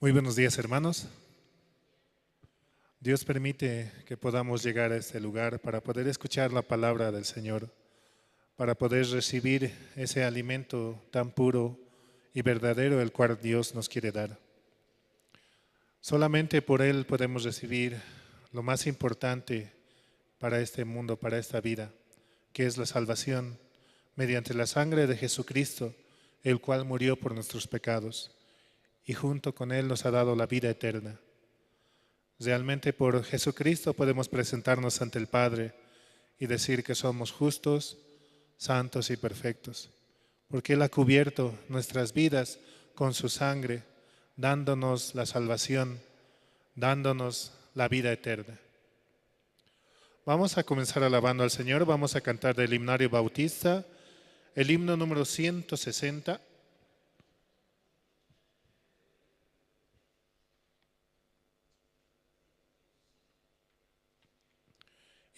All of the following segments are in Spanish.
Muy buenos días, hermanos. Dios permite que podamos llegar a este lugar para poder escuchar la palabra del Señor, para poder recibir ese alimento tan puro y verdadero el cual Dios nos quiere dar. Solamente por Él podemos recibir lo más importante para este mundo, para esta vida, que es la salvación mediante la sangre de Jesucristo, el cual murió por nuestros pecados y junto con Él nos ha dado la vida eterna. Realmente por Jesucristo podemos presentarnos ante el Padre y decir que somos justos, santos y perfectos, porque Él ha cubierto nuestras vidas con su sangre, dándonos la salvación, dándonos la vida eterna. Vamos a comenzar alabando al Señor, vamos a cantar del himnario bautista, el himno número 160.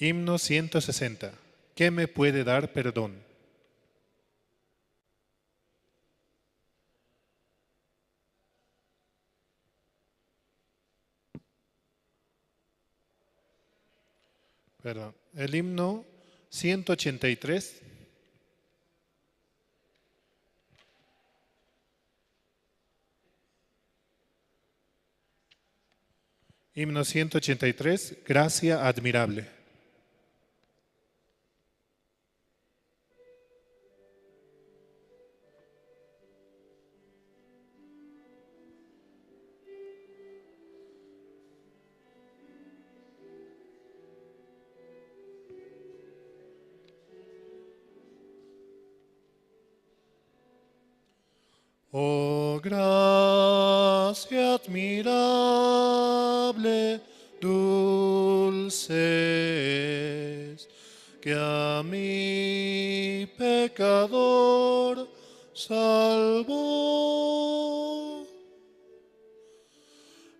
Himno 160. ¿Qué me puede dar perdón? Perdón. El himno 183. Himno 183. Gracia admirable. Oh, gracia admirable, dulces, que a mi pecador salvó.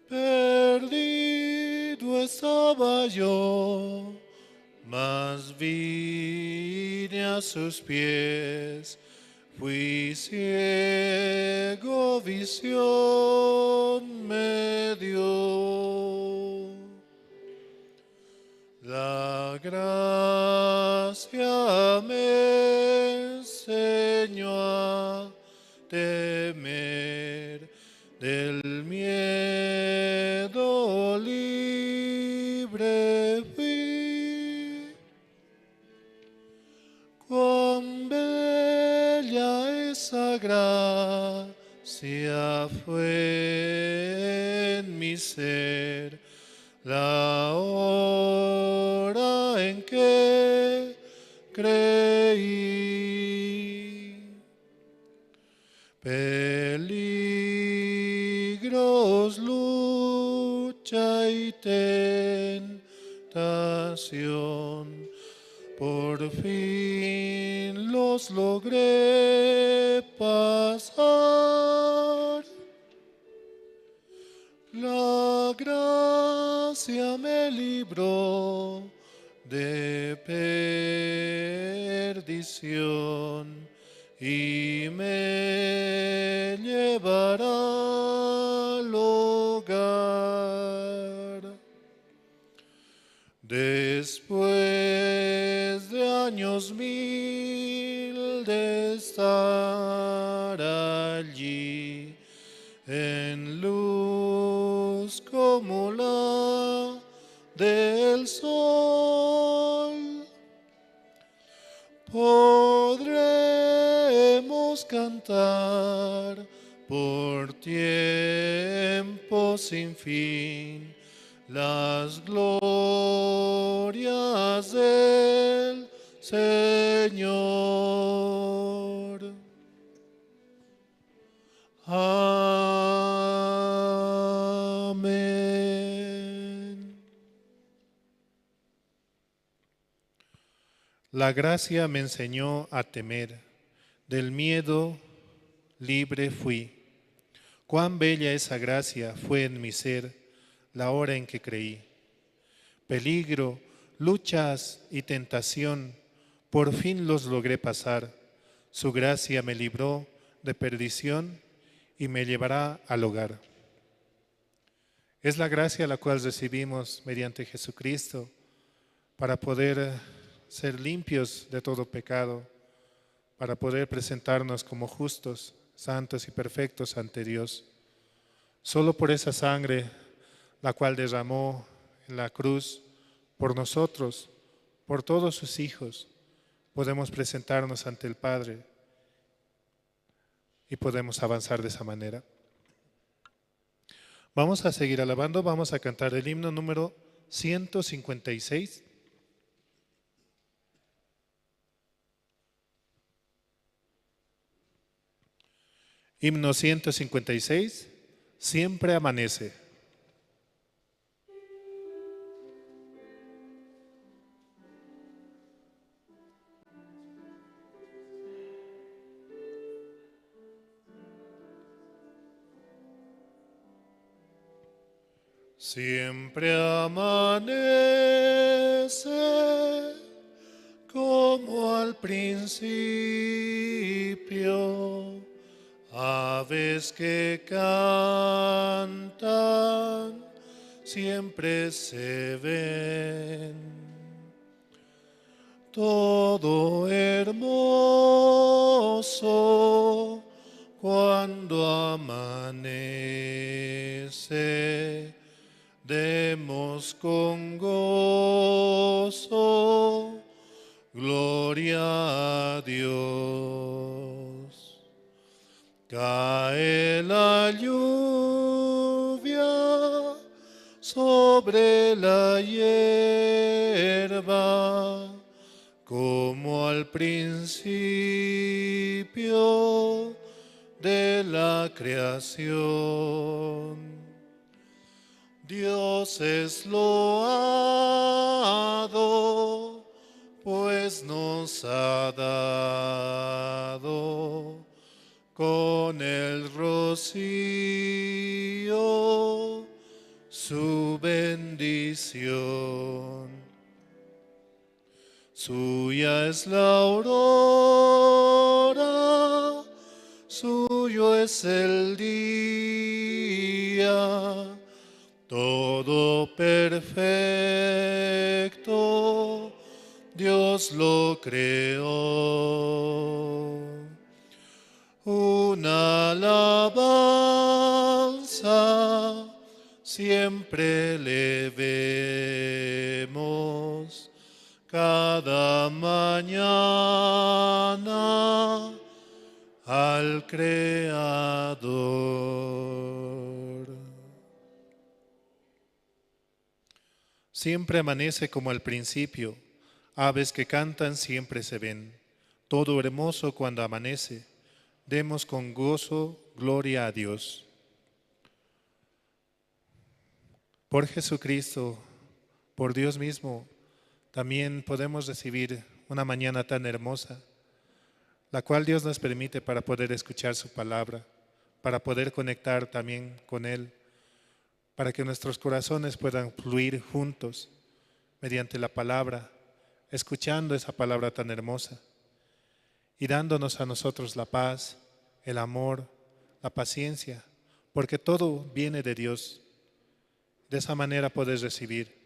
Perdido estaba yo, mas vine a sus pies. Fui ciego, visión me dio. La gracia me enseñó a temer, del miedo libre fui. Cuán bella esa gracia Esta fue en mi ser la hora en que creí. Peligros, lucha y tentación, por fin los logré pasar. La gracia me libró de perdición y me llevará al hogar. Después de años mil de estar allí, en luz como la del sol, podremos cantar por tiempo sin fin las glorias del Señor. Amén. La gracia me enseñó a temer, del miedo libre fui. Cuán bella esa gracia fue en mi ser la hora en que creí. Peligro, luchas y tentación, por fin los logré pasar. Su gracia me libró de perdición y me llevará al hogar. Es la gracia la cual recibimos mediante Jesucristo para poder ser limpios de todo pecado, para poder presentarnos como justos, santos y perfectos ante Dios. Solo por esa sangre, la cual derramó en la cruz por nosotros, por todos sus hijos, podemos presentarnos ante el Padre y podemos avanzar de esa manera. Vamos a seguir alabando, vamos a cantar el himno número 156. Himno 156, siempre amanece. Siempre amanece como al principio, aves que cantan siempre se ven. Todo hermoso cuando amanece, demos con gozo gloria a Dios. Cae la lluvia sobre la hierba, como al principio de la creación. Dios es loado, pues nos ha dado con el rocío su bendición. Suya es la aurora, suyo es el día, todo perfecto, Dios lo creó. Una alabanza siempre le vemos, cada mañana al Creador. Siempre amanece como al principio, aves que cantan siempre se ven. Todo hermoso cuando amanece, demos con gozo gloria a Dios. Por Jesucristo, por Dios mismo, también podemos recibir una mañana tan hermosa, la cual Dios nos permite para poder escuchar su palabra, para poder conectar también con Él, para que nuestros corazones puedan fluir juntos mediante la palabra, escuchando esa palabra tan hermosa y dándonos a nosotros la paz, el amor, la paciencia, porque todo viene de Dios. De esa manera poder recibir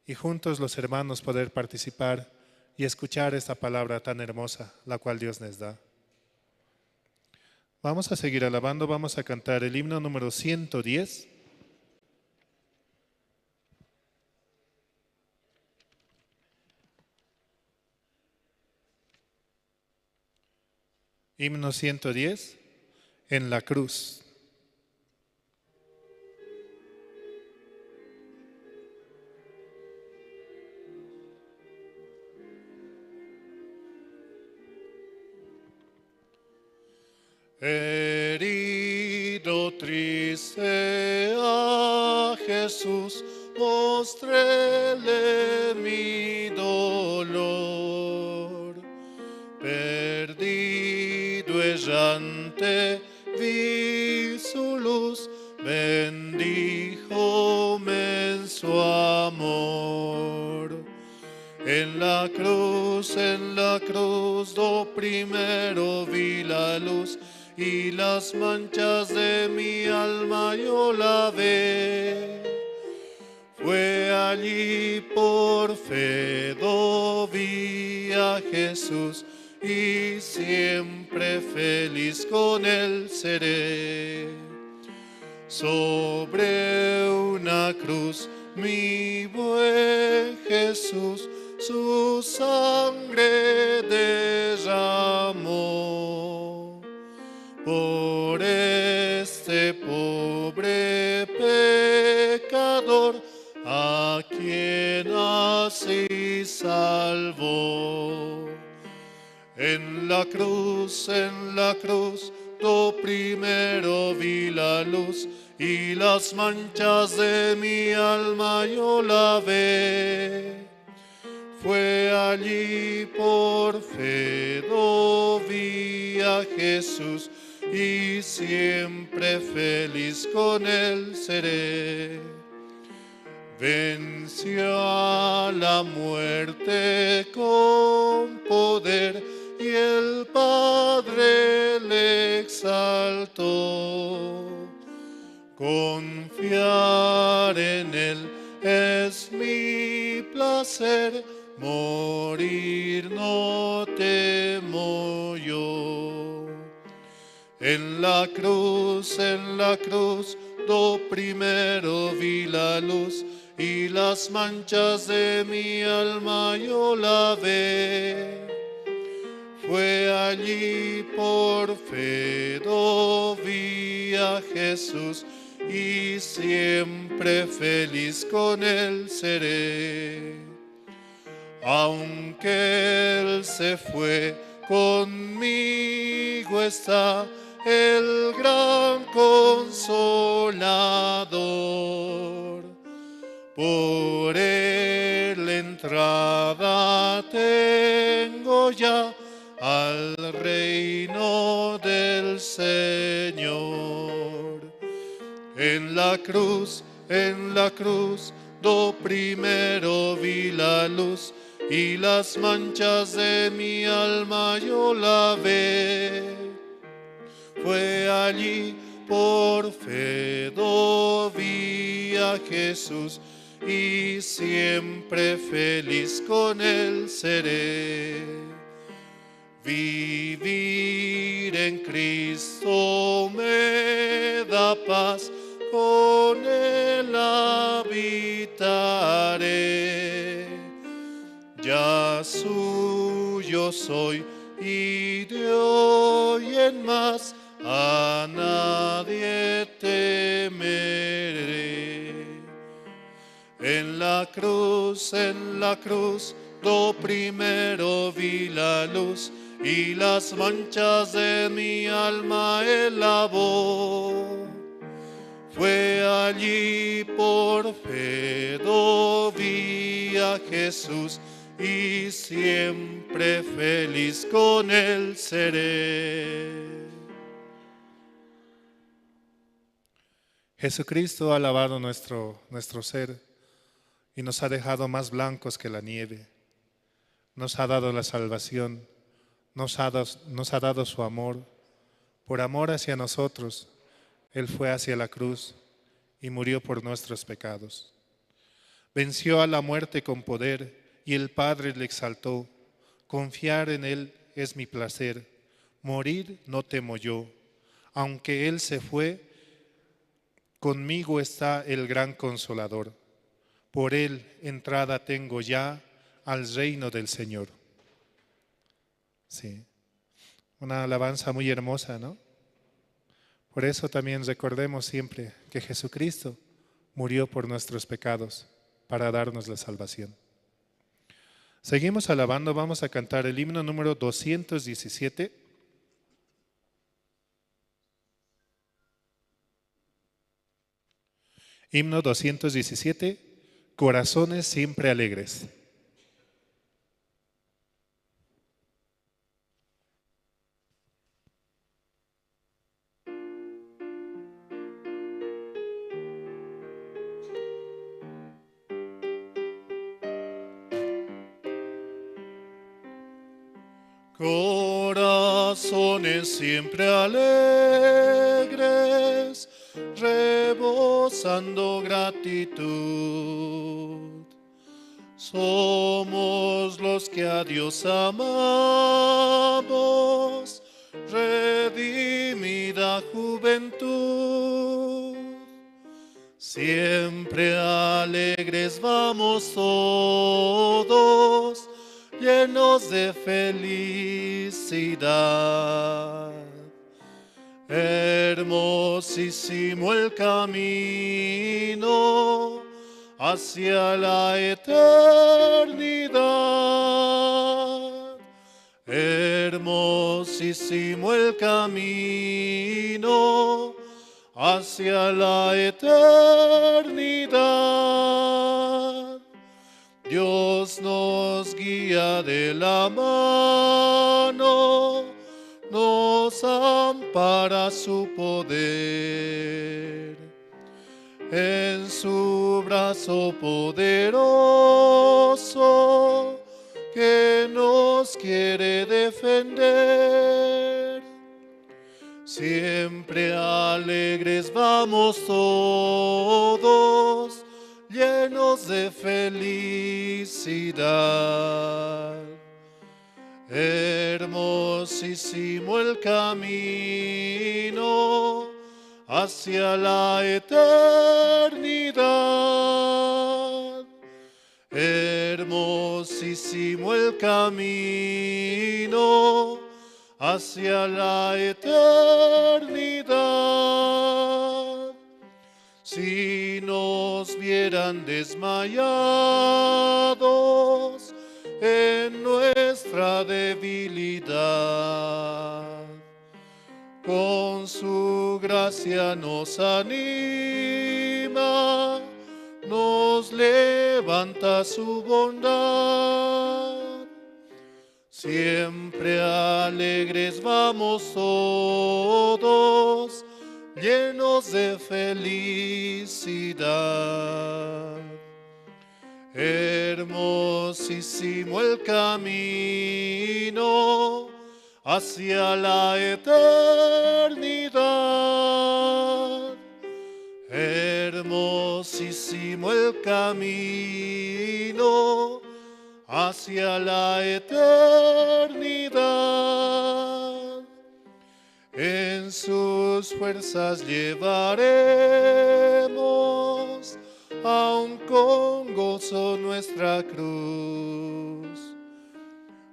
y juntos los hermanos poder participar y escuchar esta palabra tan hermosa, la cual Dios nos da. Vamos a seguir alabando, vamos a cantar el himno número 110. Himno 110, en la cruz. Herido triste a Jesús, mostréle mi dolor. Perdido errante, vi su luz, bendíjome en su amor. En la cruz, do primero vi la luz, y las manchas de mi alma yo lavé. Fue allí por fe do vi a Jesús, y siempre feliz con él seré. Sobre una cruz mi buen Jesús su sangre derramó. Por este pobre pecador, a quien así salvó. En la cruz, do primero vi la luz, y las manchas de mi alma yo lavé. Fue allí por fe do vi a Jesús, y siempre feliz con él seré. Venció a la muerte con poder, y el Padre le exaltó. Confiar en él es mi placer, morir no temo yo. En la cruz, do primero vi la luz, y las manchas de mi alma yo lavé. Fue allí por fe do vi a Jesús, y siempre feliz con él seré. Aunque él se fue, conmigo está el gran consolador. Por él entrada tengo ya al reino del Señor. En la cruz, do primero vi la luz, y las manchas de mi alma yo lavé. Fue allí por fe do vi a Jesús, y siempre feliz con él seré. Vivir en Cristo me da paz, con él habitaré. Ya suyo soy, y de hoy en en la cruz, lo primero vi la luz y las manchas de mi alma él lavó. Fue allí por fe vi a Jesús y siempre feliz con él seré. Jesucristo ha lavado nuestro ser y nos ha dejado más blancos que la nieve. Nos ha dado la salvación, nos ha dado su amor. Por amor hacia nosotros, Él fue hacia la cruz y murió por nuestros pecados. Venció a la muerte con poder y el Padre le exaltó. Confiar en Él es mi placer, morir no temo yo. Aunque Él se fue, conmigo está el gran Consolador. Por Él entrada tengo ya al reino del Señor. Sí, una alabanza muy hermosa, ¿no? Por eso también recordemos siempre que Jesucristo murió por nuestros pecados para darnos la salvación. Seguimos alabando, vamos a cantar el himno número 217. Himno 217, Corazones siempre alegres. Corazones siempre alegres, rebosando gratitud. Somos los que a Dios amamos, redimida juventud. Siempre alegres vamos todos, llenos de felicidad. Hermosísimo el camino hacia la eternidad. Hermosísimo el camino hacia la eternidad. Dios nos guía de la mano, nos ampara su poder. En su brazo poderoso que nos quiere defender. Siempre alegres vamos todos, llenos de felicidad. Hermosísimo el camino hacia la eternidad. Hermosísimo el camino hacia la eternidad. Si nos vieran desmayados en nuestra debilidad, con su gracia nos anima, nos levanta su bondad. Siempre alegres vamos todos, llenos de felicidad. Hermosísimo el camino hacia la eternidad. Hermosísimo el camino hacia la eternidad. En sus fuerzas llevaremos aún con gozo nuestra cruz.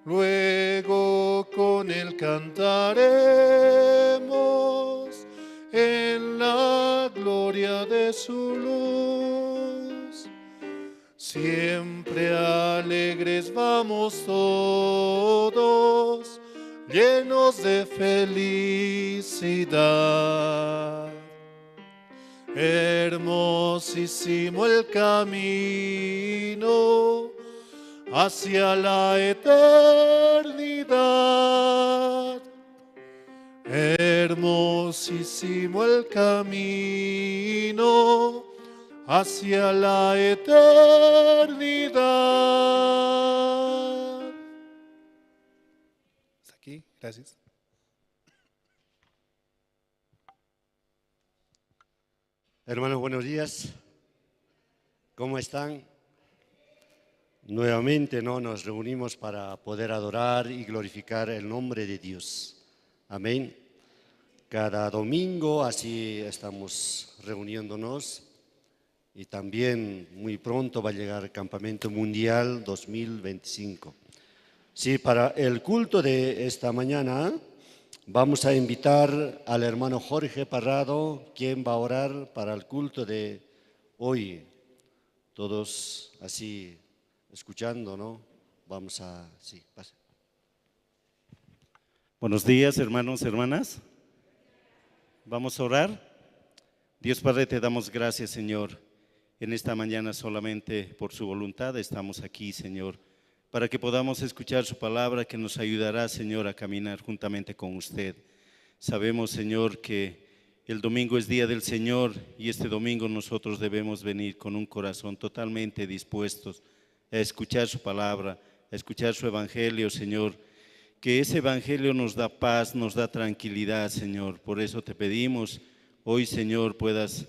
Luego con él cantaremos en la gloria de su luz. Siempre alegres vamos todos, llenos de felicidad. Hermosísimo el camino hacia la eternidad. Hermosísimo el camino hacia la eternidad. Hasta aquí, gracias. Hermanos, buenos días. ¿Cómo están? Nuevamente nos reunimos para poder adorar y glorificar el nombre de Dios. Amén. Cada domingo así estamos reuniéndonos y también muy pronto va a llegar el Campamento Mundial 2025. Sí, para el culto de esta mañana vamos a invitar al hermano Jorge Parrado, quien va a orar para el culto de hoy. Todos así escuchando, ¿no? Vamos a... Sí, pase. Buenos días, hermanos, hermanas. Vamos a orar. Dios Padre, te damos gracias, Señor. En esta mañana solamente por su voluntad estamos aquí, Señor, para que podamos escuchar su palabra que nos ayudará, Señor, a caminar juntamente con usted. Sabemos, Señor, que el domingo es día del Señor y este domingo nosotros debemos venir con un corazón totalmente dispuestos a escuchar su palabra, a escuchar su evangelio, Señor. Que ese evangelio nos da paz, nos da tranquilidad, Señor. Por eso te pedimos hoy, Señor, puedas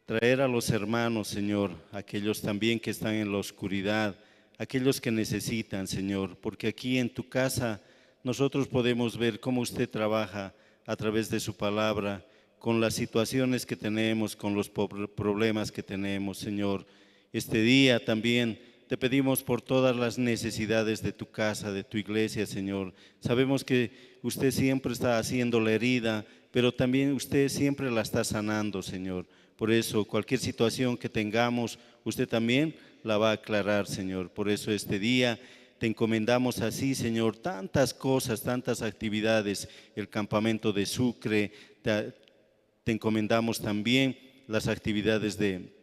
traer a los hermanos, Señor, aquellos también que están en la oscuridad, aquellos que necesitan, Señor, porque aquí en tu casa nosotros podemos ver cómo usted trabaja a través de su palabra, con las situaciones que tenemos, con los problemas que tenemos, Señor. Este día también te pedimos por todas las necesidades de tu casa, de tu iglesia, Señor. Sabemos que usted siempre está haciendo la herida, pero también usted siempre la está sanando, Señor. Por eso, cualquier situación que tengamos, usted también la va a aclarar, Señor. Por eso este día te encomendamos así, Señor, tantas cosas, tantas actividades, el campamento de Sucre, te encomendamos también las actividades de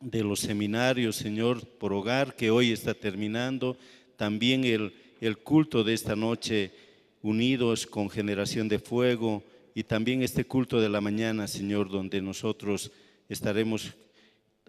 los seminarios, Señor, por hogar, que hoy está terminando, también el culto de esta noche, unidos con Generación de Fuego, y también este culto de la mañana, Señor, donde nosotros estaremos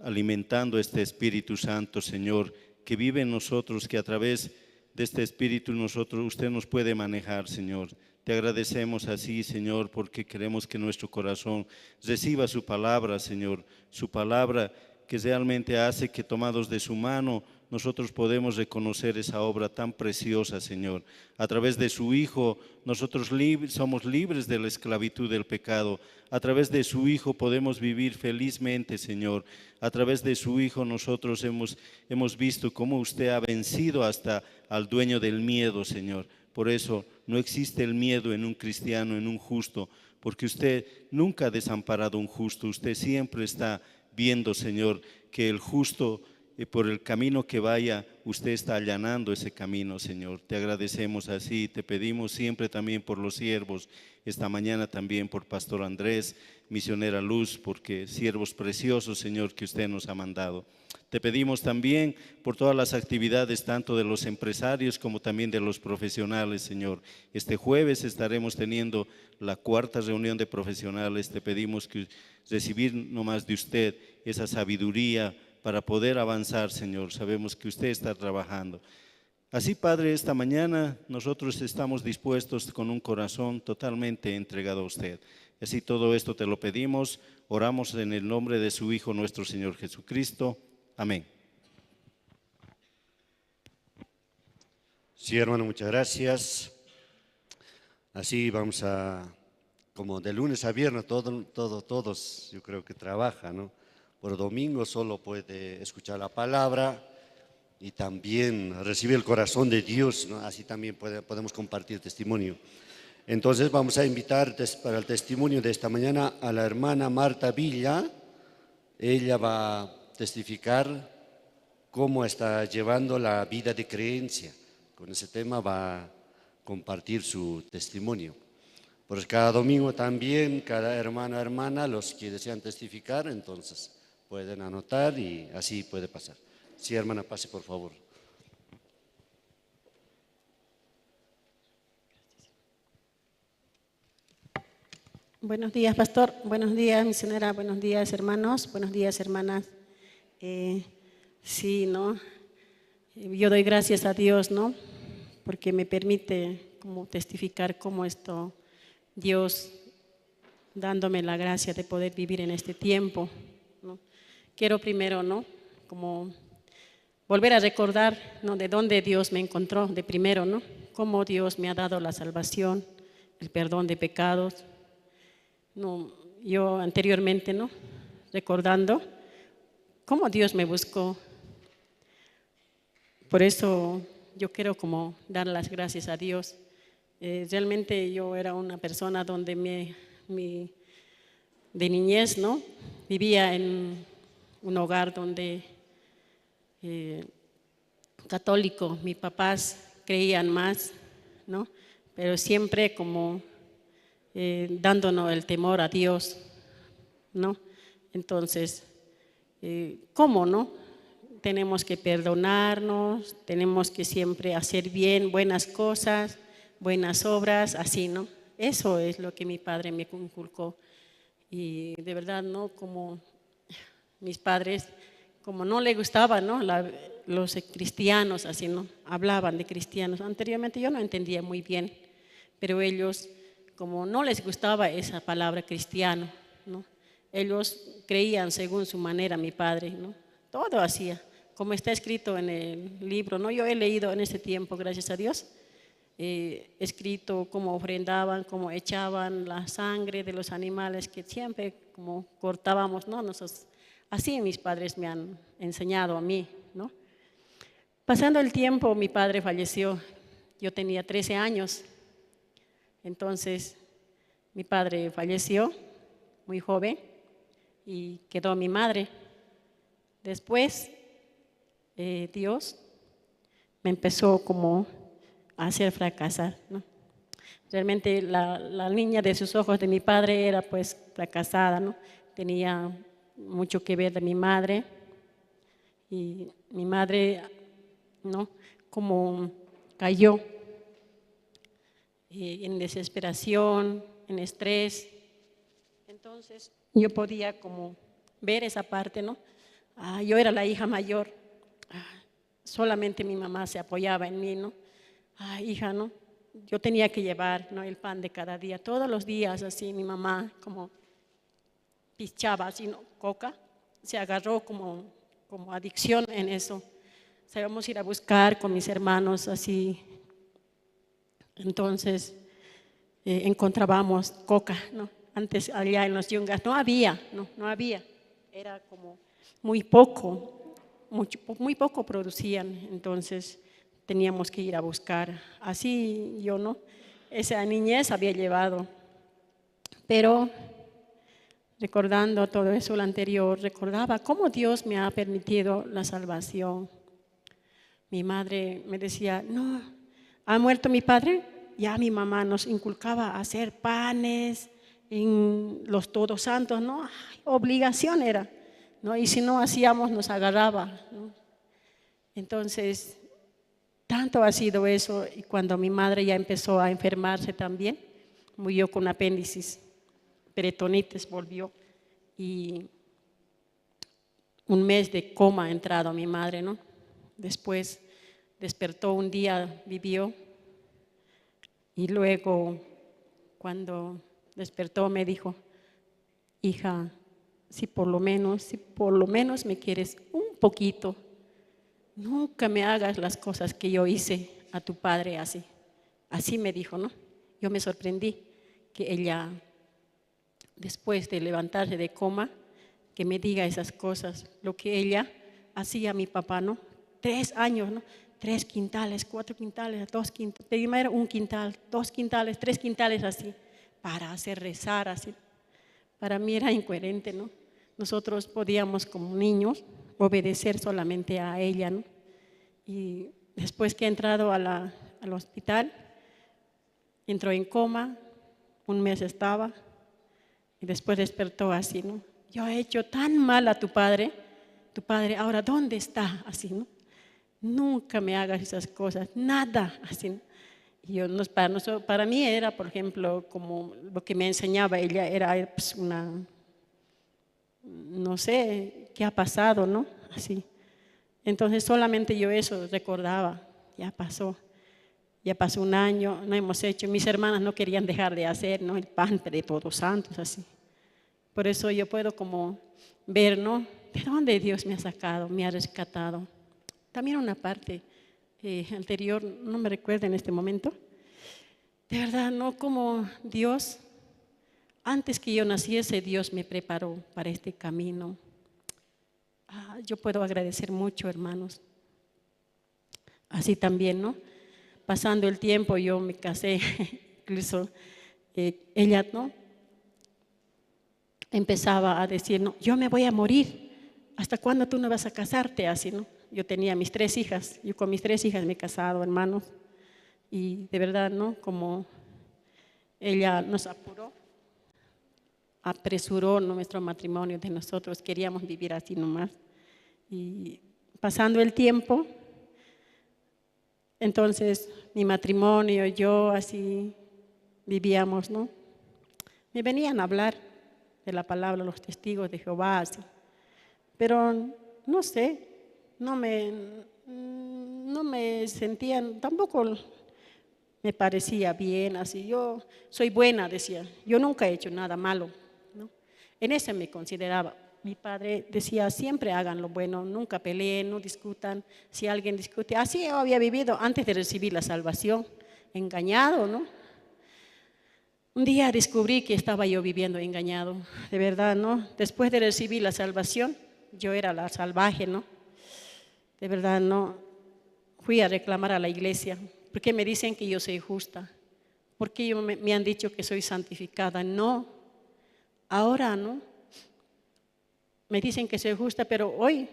alimentando este Espíritu Santo, Señor, que vive en nosotros, que a través de este Espíritu usted nos puede manejar, Señor. Te agradecemos así, Señor, porque queremos que nuestro corazón reciba su palabra, Señor, su palabra que realmente hace que tomados de su mano nosotros podemos reconocer esa obra tan preciosa, Señor. A través de su Hijo nosotros somos libres de la esclavitud del pecado. A través de su Hijo podemos vivir felizmente, Señor. A través de su Hijo nosotros hemos visto cómo usted ha vencido hasta al dueño del miedo, Señor. Por eso no existe el miedo en un cristiano, en un justo, porque usted nunca ha desamparado a un justo. Usted siempre está viendo, Señor, que el justo, por el camino que vaya, usted está allanando ese camino, Señor. Te agradecemos así, te pedimos siempre también por los siervos, esta mañana también por Pastor Andrés, Misionera Luz, porque siervos preciosos, Señor, que usted nos ha mandado. Te pedimos también por todas las actividades, tanto de los empresarios como también de los profesionales, Señor. Este jueves estaremos teniendo la 4ª reunión de profesionales. Te pedimos que recibir nomás de usted esa sabiduría para poder avanzar, Señor. Sabemos que usted está trabajando. Así, Padre, esta mañana nosotros estamos dispuestos con un corazón totalmente entregado a usted. Así todo esto te lo pedimos, oramos en el nombre de su Hijo, nuestro Señor Jesucristo. Amén. Sí, hermano, muchas gracias. Así vamos a, como de lunes a viernes, todos yo creo que trabajan, ¿no? Por domingo solo puede escuchar la palabra y también recibir el corazón de Dios, ¿no? Así también podemos compartir testimonio. Entonces vamos a invitar para el testimonio de esta mañana a la hermana Marta Villa. Ella va a testificar cómo está llevando la vida de creencia. Con ese tema va a compartir su testimonio. Pues cada domingo también, cada hermano o hermana, los que desean testificar, entonces pueden anotar y así puede pasar. Sí, hermana, pase por favor. Buenos días, pastor. Buenos días, misionera. Buenos días, hermanos. Buenos días, hermanas. Sí, ¿no? Yo doy gracias a Dios, ¿no? Porque me permite como testificar cómo esto, Dios dándome la gracia de poder vivir en este tiempo, ¿no? Quiero primero, ¿no? Como volver a recordar, ¿no? De dónde Dios me encontró, de primero, ¿no? Cómo Dios me ha dado la salvación, el perdón de pecados. No, yo anteriormente, ¿no? Recordando cómo Dios me buscó. Por eso yo quiero como dar las gracias a Dios. Realmente yo era una persona donde de niñez, ¿no? Vivía en un hogar donde católico, mis papás creían más, ¿no? Pero siempre como dándonos el temor a Dios, ¿no? Entonces, ¿cómo, no? Tenemos que perdonarnos, tenemos que siempre hacer bien, buenas cosas, buenas obras, así, ¿no? Eso es lo que mi padre me inculcó. Y de verdad, ¿no? Como mis padres, como no les gustaba, ¿no? Los cristianos, así, ¿no? Hablaban de cristianos. Anteriormente yo no entendía muy bien, pero ellos, como no les gustaba esa palabra cristiano, ¿no? Ellos creían según su manera, mi padre, ¿no? Todo hacía, como está escrito en el libro, ¿no? Yo he leído en ese tiempo, gracias a Dios, escrito cómo ofrendaban, cómo echaban la sangre de los animales que siempre como cortábamos, ¿no? Nosotros, así mis padres me han enseñado a mí, ¿no? Pasando el tiempo, mi padre falleció, yo tenía 13 años. Entonces, mi padre falleció muy joven y quedó mi madre. Después, Dios me empezó como a hacer fracasar, ¿no? Realmente la niña de sus ojos de mi padre era pues fracasada, ¿no? Tenía mucho que ver de mi madre y mi madre, ¿no? Como cayó en desesperación, en estrés. Entonces yo podía como ver esa parte, ¿no? Yo era la hija mayor, solamente mi mamá se apoyaba en mí, ¿no? Hija, ¿no? Yo tenía que llevar, ¿no? El pan de cada día, todos los días, así mi mamá como pichaba, así, ¿no? Coca, se agarró como adicción en eso. Sabíamos ir a buscar con mis hermanos, así. Entonces, encontrábamos coca, ¿no? Antes allá en los yungas no había, era como muy poco, muy poco producían, entonces teníamos que ir a buscar. Así yo, ¿no? Esa niñez había llevado, pero recordando todo eso, lo anterior, recordaba cómo Dios me ha permitido la salvación. Mi madre me decía, no, ¿ha muerto mi padre? Ya mi mamá nos inculcaba a hacer panes en los Todos Santos, ¿no? Obligación era, ¿no? Y si no hacíamos, nos agarraba, ¿no? Entonces, tanto ha sido eso, y cuando mi madre ya empezó a enfermarse también, murió con apéndicis, peritonitis volvió, y un mes de coma ha entrado mi madre, ¿no? Después despertó un día, vivió, y luego cuando despertó me dijo, hija, si por lo menos me quieres un poquito, nunca me hagas las cosas que yo hice a tu padre así. Así me dijo, ¿no? Yo me sorprendí que ella, después de levantarse de coma, que me diga esas cosas, lo que ella hacía a mi papá, ¿no? 3 años, ¿no? 3 quintales, 4 quintales, 2 quintales, primero 1 quintal, 2 quintales, 3 quintales así, para hacer rezar así. Para mí era incoherente, ¿no? Nosotros podíamos como niños obedecer solamente a ella, ¿no? Y después que he entrado al hospital, entró en coma, 1 mes estaba, y después despertó así, ¿no? Yo he hecho tan mal a tu padre ahora ¿dónde está? Así, ¿no? Nunca me hagas esas cosas, nada, así, ¿no? Y yo, para mí era, por ejemplo, como lo que me enseñaba ella, era pues, no sé qué ha pasado, ¿no? Así. Entonces solamente yo eso recordaba, ya pasó 1 año, no hemos hecho, mis hermanas no querían dejar de hacer, ¿no? El pan de Todos Santos, así. Por eso yo puedo como ver, ¿no? ¿De dónde Dios me ha sacado, me ha rescatado? También una parte anterior, no me recuerdo en este momento, de verdad, ¿no? Como Dios, antes que yo naciese, Dios me preparó para este camino. Yo puedo agradecer mucho, hermanos. Así también, ¿no? Pasando el tiempo, yo me casé, incluso ella, ¿no? Empezaba a decir, no, yo me voy a morir. ¿Hasta cuándo tú no vas a casarte? Así, ¿no? Yo tenía mis 3 hijas, yo con mis 3 hijas me he casado, hermanos. Y de verdad, ¿no? Como ella nos apresuró nuestro matrimonio de nosotros, queríamos vivir así nomás. Y pasando el tiempo, entonces mi matrimonio, yo así vivíamos, ¿no? Me venían a hablar de la palabra los testigos de Jehová, así. Pero no sé, no me sentían, tampoco me parecía bien, así. Yo soy buena, decía, yo nunca he hecho nada malo, ¿no? En eso me consideraba. Mi padre decía, siempre hagan lo bueno, nunca peleen, no discutan. Si alguien discute, así yo había vivido antes de recibir la salvación, engañado, ¿no? Un día descubrí que estaba yo viviendo engañado, de verdad, ¿no? Después de recibir la salvación, yo era la salvaje, ¿no? De verdad, ¿no? Fui a reclamar a la iglesia, porque me dicen que yo soy justa, porque me han dicho que soy santificada. No, ahora, ¿no? Me dicen que soy justa, pero hoy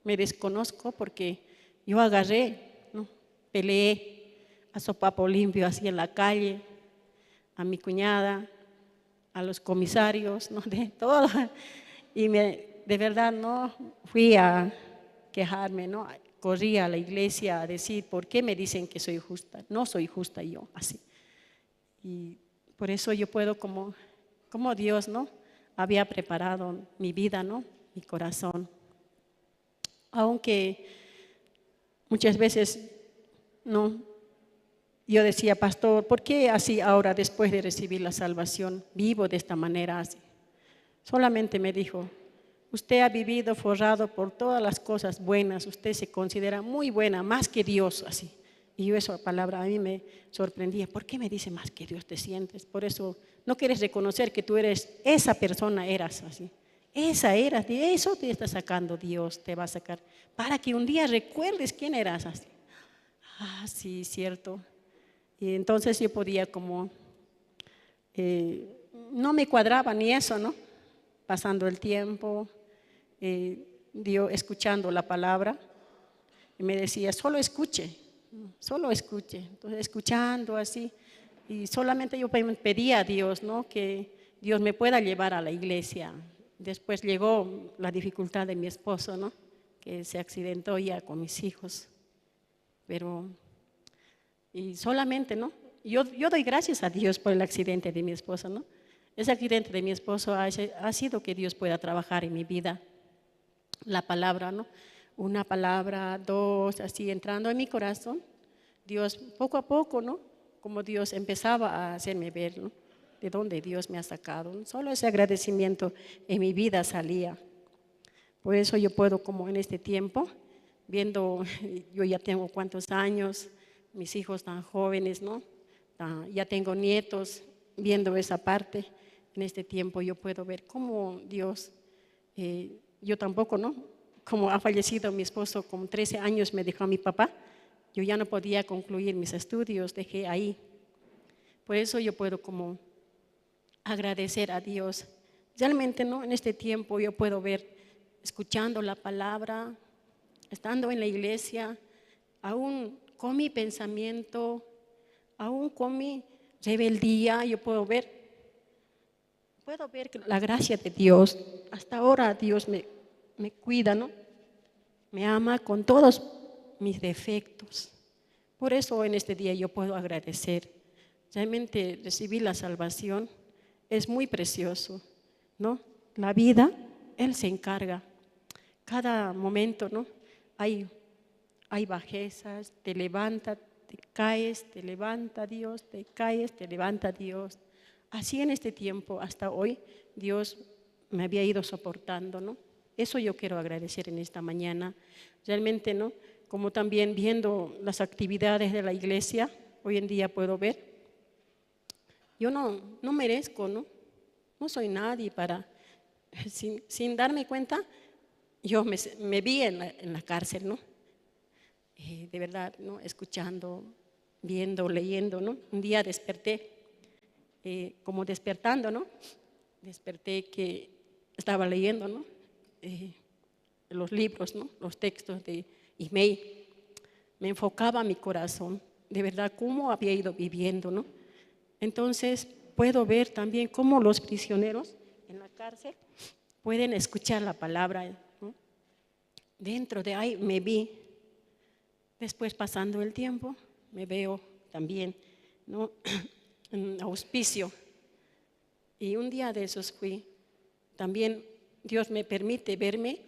me desconozco porque yo agarré, ¿no? Peleé a sopapo limpio así en la calle, a mi cuñada, a los comisarios, ¿no? De todo. Y de verdad no fui a quejarme, ¿no? Corrí a la iglesia a decir, ¿por qué me dicen que soy justa? No soy justa yo, así. Y por eso yo puedo como Dios, ¿no? Había preparado mi vida, ¿no? Mi corazón. Aunque muchas veces, ¿no? Yo decía, pastor, ¿por qué así ahora después de recibir la salvación vivo de esta manera así? Solamente me dijo, usted ha vivido forrado por todas las cosas buenas, usted se considera muy buena, más que Dios así. Y yo esa palabra a mí me sorprendía, ¿por qué me dice más que Dios te sientes? Por eso no quieres reconocer que tú eres, esa persona eras así. Esa eras, de eso te está sacando Dios, te va a sacar, para que un día recuerdes quién eras así. Sí, cierto. Y entonces yo podía como, no me cuadraba ni eso, ¿no? Pasando el tiempo, escuchando la palabra, y me decía, solo escuche. Entonces, escuchando así, y solamente yo pedía a Dios, ¿no? Que Dios me pueda llevar a la iglesia. Después llegó la dificultad de mi esposo, ¿no? Que se accidentó ya con mis hijos. Y solamente, ¿no? Yo doy gracias a Dios por el accidente de mi esposo, ¿no? Ese accidente de mi esposo ha sido que Dios pueda trabajar en mi vida. La palabra, ¿no? 1 palabra, 2, así entrando en mi corazón. Dios, poco a poco, ¿no? Como Dios empezaba a hacerme ver, ¿no? De dónde Dios me ha sacado, ¿no? Solo ese agradecimiento en mi vida salía. Por eso yo puedo, como en este tiempo, viendo, yo ya tengo cuántos años, mis hijos tan jóvenes, ¿no? Ya tengo nietos, viendo esa parte, en este tiempo yo puedo ver cómo Dios, yo tampoco, ¿no? Como ha fallecido mi esposo, con 13 años me dejó a mi papá, yo ya no podía concluir mis estudios, dejé ahí. Por eso yo puedo como agradecer a Dios. Realmente, ¿no? En este tiempo yo puedo ver escuchando la palabra, estando en la iglesia, aún con mi pensamiento, aún con mi rebeldía, yo puedo ver que la gracia de Dios, hasta ahora Dios me cuida, ¿no? Me ama con todos mis defectos. Por eso en este día yo puedo agradecer. Realmente recibir la salvación es muy precioso, ¿no? La vida, Él se encarga. Cada momento, ¿no? Hay bajezas, te levanta, te caes, te levanta Dios, te caes, te levanta Dios. Así en este tiempo, hasta hoy, Dios me había ido soportando, ¿no? Eso yo quiero agradecer en esta mañana. Realmente, ¿no? Como también viendo las actividades de la iglesia, hoy en día puedo ver, yo no merezco, ¿no? No soy nadie para, sin darme cuenta, yo me vi en la cárcel, ¿no? De verdad, ¿no? Escuchando, viendo, leyendo, ¿no? Un día desperté, como despertando, ¿no? Desperté que estaba leyendo, ¿no? Los libros, ¿no? Los textos de email. Me enfocaba mi corazón, de verdad, cómo había ido viviendo, ¿no? Entonces, puedo ver también cómo los prisioneros en la cárcel pueden escuchar la palabra, ¿no? Dentro de ahí me vi. Después, pasando el tiempo, me veo también, ¿no? En auspicio. Y un día de esos fui. También Dios me permite verme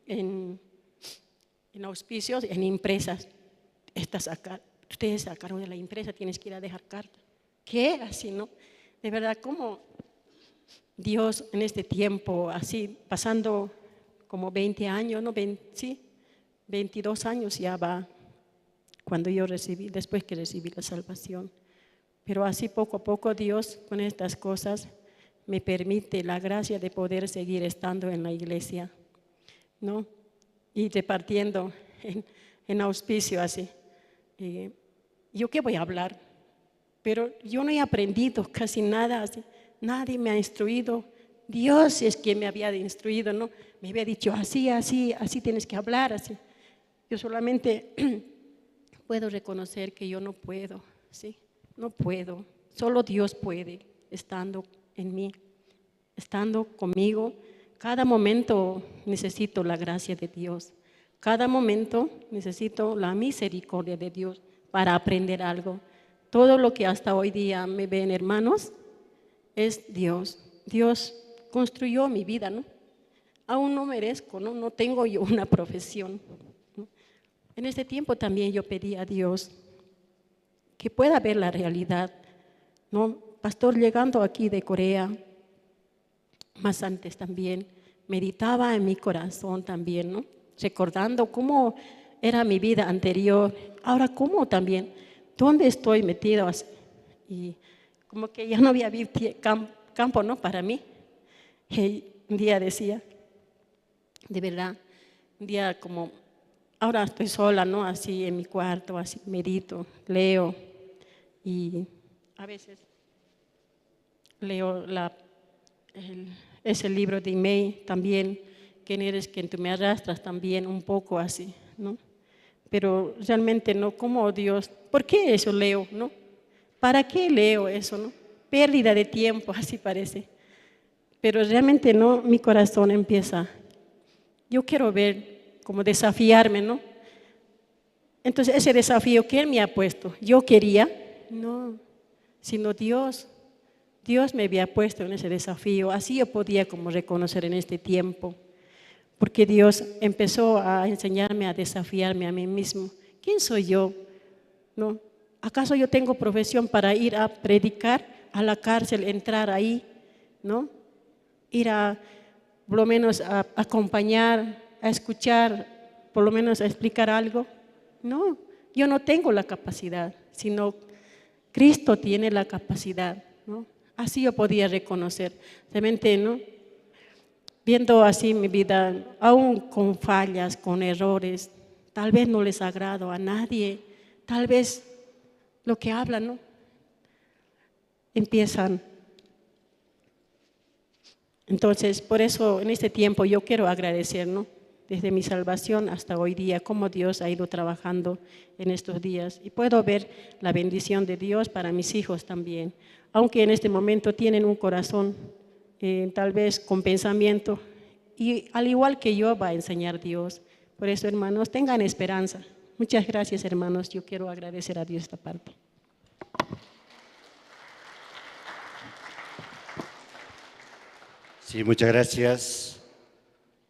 en auspicios, en empresas. Ustedes sacaron de la empresa, tienes que ir a dejar carta. ¿Qué? Así, ¿no? De verdad, ¿cómo Dios en este tiempo, así, pasando como 20 años, ¿no? 22 años ya va, cuando yo después que recibí la salvación. Pero así poco a poco Dios con estas cosas me permite la gracia de poder seguir estando en la iglesia, ¿no? Y repartiendo en auspicio así. ¿Yo qué voy a hablar? Pero yo no he aprendido casi nada así. Nadie me ha instruido. Dios es quien me había instruido, ¿no? Me había dicho así tienes que hablar, así. Yo solamente puedo reconocer que yo no puedo, ¿sí? No puedo. Solo Dios puede, estando en mí, estando conmigo. Cada momento necesito la gracia de Dios. Cada momento necesito la misericordia de Dios para aprender algo. Todo lo que hasta hoy día me ven, hermanos, es Dios. Dios construyó mi vida, ¿no? Aún no merezco, ¿no? No tengo yo una profesión, ¿no? En este tiempo también yo pedí a Dios que pueda ver la realidad, ¿no? Pastor, llegando aquí de Corea, más antes también, meditaba en mi corazón también, ¿no? Recordando cómo era mi vida anterior, ahora cómo también, dónde estoy metido, y como que ya no había campo, ¿no? Para mí. Y un día decía, de verdad, un día como, ahora estoy sola, ¿no? Así en mi cuarto, así medito, leo, y a veces leo ese libro de email también, ¿quién eres quien tú me arrastras? También un poco así, ¿no? Pero realmente no, como Dios, ¿por qué eso leo, no? ¿Para qué leo eso, no? Pérdida de tiempo, así parece. Pero realmente no, mi corazón empieza, yo quiero ver, como desafiarme, ¿no? Entonces ese desafío que Él me ha puesto, yo quería, no, sino Dios me había puesto en ese desafío, así yo podía como reconocer en este tiempo, porque Dios empezó a enseñarme, a desafiarme a mí mismo. ¿Quién soy yo? ¿No? ¿Acaso yo tengo profesión para ir a predicar a la cárcel, entrar ahí, ¿no? Ir por lo menos a acompañar, a escuchar, por lo menos a explicar algo? No, yo no tengo la capacidad, sino Cristo tiene la capacidad, ¿no? Así yo podía reconocer, realmente, ¿no? Viendo así mi vida, aún con fallas, con errores, tal vez no les agrado a nadie, tal vez lo que hablan, ¿no? Empiezan Entonces, por eso en este tiempo yo quiero agradecer, ¿no? Desde mi salvación hasta hoy día, cómo Dios ha ido trabajando en estos días. Y puedo ver la bendición de Dios para mis hijos también, aunque en este momento tienen un corazón tal vez con pensamiento, y al igual que yo va a enseñar Dios. Por eso, hermanos, tengan esperanza. Muchas gracias, hermanos. Yo quiero agradecer a Dios esta parte. Sí, muchas gracias.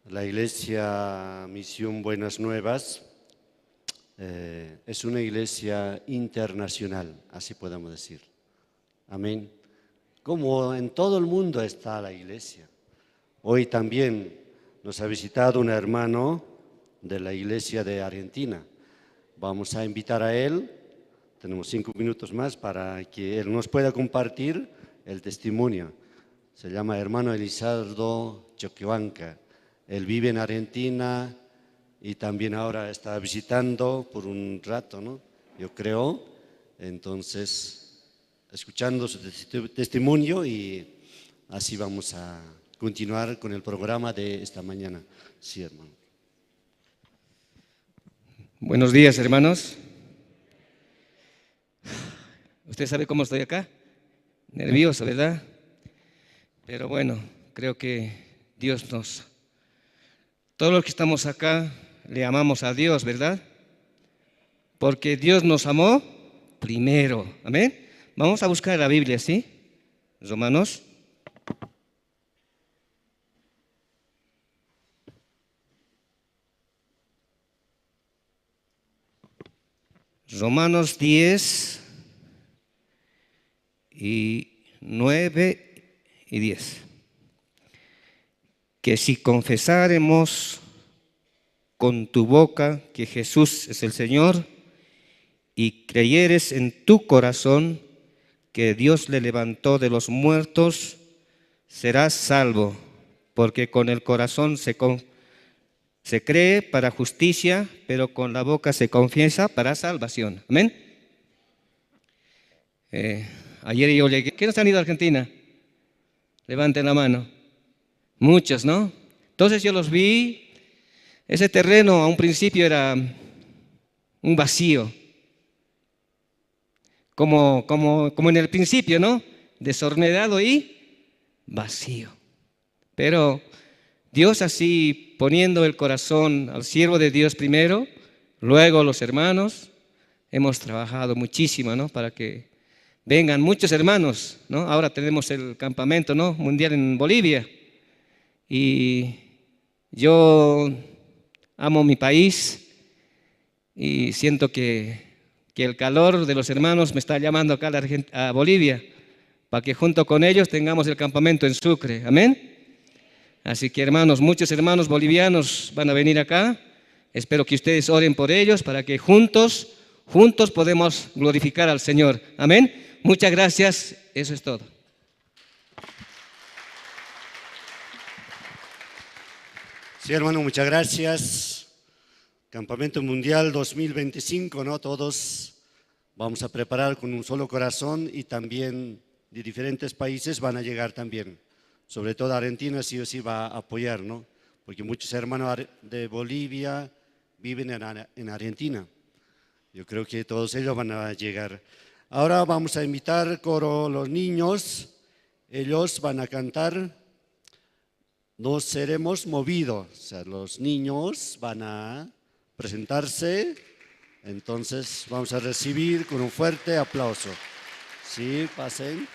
La Iglesia Misión Buenas Nuevas es una iglesia internacional, así podemos decir. Amén. Como en todo el mundo está la iglesia. Hoy también nos ha visitado un hermano de la iglesia de Argentina. Vamos a invitar a él, tenemos 5 minutos más para que él nos pueda compartir el testimonio. Se llama hermano Elizardo Choquehuanca. Él vive en Argentina y también ahora está visitando por un rato, ¿no? Yo creo. Entonces, escuchando su testimonio y así vamos a continuar con el programa de esta mañana. Sí, hermano. Buenos días, hermanos. Usted sabe cómo estoy acá. Nervioso, ¿verdad? Pero bueno, creo que todos los que estamos acá, le amamos a Dios, ¿verdad? Porque Dios nos amó primero. Amén. Vamos a buscar la Biblia, ¿sí? Romanos. Romanos 10 y 9 y 10. Que si confesáremos con tu boca que Jesús es el Señor y creyeres en tu corazón que Dios le levantó de los muertos, serás salvo, porque con el corazón se cree para justicia, pero con la boca se confiesa para salvación. Amén. Ayer yo llegué. ¿Quiénes han ido a Argentina? Levanten la mano. Muchos, ¿no? Entonces yo los vi. Ese terreno a un principio era un vacío. Como en el principio, ¿no? Desordenado y vacío. Pero Dios así poniendo el corazón al siervo de Dios primero, luego los hermanos, hemos trabajado muchísimo, ¿no? Para que vengan muchos hermanos, ¿no? Ahora tenemos el campamento, ¿no? Mundial en Bolivia. Y yo amo mi país y siento que el calor de los hermanos me está llamando acá a Bolivia, para que junto con ellos tengamos el campamento en Sucre. Amén. Así que hermanos, muchos hermanos bolivianos van a venir acá. Espero que ustedes oren por ellos para que juntos podemos glorificar al Señor. Amén. Muchas gracias. Eso es todo. Sí, hermano, muchas gracias. Campamento Mundial 2025, ¿no? Todos vamos a preparar con un solo corazón y también de diferentes países van a llegar también. Sobre todo Argentina sí o sí va a apoyar, ¿no? Porque muchos hermanos de Bolivia viven en Argentina. Yo creo que todos ellos van a llegar. Ahora vamos a invitar coro los niños. Ellos van a cantar No seremos movidos. O sea, los niños van a presentarse. Entonces vamos a recibir con un fuerte aplauso. Sí, pasen.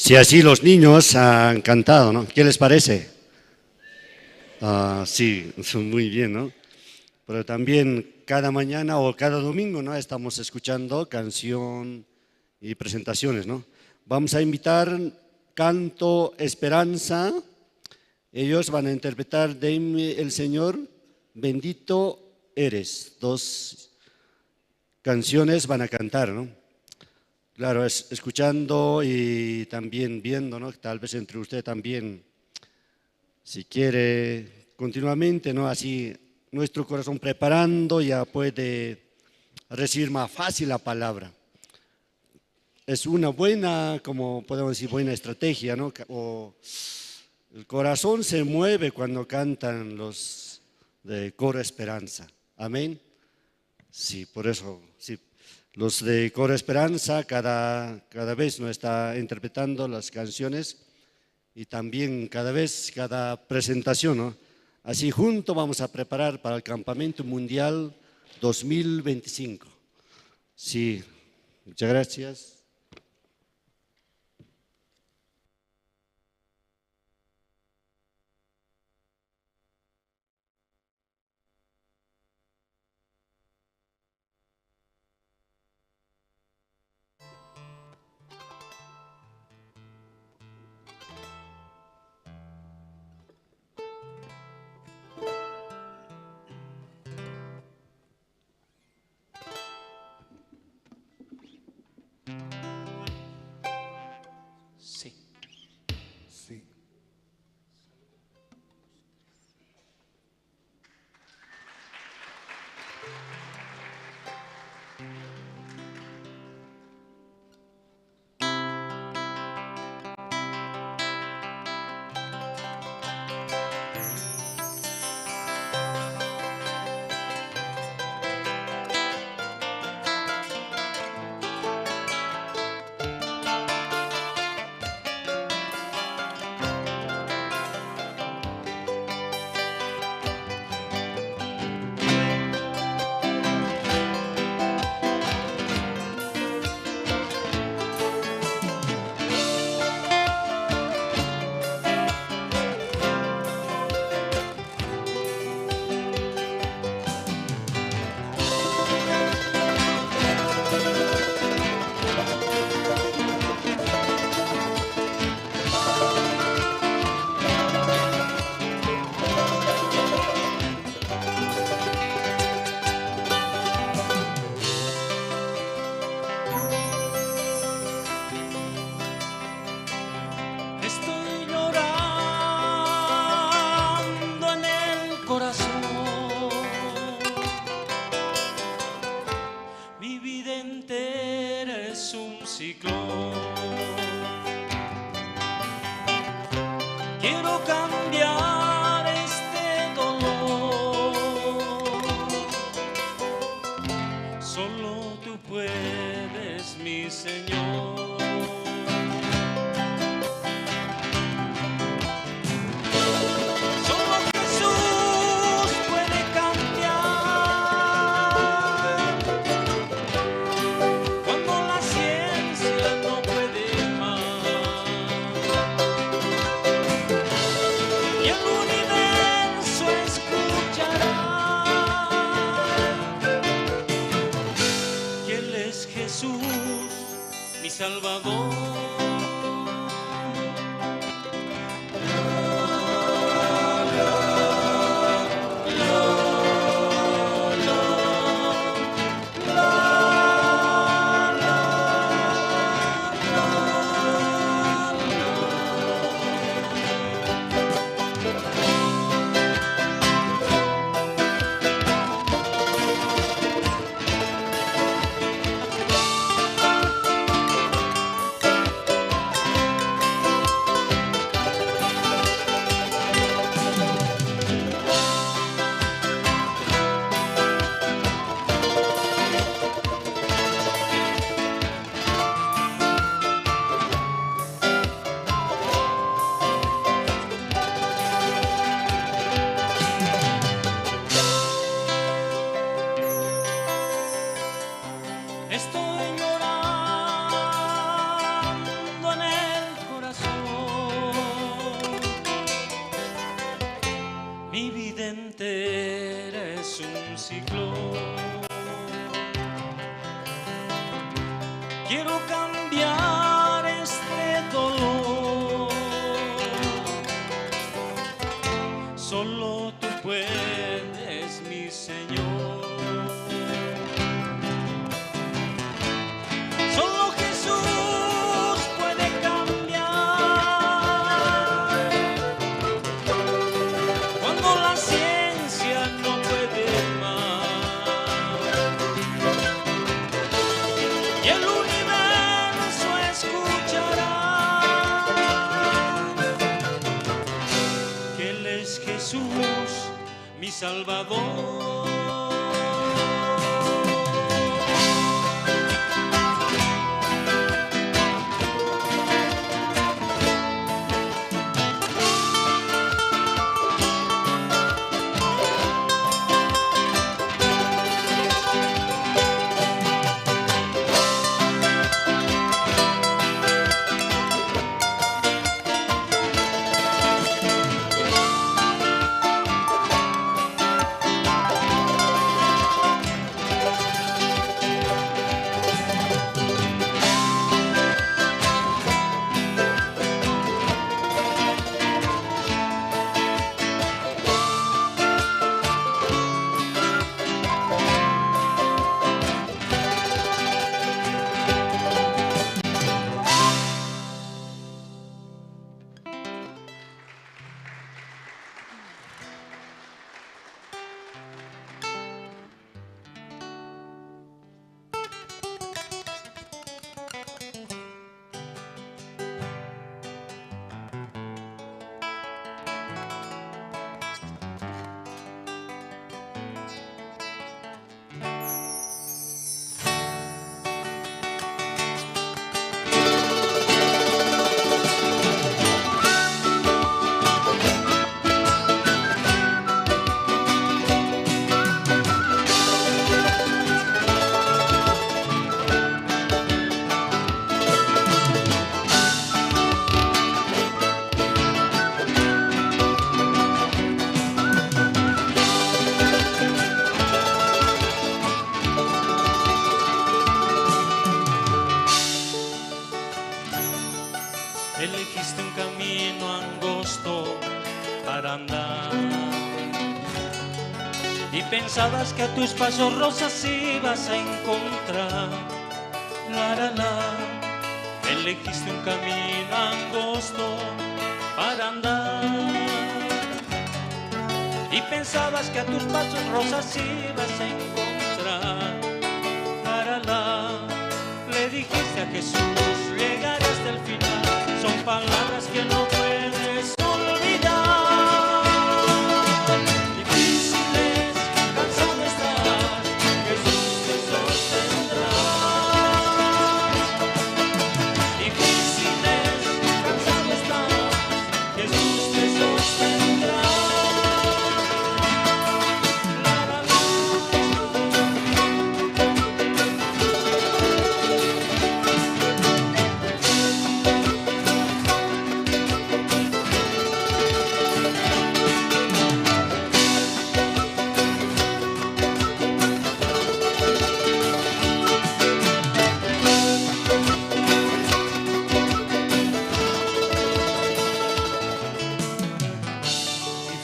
Si así los niños han cantado, ¿no? ¿Qué les parece? Sí, muy bien, ¿no? Pero también cada mañana o cada domingo, ¿no? Estamos escuchando canción y presentaciones, ¿no? Vamos a invitar Canto Esperanza. Ellos van a interpretar Dime el Señor, Bendito Eres. 2 canciones van a cantar, ¿no? Claro, escuchando y también viendo, ¿no? Tal vez entre usted también, si quiere continuamente, ¿no? Así nuestro corazón preparando, ya puede recibir más fácil la palabra. Es una buena, como podemos decir, buena estrategia, ¿no? El corazón se mueve cuando cantan los de Coro Esperanza. Amén. Sí, por eso, sí. Los de Coro Esperanza cada vez nos está interpretando las canciones y también cada vez, cada presentación, ¿no? Así juntos vamos a preparar para el Campamento Mundial 2025. Sí, muchas gracias. Sí. Sí. Estoy llorando en el corazón. Mi vida entera es un ciclón. Quiero cambiar este dolor. Solo tú puedes, mi Señor. Solo Jesús puede cambiar cuando la ciencia no puede más. Y el vida entera es un ciclo. Quiero cambiar este dolor. Solo tú puedes, mi Señor. Solo Jesús puede cambiar. Cuando la ciencia no puede más y el universo escuchará que Él es Jesús, mi Salvador. Elegiste un camino angosto para andar y pensabas que a tus pasos rosas ibas a encontrar. Elegiste un camino angosto para andar y pensabas que a tus pasos rosas ibas a encontrar. Le dijiste a Jesús, llegaré hasta el final. Son palabras que no puedes olvidar. Difíciles, cansado estás, Jesús te sostendrá. Difíciles, cansado estás, Jesús te sostendrá.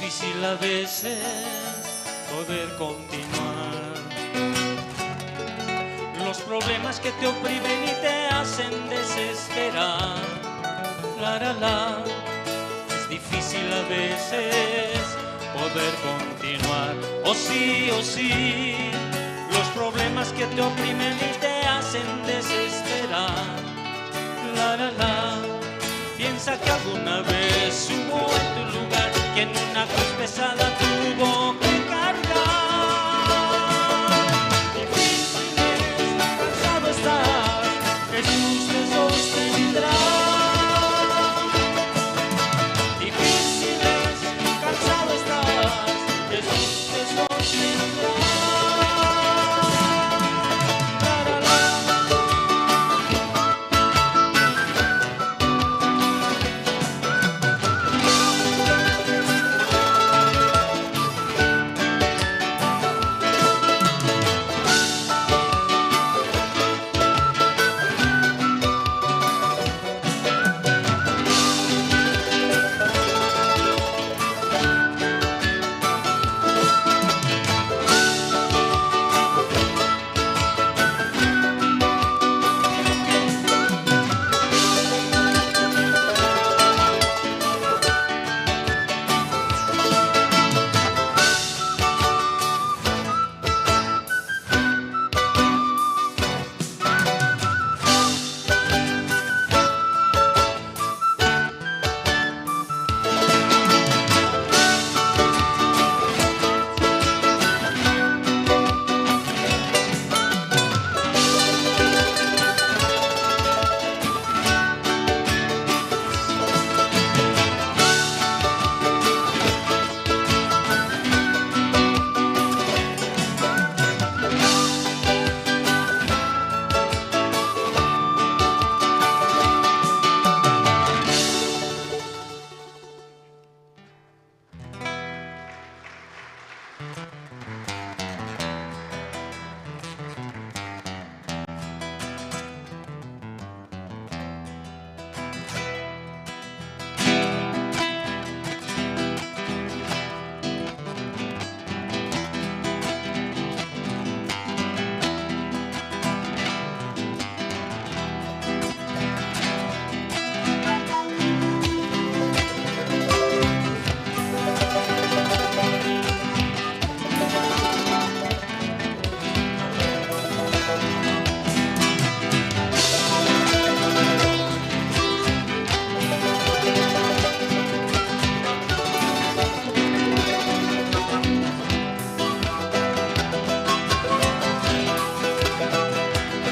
Difícil a veces poder continuar. Los problemas que te oprimen y te hacen desesperar. Es difícil a veces poder continuar. Oh sí, los problemas que te oprimen y te hacen desesperar. Piensa que alguna vez hubo en tu lugar quien una cruz pesada tuvo que cargar. Difíciles, cansado estás, Jesús te sostendrá. Difíciles, cansado estás, Jesús te sostendrá.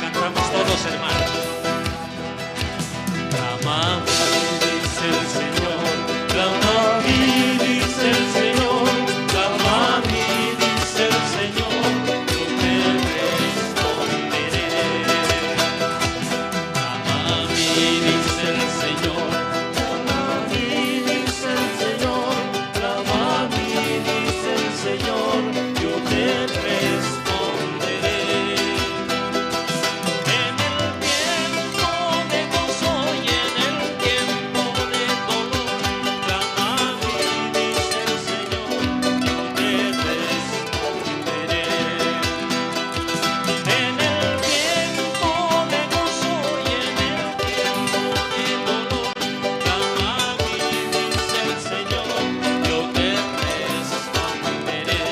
Cantamos todos, hermanos. Clama a mí, dice el Señor. Clama a mí, dice el Señor. Clama a mí, dice el Señor. Yo te responderé. Clama a mí, dice el Señor. Clama a mí, dice el Señor. Clama a mí, dice el Señor. Yo te responderé. En el tiempo de gozo y en el tiempo de dolor, clama a mí, dice el Señor, yo te responderé. En el tiempo de gozo y en el tiempo de dolor, clama a mí, dice el Señor, yo te responderé.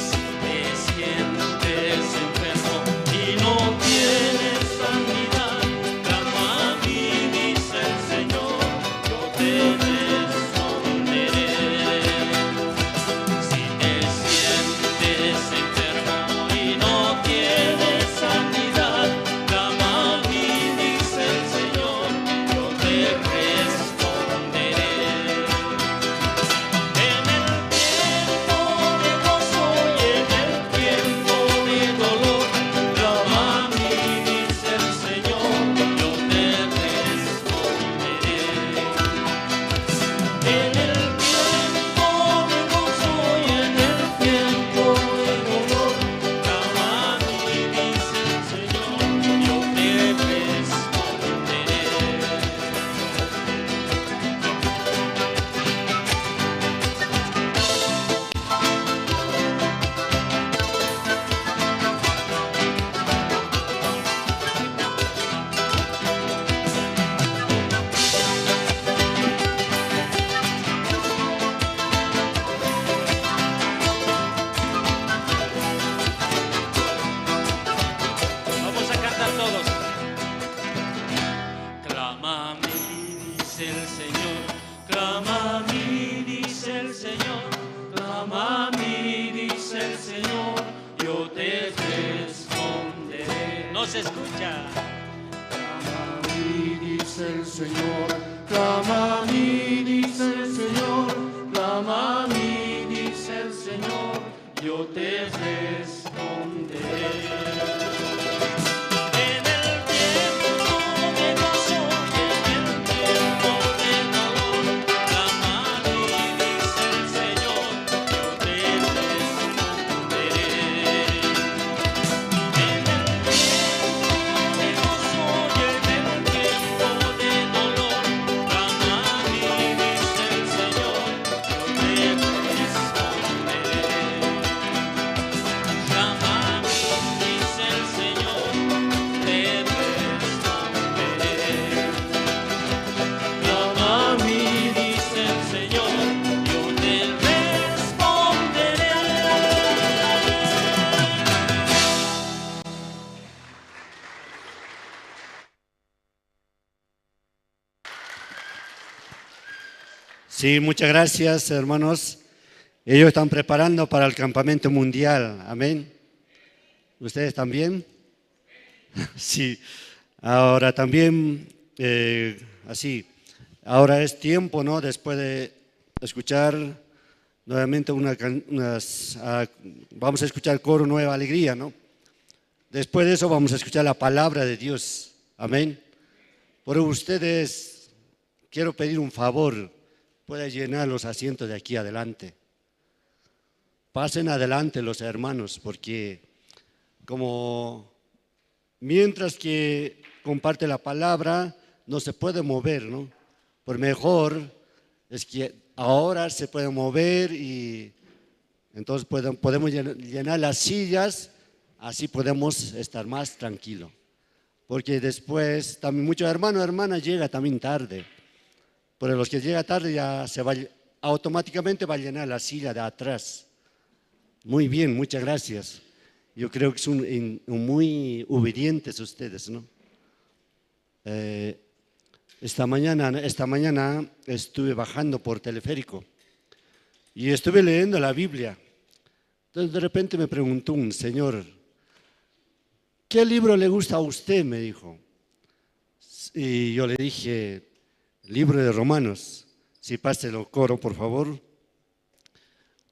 Si te sientes enfermo y no tienes sanidad, clama a mí, dice el Señor, yo te responderé. Si te sientes enfermo y no tienes sanidad, clama a mí, dice el Señor, yo te responderé. En el tiempo de gozo y en el tiempo de dolor, clama a mí, dice el Señor, yo te responderé. En el tiempo de gozo y en el tiempo de dolor, clama a mí, dice el Señor, yo te responderé. Vamos a cantar todos. Clama a mí, dice el Señor. Clama a mí, dice el Señor. Clama a mí, dice el Señor. Yo te responderé. No se escucha. Clama a mí, dice el Señor. Clama a mí, dice el Señor. Clama a mí, dice el Señor. Yo te responderé. En el tiempo de gozo y en el tiempo de dolor, clama a mí, dice el Señor, yo te responderé. En el tiempo de gozo y en el tiempo de dolor, clama a mí, dice el Señor, yo te responderé. Clama a mí, dice el Señor, te responderé. Clama a mí, dice el Señor, yo te responderé. Sí, muchas gracias, hermanos. Ellos están preparando para el campamento mundial. Amén. ¿Ustedes también? Sí. Ahora también, así, ahora es tiempo, ¿no? Después de escuchar nuevamente vamos a escuchar coro Nueva Alegría, ¿no? Después de eso vamos a escuchar la palabra de Dios. Amén. Por ustedes, quiero pedir un favor. Pueden llenar los asientos de aquí adelante. Pasen adelante los hermanos, porque como mientras que comparte la palabra, no se puede mover, ¿no? Por mejor es que ahora se puede mover y entonces podemos llenar las sillas, así podemos estar más tranquilos. Porque después también muchos hermanos y hermanas llegan también tarde. Pero los que llegan tarde ya automáticamente va a llenar la silla de atrás. Muy bien, muchas gracias. Yo creo que son muy obedientes ustedes, ¿no? Esta mañana estuve bajando por teleférico y estuve leyendo la Biblia. Entonces de repente me preguntó un señor, ¿qué libro le gusta a usted?, me dijo. Y yo le dije, libro de Romanos. Si pase el coro, por favor.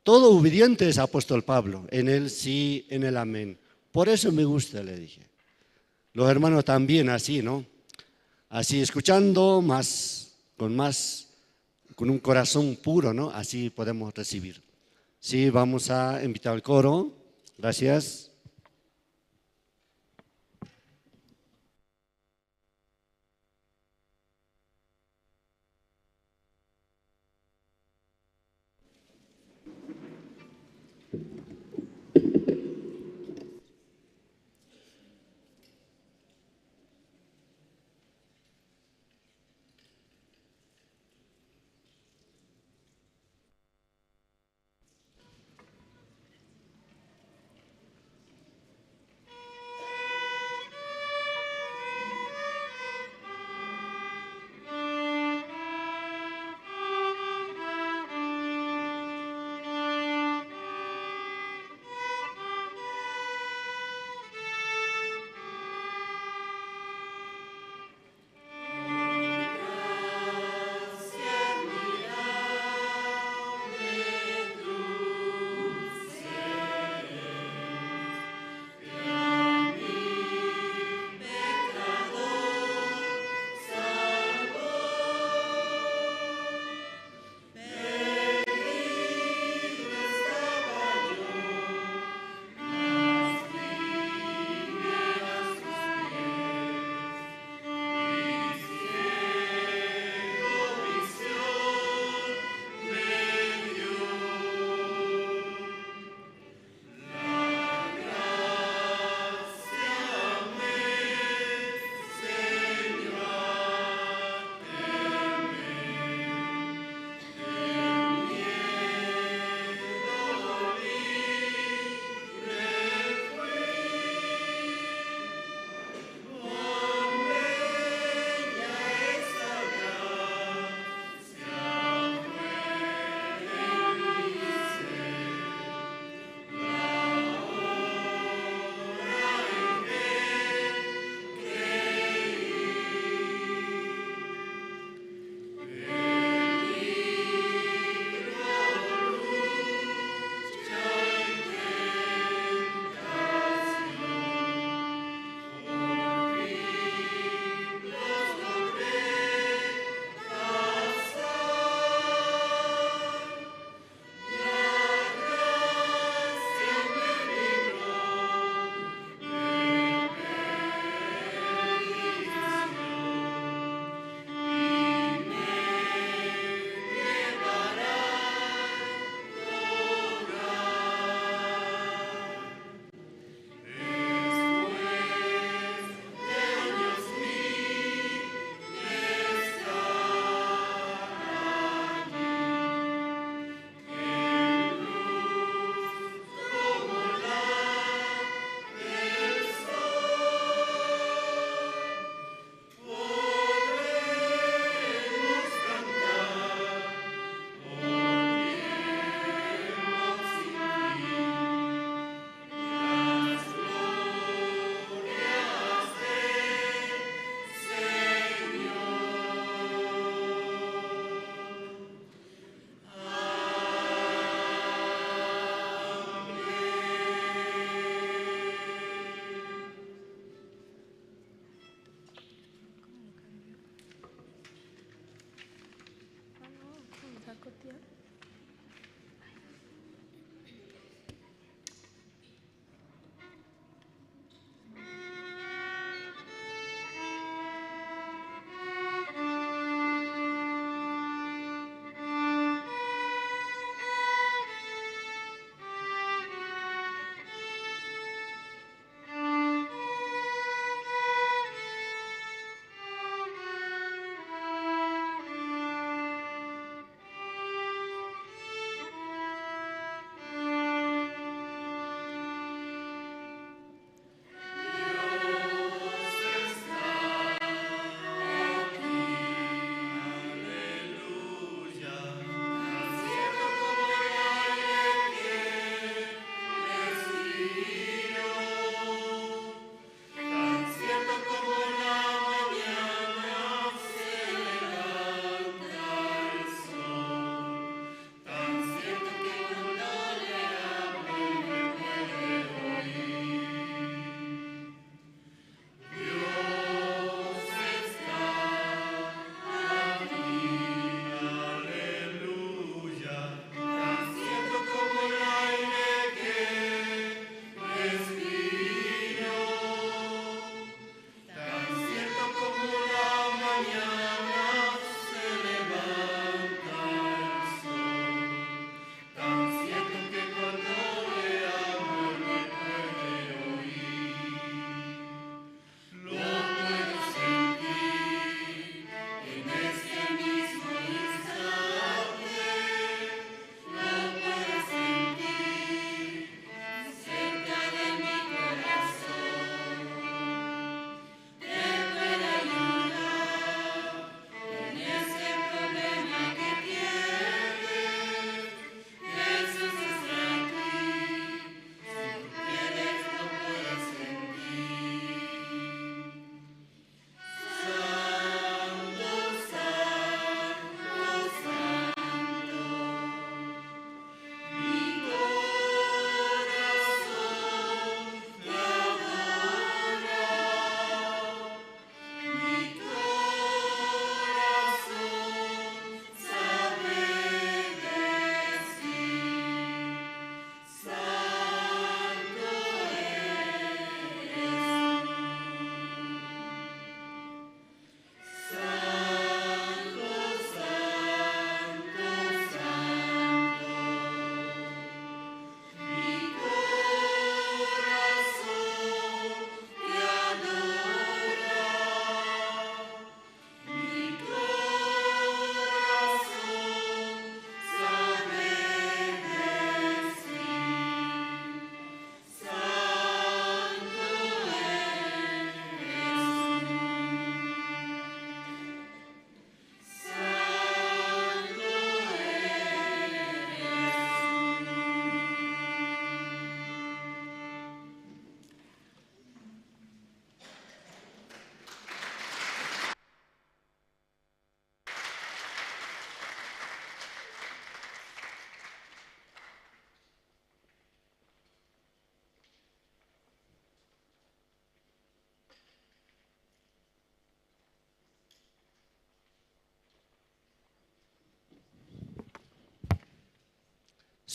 Todo obediente es apóstol Pablo, en el sí, en el amén. Por eso me gusta, le dije. Los hermanos también así, ¿no? Así escuchando con un corazón puro, ¿no? Así podemos recibir. Sí, vamos a invitar al coro. Gracias.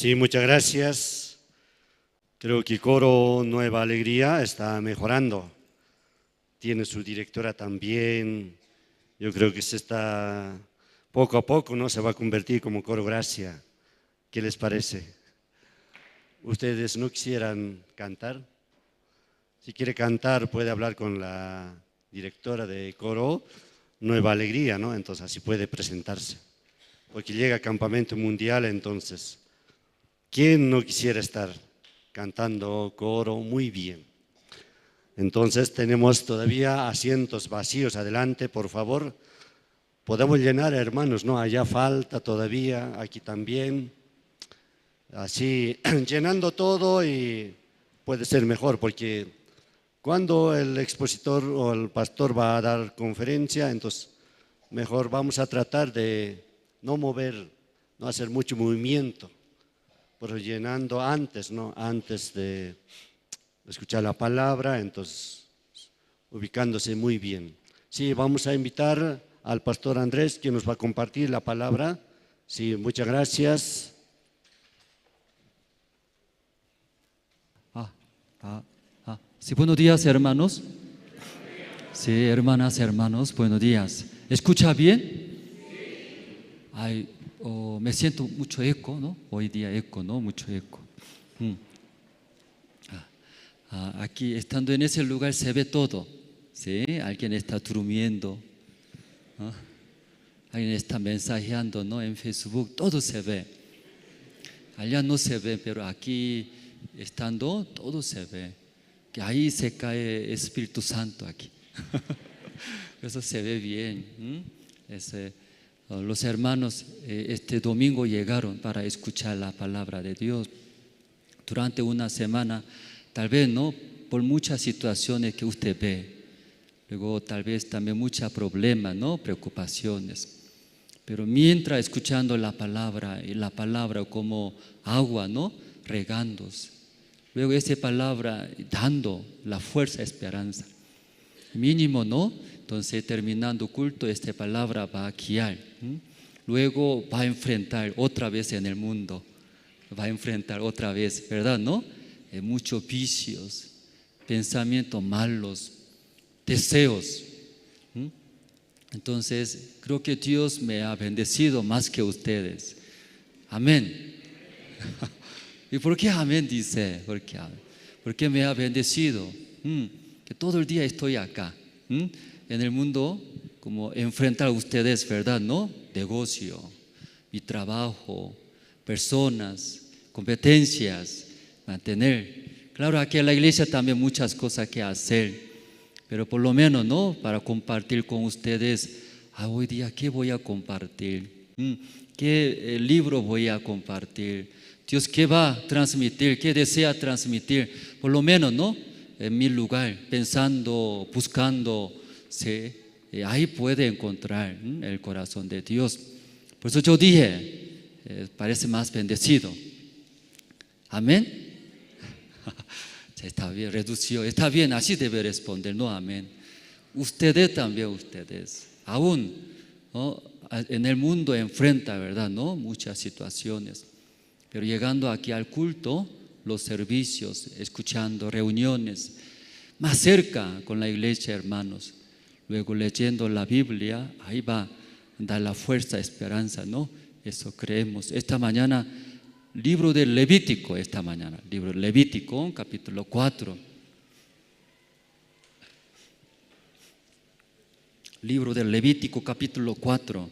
Sí, muchas gracias. Creo que Coro Nueva Alegría está mejorando. Tiene su directora también. Yo creo que se está poco a poco, ¿no? Se va a convertir como Coro Gracia. ¿Qué les parece? ¿Ustedes no quisieran cantar? Si quiere cantar, puede hablar con la directora de Coro Nueva Alegría, ¿no? Entonces así puede presentarse. Porque llega Campamento Mundial, entonces, ¿quién no quisiera estar cantando coro muy bien? Entonces tenemos todavía asientos vacíos. Adelante, por favor. Podemos llenar, hermanos, ¿no? Allá falta todavía, aquí también. Así, llenando todo y puede ser mejor, porque cuando el expositor o el pastor va a dar conferencia, entonces mejor vamos a tratar de no mover, no hacer mucho movimiento, pero llenando antes, ¿no? Antes de escuchar la palabra, entonces ubicándose muy bien. Sí, vamos a invitar al pastor Andrés, que nos va a compartir la palabra. Sí, muchas gracias. Sí, buenos días, hermanos. Sí, hermanas, hermanos, buenos días. ¿Escucha bien? Ay, me siento mucho eco, ¿no? Hoy día eco, ¿no? Mucho eco. Aquí, estando en ese lugar, se ve todo. ¿Sí? Alguien está durmiendo, ¿no? Alguien está mensajeando, ¿no? En Facebook, todo se ve. Allá no se ve, pero aquí, estando, todo se ve. Que ahí se cae Espíritu Santo aquí. Eso se ve bien. Los hermanos este domingo llegaron para escuchar la palabra de Dios. Durante una semana, tal vez no, por muchas situaciones que usted ve. Luego tal vez también muchos problemas, ¿no? Preocupaciones. Pero mientras escuchando la palabra, y la palabra como agua, ¿no? Regándose. Luego esa palabra dando la fuerza, esperanza. Mínimo, ¿no? Entonces terminando culto, esta palabra va a guiar. Luego va a enfrentar otra vez en el mundo. Va a enfrentar otra vez, ¿verdad? ¿No? Muchos vicios, pensamientos malos, deseos. Entonces creo que Dios me ha bendecido más que ustedes. Amén. ¿Y por qué amén dice? Porque me ha bendecido. Que todo el día estoy acá. En el mundo, como enfrentar a ustedes, ¿verdad? ¿No? Negocio, mi trabajo, personas, competencias, mantener. Claro, aquí en la iglesia también muchas cosas que hacer. Pero por lo menos, ¿no? Para compartir con ustedes, hoy día, ¿qué voy a compartir? ¿Qué libro voy a compartir? Dios, ¿qué va a transmitir? ¿Qué desea transmitir? Por lo menos, ¿no? En mi lugar, pensando, buscando, ¿sí? Ahí puede encontrar el corazón de Dios. Por eso yo dije, parece más bendecido. Amén. Está bien, redució. Está bien, así debe responder, no amén. Ustedes también, ustedes. Aún, ¿no? En el mundo enfrenta, ¿verdad? ¿No? Muchas situaciones. Pero llegando aquí al culto, los servicios, escuchando reuniones, más cerca con la iglesia, hermanos. Luego leyendo la Biblia, ahí va a dar la fuerza, esperanza, ¿no? Eso creemos. Esta mañana, libro del Levítico, libro del Levítico, capítulo 4. Libro del Levítico, capítulo 4,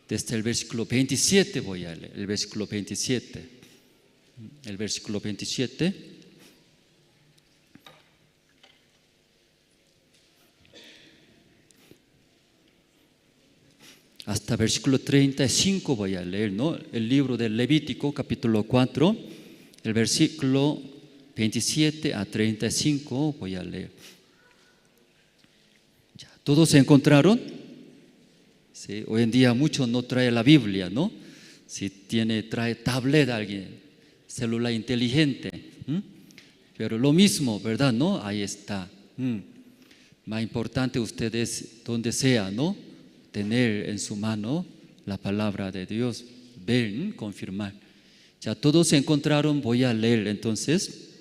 desde el versículo 27 voy a leer, el versículo 27. El versículo 27. Hasta versículo 35 voy a leer, ¿no? El libro del Levítico, capítulo 4, el versículo 27 a 35 voy a leer. Ya, ¿todos se encontraron? Sí, hoy en día muchos no traen la Biblia, ¿no? Si trae tablet alguien, celular inteligente, pero lo mismo, ¿verdad? ¿No? Ahí está. Más importante ustedes, donde sea, ¿no? Tener en su mano la palabra de Dios, ver, confirmar. Ya todos se encontraron, voy a leer entonces.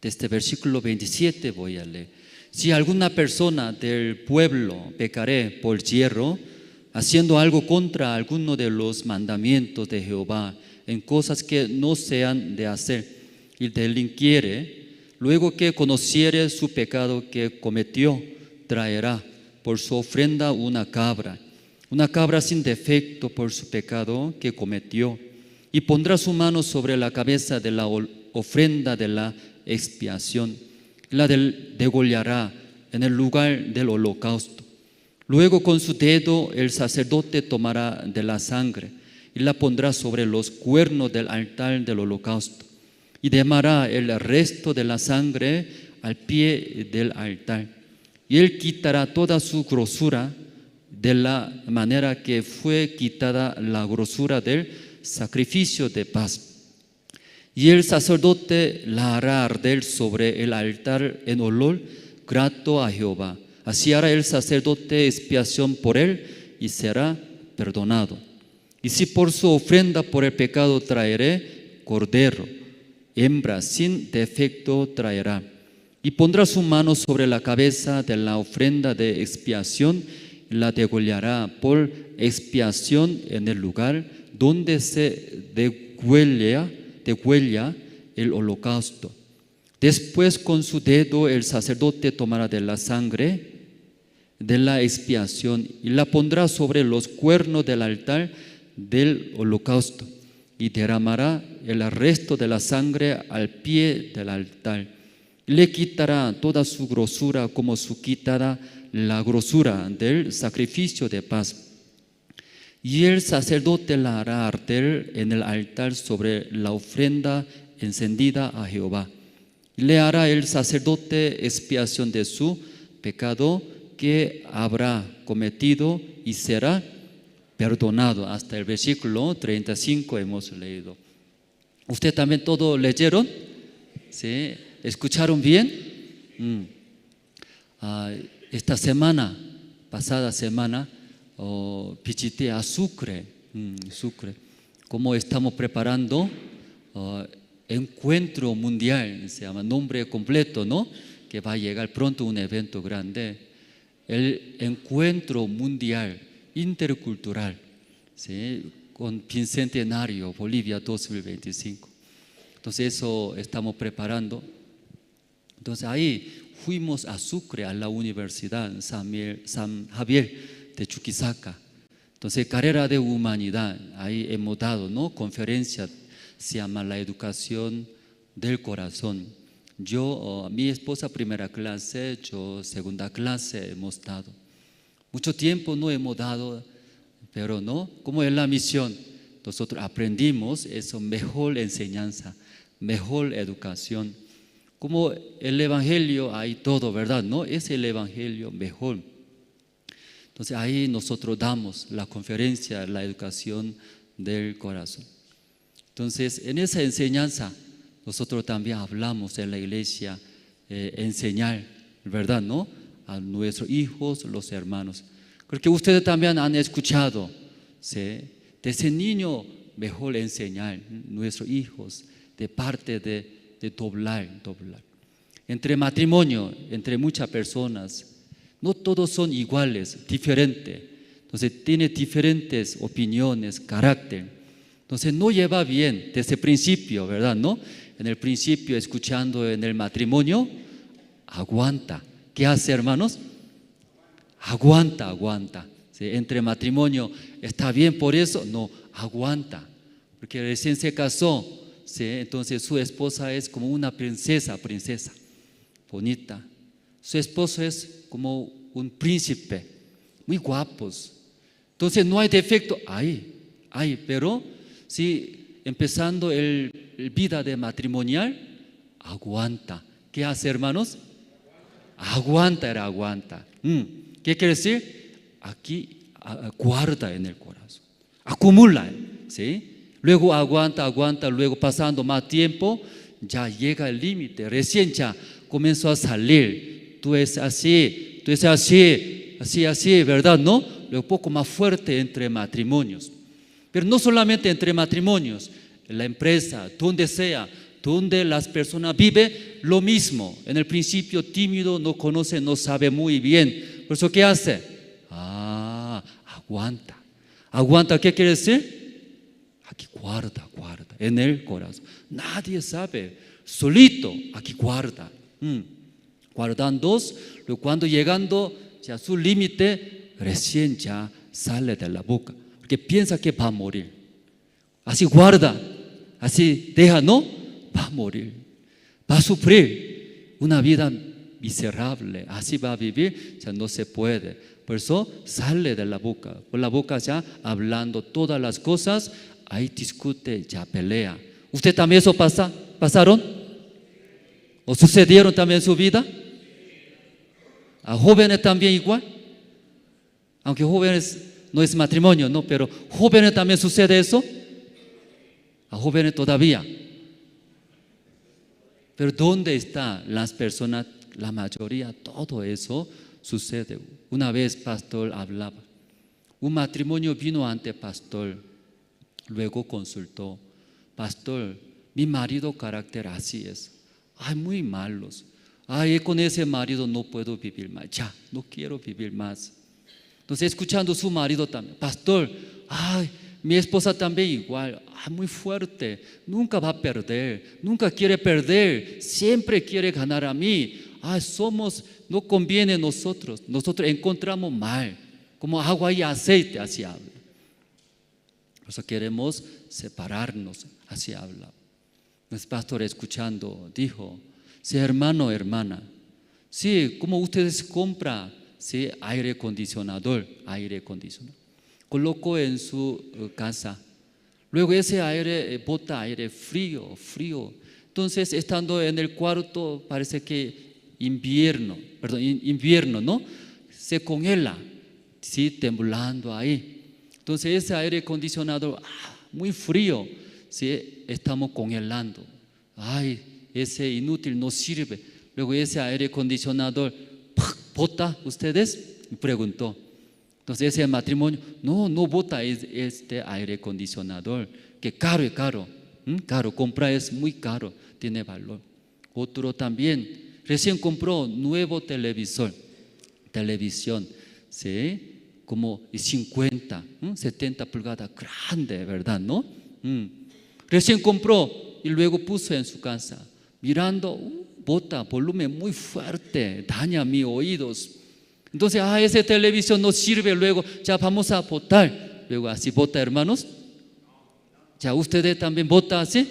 Desde versículo 27 voy a leer. Si alguna persona del pueblo pecare por hierro, haciendo algo contra alguno de los mandamientos de Jehová, en cosas que no se han de hacer, y delinquiere, luego que conociere su pecado que cometió, traerá por su ofrenda una cabra sin defecto por su pecado que cometió, y pondrá su mano sobre la cabeza de la ofrenda de la expiación, la degollará en el lugar del holocausto. Luego con su dedo el sacerdote tomará de la sangre y la pondrá sobre los cuernos del altar del holocausto, y derramará el resto de la sangre al pie del altar. Y él quitará toda su grosura, de la manera que fue quitada la grosura del sacrificio de paz. Y el sacerdote la hará arder sobre el altar en olor grato a Jehová. Así hará el sacerdote expiación por él y será perdonado. Y si por su ofrenda por el pecado traeré cordero, hembra sin defecto traerá. Y pondrá su mano sobre la cabeza de la ofrenda de expiación y la degollará por expiación en el lugar donde se degüella el holocausto. Después con su dedo el sacerdote tomará de la sangre de la expiación y la pondrá sobre los cuernos del altar del holocausto, y derramará el resto de la sangre al pie del altar. Le quitará toda su grosura como su quitada la grosura del sacrificio de paz. Y el sacerdote la hará arder en el altar sobre la ofrenda encendida a Jehová. Y le hará el sacerdote expiación de su pecado que habrá cometido y será perdonado. Hasta el versículo 35 hemos leído. ¿Usted también todo leyeron? ¿Sí? ¿Escucharon bien? Esta semana, pasada semana, visité a Sucre, como estamos preparando encuentro mundial, se llama nombre completo, ¿no? Que va a llegar pronto un evento grande, el encuentro mundial intercultural, ¿sí? Con Bicentenario Bolivia 2025. Entonces eso estamos preparando. Entonces ahí fuimos a Sucre, a la Universidad San Javier de Chuquisaca. Entonces carrera de humanidad, ahí hemos dado, ¿no? Conferencia, se llama La Educación del Corazón. Yo, mi esposa primera clase, yo segunda clase hemos dado. Mucho tiempo no hemos dado, pero no, como es la misión, nosotros aprendimos eso, mejor enseñanza, mejor educación. Como el Evangelio hay todo, ¿verdad? ¿No? Es el Evangelio mejor. Entonces ahí nosotros damos la conferencia, la educación del corazón. Entonces en esa enseñanza nosotros también hablamos en la iglesia, enseñar, ¿verdad? ¿No? A nuestros hijos, los hermanos. Creo que ustedes también han escuchado, ¿sí? De ese niño mejor enseñar, nuestros hijos, de parte de doblar. Entre matrimonio, entre muchas personas, no todos son iguales, diferentes. Entonces tiene diferentes opiniones, carácter. Entonces no lleva bien desde el principio, ¿verdad? ¿No? En el principio, escuchando en el matrimonio, aguanta. ¿Qué hace, hermanos? Aguanta. ¿Sí? Entre matrimonio, ¿está bien por eso? No, aguanta. Porque recién se casó, ¿sí? Entonces su esposa es como una princesa, bonita. Su esposo es como un príncipe, muy guapos. Entonces no hay defecto, pero si empezando el vida de matrimonial, aguanta. ¿Qué hace, hermanos? Aguanta. ¿Qué quiere decir? Aquí guarda en el corazón, acumula, ¿sí? Luego aguanta, luego pasando más tiempo, ya llega el límite, recién ya comenzó a salir. Tú es así, ¿verdad? ¿No? Luego poco más fuerte entre matrimonios. Pero no solamente entre matrimonios, en la empresa, donde sea, donde las personas viven, lo mismo. En el principio tímido, no conoce, no sabe muy bien. Por eso, ¿qué hace? Aguanta. Aguanta, ¿qué quiere decir? Aquí guarda en el corazón. Nadie sabe, solito, aquí guarda. Guardando, luego cuando llegando ya a su límite, recién ya sale de la boca, porque piensa que va a morir. Así guarda, así deja, ¿no? Va a morir, va a sufrir una vida miserable, así va a vivir, ya no se puede. Por eso sale de la boca, por la boca ya hablando todas las cosas, ahí discute, ya pelea. ¿Usted también eso pasaron? ¿O sucedieron también en su vida? ¿A jóvenes también igual? Aunque jóvenes no es matrimonio, ¿no? Pero jóvenes también sucede eso. A jóvenes todavía. Pero ¿dónde están las personas? La mayoría, todo eso sucede. Una vez pastor hablaba. Un matrimonio vino ante pastor. Luego consultó. Pastor, mi marido carácter así es. Ay, muy malos. Ay, con ese marido no puedo vivir más. Ya, no quiero vivir más. Entonces, escuchando a su marido también. Pastor, ay, mi esposa también igual. Ay, muy fuerte. Nunca va a perder. Nunca quiere perder. Siempre quiere ganar a mí. Ay, no conviene a nosotros. Nosotros encontramos mal. Como agua y aceite, así habla. Por eso queremos separarnos, así habla. El pastor escuchando dijo, sí, hermano, hermana, sí, como ustedes compran, sí, aire acondicionador, colocó en su casa. Luego ese aire bota aire frío. Entonces, estando en el cuarto, parece que invierno, ¿no? Se congela, sí, temblando ahí. Entonces, ese aire acondicionador, muy frío, sí, estamos congelando. Ay, ese inútil no sirve. Luego ese aire acondicionador, ¿bota ustedes? Me preguntó. Entonces ese matrimonio, no bota este aire acondicionador, que caro, caro, comprar es muy caro, tiene valor. Otro también, recién compró nuevo televisión, ¿sí? Como 50, 70 pulgadas, grande, ¿verdad? ¿No? Recién compró y luego puso en su casa, mirando, bota volumen muy fuerte, daña mis oídos. Entonces, ese televisión no sirve, luego ya vamos a botar. Luego así bota, hermanos. Ya ustedes también bota así.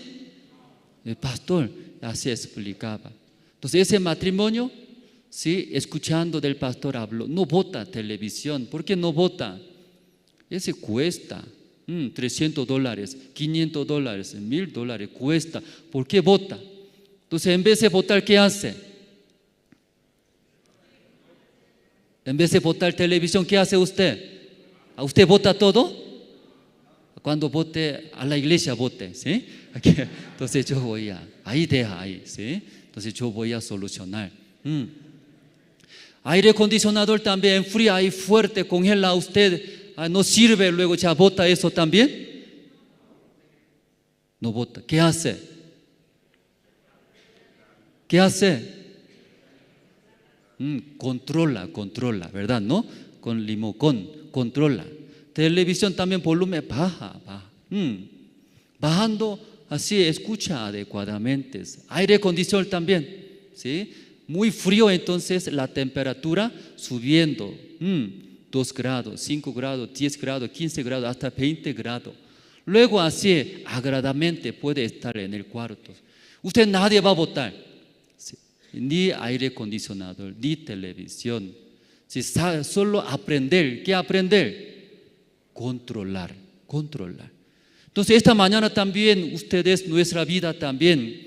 El pastor así explicaba. Entonces ese matrimonio, sí, escuchando del pastor habló, no bota televisión. ¿Por qué no bota? Ese cuesta $300, $500, $1,000 cuesta. ¿Por qué bota? Entonces en vez de botar, ¿qué hace? En vez de botar televisión, ¿qué hace usted? ¿A usted bota todo? Cuando vote a la iglesia, vote, ¿sí? Aquí, entonces yo voy ahí deja ahí, ¿sí? Entonces yo voy a solucionar. Aire acondicionador también frío, ahí fuerte, congela a usted. No sirve, luego ya bota eso también. No bota. ¿Qué hace? ¿Qué hace? Controla, ¿verdad? ¿No? Con limocón, controla. Televisión también volumen baja. Bajando así, escucha adecuadamente. Aire acondicionador también, ¿sí? Muy frío, entonces la temperatura subiendo. 2 grados, 5 grados, 10 grados, 15 grados, hasta 20 grados. Luego así, agradablemente puede estar en el cuarto. Usted nadie va a votar. ¿Sí? Ni aire acondicionador, ni televisión. ¿Sí? Solo aprender. ¿Qué aprender? Controlar. Entonces esta mañana también ustedes, nuestra vida también,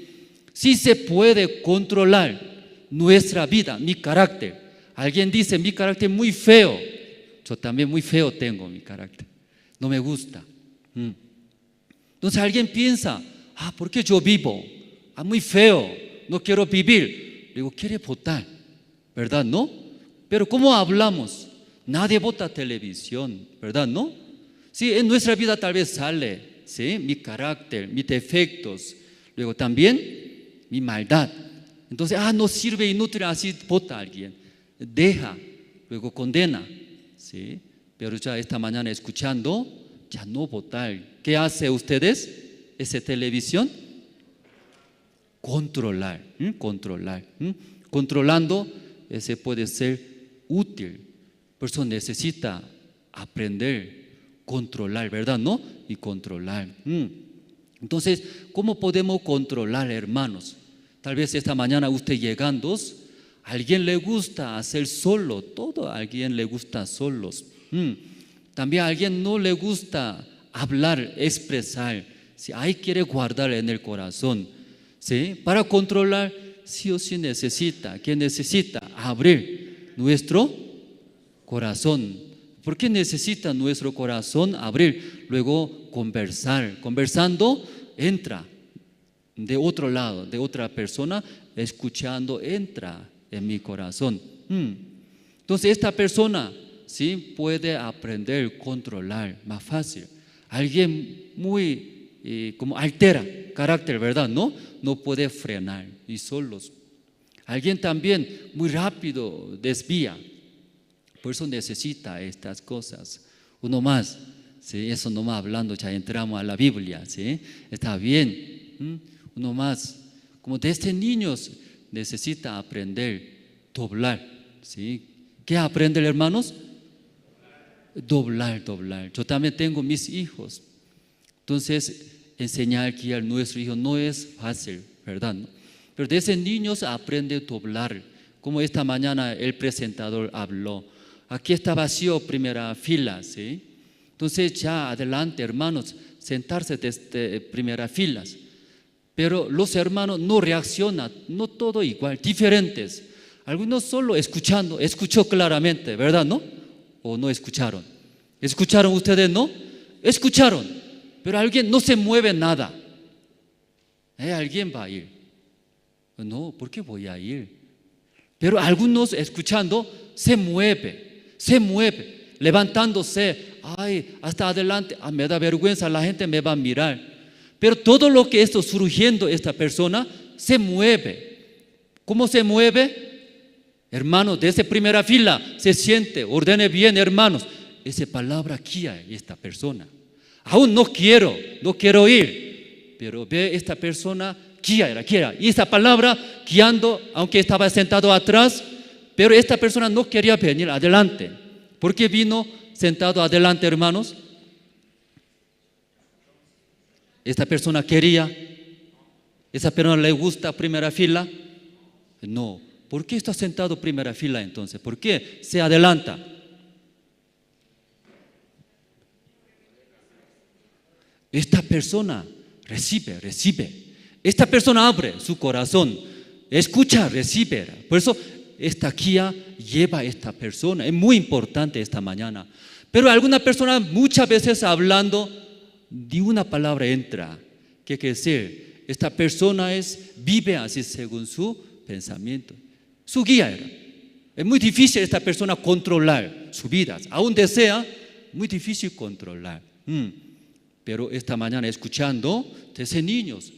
sí se puede controlar nuestra vida, mi carácter. Alguien dice, mi carácter es muy feo. Yo también muy feo tengo mi carácter. No me gusta. Entonces alguien piensa, ¿por qué yo vivo? Muy feo, no quiero vivir. Digo, quiere votar, ¿verdad? ¿No? Pero ¿cómo hablamos? Nadie vota televisión, ¿verdad? ¿No? Sí, en nuestra vida tal vez sale, ¿sí? Mi carácter, mis defectos, luego también mi maldad. Entonces, no sirve, inútil, así vota a alguien. Deja, luego condena, ¿sí? Pero ya esta mañana escuchando, ya no votar. ¿Qué hace ustedes? Esa televisión, controlar. Controlando, ese puede ser útil. Por eso necesita aprender, controlar, ¿verdad? ¿No? Y controlar. Entonces, ¿cómo podemos controlar, hermanos? Tal vez esta mañana usted llegando, a alguien le gusta hacer solo, todo a alguien le gusta solos. También a alguien no le gusta hablar, expresar. Si ahí quiere guardar en el corazón, ¿sí? Para controlar, sí o sí necesita. ¿Qué necesita? Abrir nuestro corazón. ¿Por qué necesita nuestro corazón abrir? Luego conversar. Conversando, entra de otro lado, de otra persona, escuchando, entra en mi corazón. Entonces esta persona, ¿sí? Puede aprender, controlar más fácil. Alguien muy como altera carácter, ¿verdad? No puede frenar y solos. Alguien también muy rápido desvía. Por eso necesita estas cosas. Uno más, ¿sí? Eso nomás hablando, ya entramos a la Biblia, ¿sí? Está bien. Uno más, como desde niños necesita aprender, doblar, ¿sí? ¿Qué aprenden, hermanos? Doblar. Yo también tengo mis hijos. Entonces, enseñar que a nuestro hijo no es fácil, ¿verdad? Pero desde niños aprende a doblar. Como esta mañana el presentador habló. Aquí está vacío primera fila, ¿sí? Entonces ya adelante, hermanos, sentarse desde primera fila. Pero los hermanos no reaccionan, no todo igual, diferentes. Algunos solo escuchó claramente, ¿verdad? ¿No? ¿O no escucharon? ¿Escucharon ustedes, no? Escucharon, pero alguien no se mueve nada. Alguien va a ir. No, ¿por qué voy a ir? Pero algunos escuchando se mueve, levantándose, hasta adelante, me da vergüenza, la gente me va a mirar. Pero todo lo que está surgiendo esta persona se mueve. ¿Cómo se mueve? Hermanos, desde primera fila se siente, ordene bien, hermanos. Esa palabra guía esta persona. Aún no quiero ir, pero ve esta persona guía. Y esta palabra guiando, aunque estaba sentado atrás, pero esta persona no quería venir adelante. ¿Por qué vino sentado adelante, hermanos? Esta persona quería, esa persona le gusta primera fila. No. ¿Por qué está sentado primera fila entonces? ¿Por qué se adelanta? Esta persona recibe. Esta persona abre su corazón, escucha, recibe. Por eso esta guía lleva a esta persona. Es muy importante esta mañana. Pero alguna persona muchas veces hablando de una palabra entra. ¿Qué quiere decir? Esta persona vive así según su pensamiento. Su guía era. Es muy difícil esta persona controlar su vida. Aún desea, muy difícil controlar. Pero esta mañana escuchando desde niños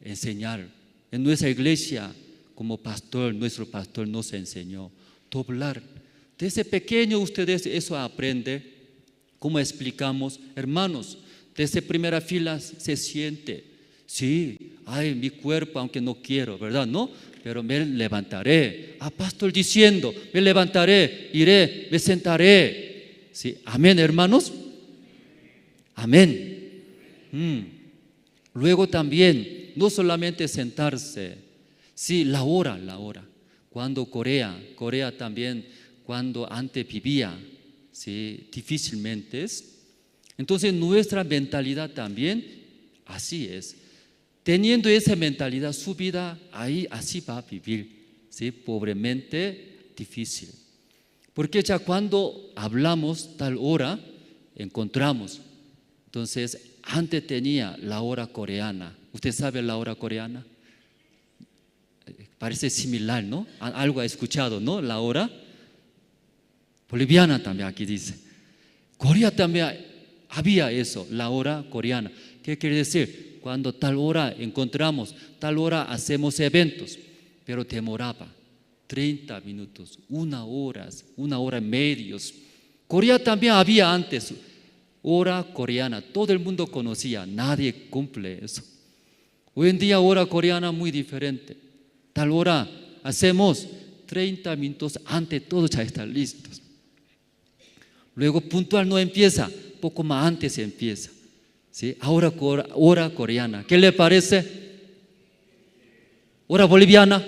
enseñar. En nuestra iglesia como pastor, nuestro pastor nos enseñó doblar. Desde pequeño ustedes eso aprenden. ¿Cómo explicamos? Hermanos, desde primera fila se siente. Sí, mi cuerpo aunque no quiero, ¿verdad? ¿No? Pero me levantaré. Pastor diciendo, me levantaré, iré, me sentaré. Sí, amén, hermanos. Amén. Luego también, no solamente sentarse, sí, la hora. Cuando Corea también, cuando antes vivía, sí, difícilmente. Entonces nuestra mentalidad también así es. Teniendo esa mentalidad, su vida ahí así va a vivir, ¿sí? Pobremente, difícil. Porque ya cuando hablamos tal hora, encontramos. Entonces, antes tenía la hora coreana. ¿Usted sabe la hora coreana? Parece similar, ¿no? Algo ha escuchado, ¿no? La hora boliviana también aquí dice. Corea también había eso, la hora coreana. ¿Qué quiere decir? Cuando tal hora encontramos, tal hora hacemos eventos, pero demoraba 30 minutos, 1 hora y media. Corea también había antes hora coreana, todo el mundo conocía, nadie cumple eso. Hoy en día hora coreana muy diferente. Tal hora hacemos 30 minutos antes, todos ya están listos. Luego puntual no empieza, poco más antes empieza. ¿Sí? Ahora hora coreana, ¿qué le parece? Hora boliviana.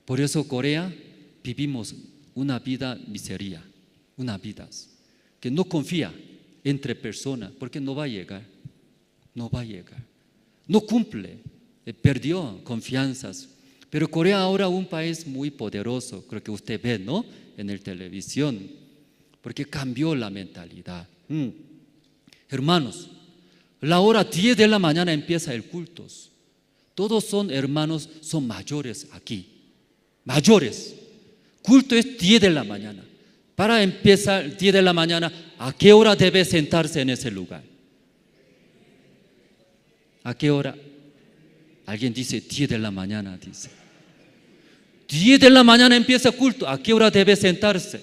Por eso Corea vivimos una vida miseria, una vida que no confía entre personas, porque no va a llegar, no cumple, perdió confianzas. Pero Corea ahora es un país muy poderoso, creo que usted ve, ¿no? En la televisión, porque cambió la mentalidad. Hermanos, la hora 10 de la mañana empieza el culto. Todos son hermanos, son mayores aquí, mayores. Culto es 10 de la mañana. Para empezar 10 de la mañana, ¿a qué hora debe sentarse en ese lugar? ¿A qué hora? Alguien dice 10 de la mañana, dice. 10 de la mañana empieza el culto, ¿a qué hora debe sentarse?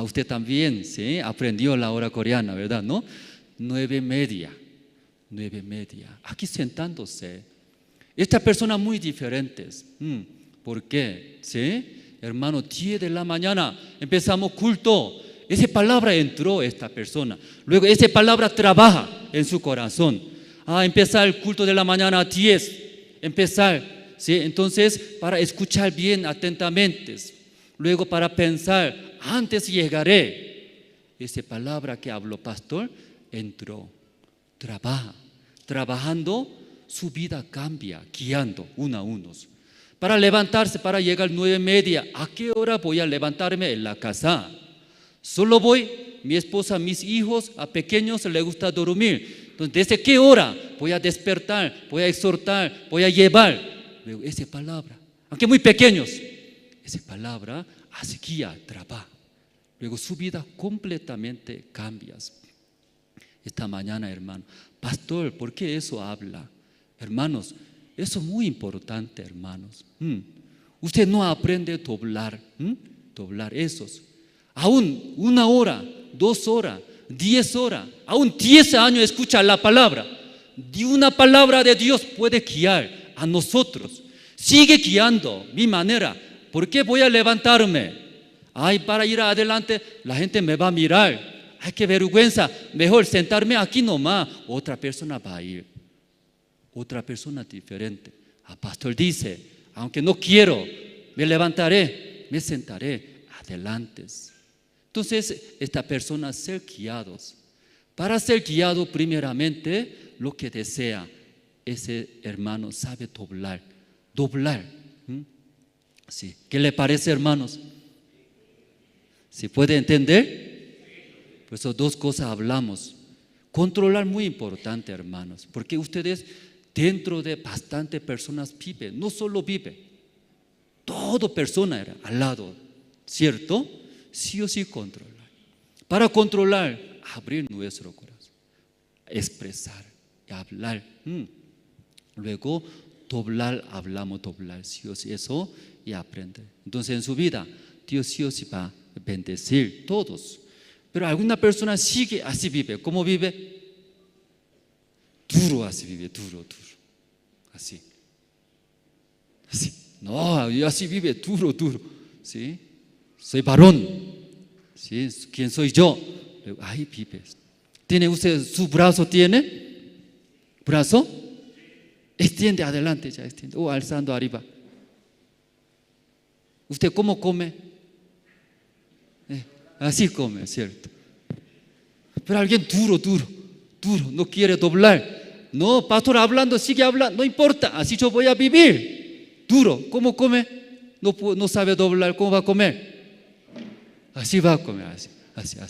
Usted también, ¿sí? Aprendió la hora coreana, ¿verdad? ¿No? 9:30. Aquí sentándose. Estas personas muy diferentes. ¿Por qué? ¿Sí? Hermano, 10 de la mañana empezamos culto. Esa palabra entró esta persona. Luego esa palabra trabaja en su corazón. Empezar el culto de la mañana a 10. Empezar, ¿sí? Entonces, para escuchar bien atentamente. Luego para pensar, antes llegaré. Esa palabra que habló pastor entró. Trabaja. Trabajando, su vida cambia, guiando uno a unos. Para levantarse, para llegar 9:30, ¿a qué hora voy a levantarme en la casa? Solo voy, mi esposa, mis hijos, a pequeños les gusta dormir. Entonces, ¿desde qué hora voy a despertar, voy a exhortar, voy a llevar? Luego, esa palabra, aunque muy pequeños, esa palabra hace guía, trabaja. Luego su vida completamente cambia. Esta mañana, hermano, pastor, ¿por qué eso habla? Hermanos, eso es muy importante, hermanos. Usted no aprende a doblar esos. Aún 1 hora, 2 horas, 10 horas, aún 10 años escucha la palabra. De una palabra de Dios puede guiar a nosotros. Sigue guiando mi manera. ¿Por qué voy a levantarme? Para ir adelante, la gente me va a mirar. Qué vergüenza. Mejor sentarme aquí nomás. Otra persona va a ir. Otra persona diferente. Pastor dice, aunque no quiero, me levantaré, me sentaré adelante. Entonces, esta persona ser guiados. Para ser guiado primeramente, lo que desea, ese hermano sabe doblar. Sí. ¿Qué le parece, hermanos? ¿Se puede entender? Por eso 2 cosas hablamos. Controlar muy importante, hermanos, porque ustedes dentro de bastante personas viven, no solo vive, toda persona era al lado, ¿cierto? Sí o sí controlar. Para controlar, abrir nuestro corazón, expresar, hablar. Luego, hablamos doblar, sí o sí, eso y aprender. Entonces en su vida, Dios sí o sí va a bendecir todos. Pero alguna persona sigue así vive. ¿Cómo vive? Duro así vive, duro. Así. No, así vive, duro. ¿Sí? Soy varón. ¿Sí? ¿Quién soy yo? Ahí vive. ¿Tiene usted su brazo? ¿Tiene? ¿Brazo? Extiende adelante, ya extiende. Alzando arriba. ¿Usted cómo come? Así come, ¿cierto? Pero alguien duro, no quiere doblar. No, pastor hablando, sigue hablando, no importa, así yo voy a vivir. Duro, ¿cómo come? No sabe doblar, ¿cómo va a comer? Así va a comer, así.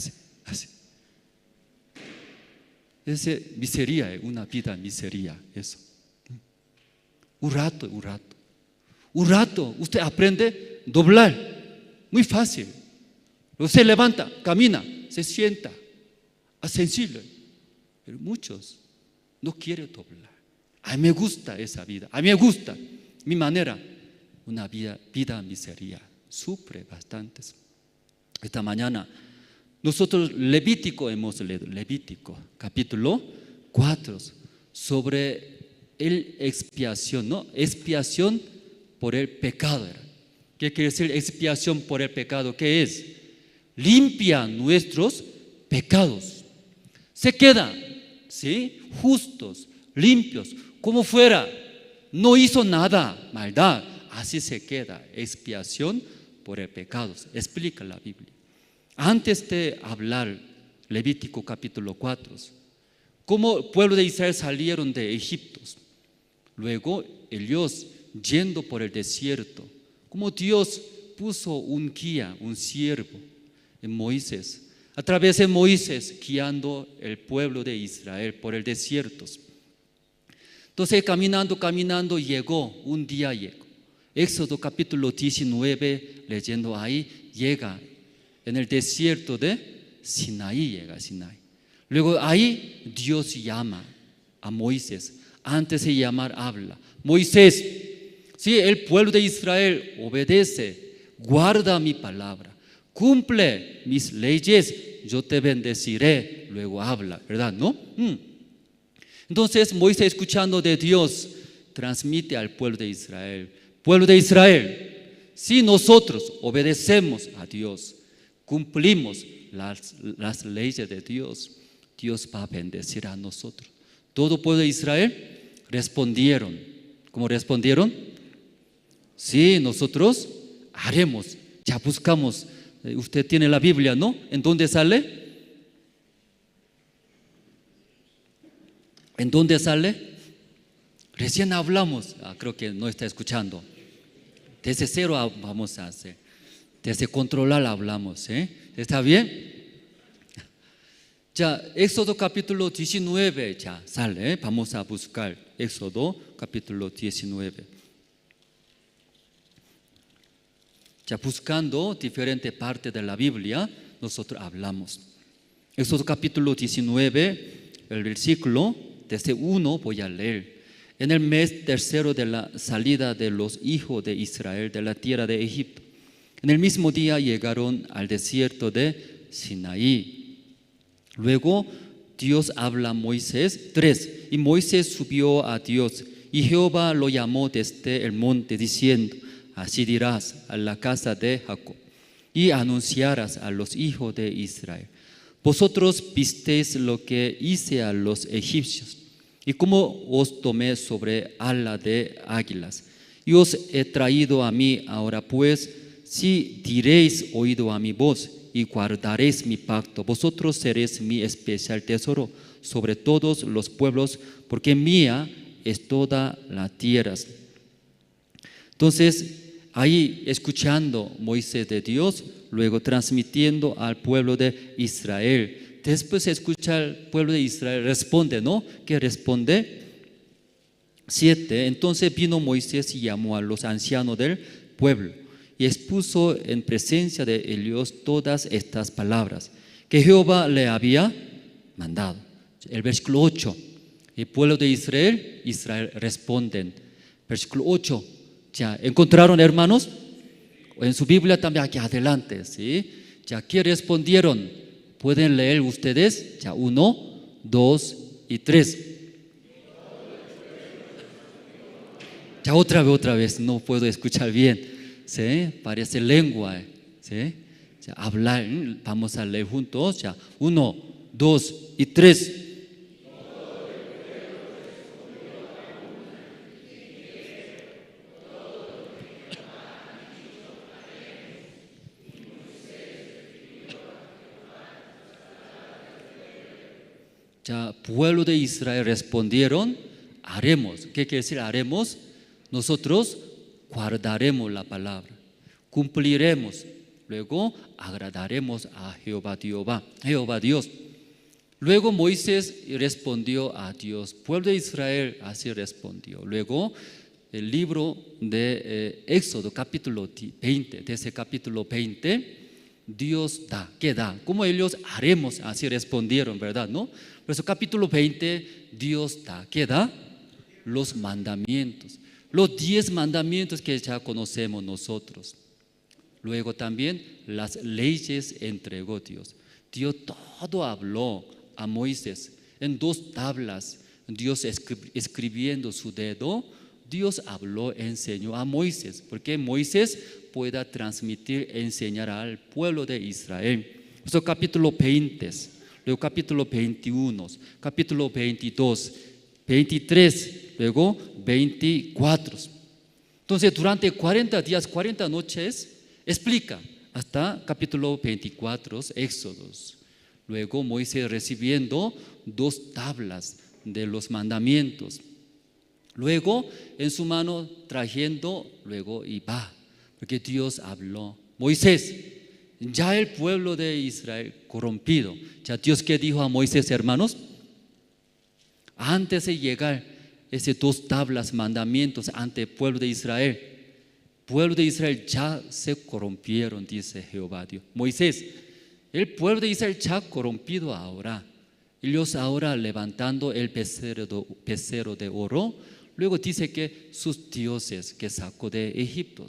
Esa miseria, una vida miseria, eso. Un rato. Usted aprende a doblar. muy fácil. Luego se levanta, camina, se sienta. Es sencillo. Pero muchos no quieren doblar. A mí me gusta esa vida. A mí me gusta mi manera. Una vida miseria. Sufre bastante. Esta mañana nosotros Levítico hemos leído. Levítico capítulo 4. Sobre el expiación, ¿no? Expiación por el pecado. ¿Qué quiere decir expiación por el pecado? ¿Qué es? Limpia nuestros pecados. Se quedan, ¿sí? Justos, limpios, como fuera. No hizo nada, maldad. Así se queda, expiación por el pecado. Explica la Biblia. Antes de hablar, Levítico capítulo 4, cómo el pueblo de Israel salieron de Egipto. Luego ellos yendo por el desierto, como Dios puso un guía, un siervo en Moisés, a través de Moisés guiando el pueblo de Israel por el desierto. Entonces caminando llegó, un día llegó. Éxodo capítulo 19, leyendo ahí, llega en el desierto de Sinaí, llega Sinaí. Luego ahí Dios llama a Moisés. Antes de llamar, habla. Moisés, si el pueblo de Israel obedece, guarda mi palabra, cumple mis leyes, yo te bendeciré. Luego habla, ¿verdad? ¿No? Entonces Moisés, escuchando de Dios, transmite al pueblo de Israel. Pueblo de Israel, si nosotros obedecemos a Dios, cumplimos las leyes de Dios, Dios va a bendecir a nosotros. Todo pueblo de Israel respondieron. ¿Cómo respondieron? Sí, nosotros haremos. Ya buscamos. Usted tiene la Biblia, ¿no? ¿En dónde sale? ¿En dónde sale? Recién hablamos. Creo que no está escuchando. Desde cero vamos a hacer. Desde controlar hablamos. ¿Está bien? Ya, Éxodo capítulo 19 ya sale, vamos a buscar Éxodo capítulo 19. Ya buscando diferentes partes de la Biblia, nosotros hablamos. Éxodo capítulo 19, el versículo, desde 1 voy a leer. En el mes tercero de la salida de los hijos de Israel de la tierra de Egipto, en el mismo día llegaron al desierto de Sinaí. Luego Dios habla a Moisés. 3. Y Moisés subió a Dios, y Jehová lo llamó desde el monte, diciendo: así dirás a la casa de Jacob, y anunciarás a los hijos de Israel: vosotros visteis lo que hice a los egipcios, y cómo os tomé sobre ala de águilas, y os he traído a mí. Ahora pues, si diréis oído a mi voz, y guardaréis mi pacto, vosotros seréis mi especial tesoro sobre todos los pueblos, porque mía es toda la tierra. Entonces, ahí escuchando Moisés de Dios, luego transmitiendo al pueblo de Israel. Después escucha al pueblo de Israel, responde, ¿no? ¿Qué responde? 7. Entonces vino Moisés y llamó a los ancianos del pueblo, y expuso en presencia de ellos todas estas palabras que Jehová le había mandado. El versículo 8, el pueblo de Israel responden. Versículo 8, ¿ya encontraron, hermanos? En su Biblia también aquí adelante, ¿sí? ¿Ya qué respondieron? Pueden leer ustedes, ya 1, 2 y 3. Ya otra vez, no puedo escuchar bien. ¿Sí? Parece lengua, ¿sí? Ya, hablar, vamos a leer juntos, ya, 1, 2 y 3. Ya, pueblo de Israel respondieron: haremos. ¿Qué quiere decir haremos? Nosotros guardaremos la palabra, cumpliremos, luego agradaremos a Jehová Dios. Luego Moisés respondió a Dios, pueblo de Israel así respondió. Luego el libro de Éxodo, capítulo 20, de ese capítulo 20, Dios da, ¿qué da? ¿Cómo ellos haremos? Así respondieron, ¿verdad? ¿No? Por eso capítulo 20, Dios da, ¿qué da? Los mandamientos, los 10 mandamientos que ya conocemos nosotros. Luego también las leyes entregó Dios. Dios todo habló a Moisés en 2 tablas. Dios escribiendo su dedo, Dios habló, enseñó a Moisés, porque Moisés pueda transmitir, enseñar al pueblo de Israel. Eso capítulo 20, luego capítulo 21, capítulo 22, 23, luego 24. Entonces durante 40 días, 40 noches, explica hasta capítulo 24, Éxodos. Luego Moisés recibiendo 2 tablas de los mandamientos. Luego en su mano trayendo, luego y va, porque Dios habló. Moisés, ya el pueblo de Israel corrompido. Ya Dios que dijo a Moisés, hermanos, antes de llegar esas 2 tablas, mandamientos ante el pueblo de Israel ya se corrompieron, dice Jehová Dios. Moisés, el pueblo de Israel ya corrompido ahora. Ellos ahora levantando el becerro de oro. Luego dice que sus dioses que sacó de Egipto,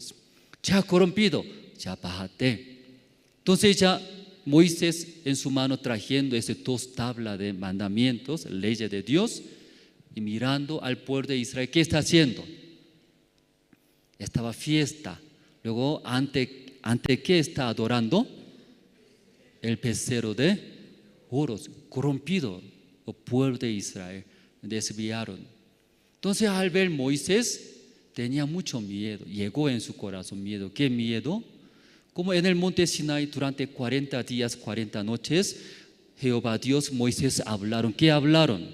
ya corrompido, ya bájate. Entonces ya Moisés en su mano trayendo esas 2 tablas de mandamientos, leyes de Dios, y mirando al pueblo de Israel, ¿qué está haciendo? Estaba fiesta. Luego ante ¿qué está adorando? El becerro de oro, corrompido, el pueblo de Israel, desviaron. Entonces al ver Moisés tenía mucho miedo, llegó en su corazón miedo. ¿Qué miedo? Como en el monte Sinai durante 40 días, 40 noches, Jehová Dios, Moisés hablaron. ¿Qué hablaron?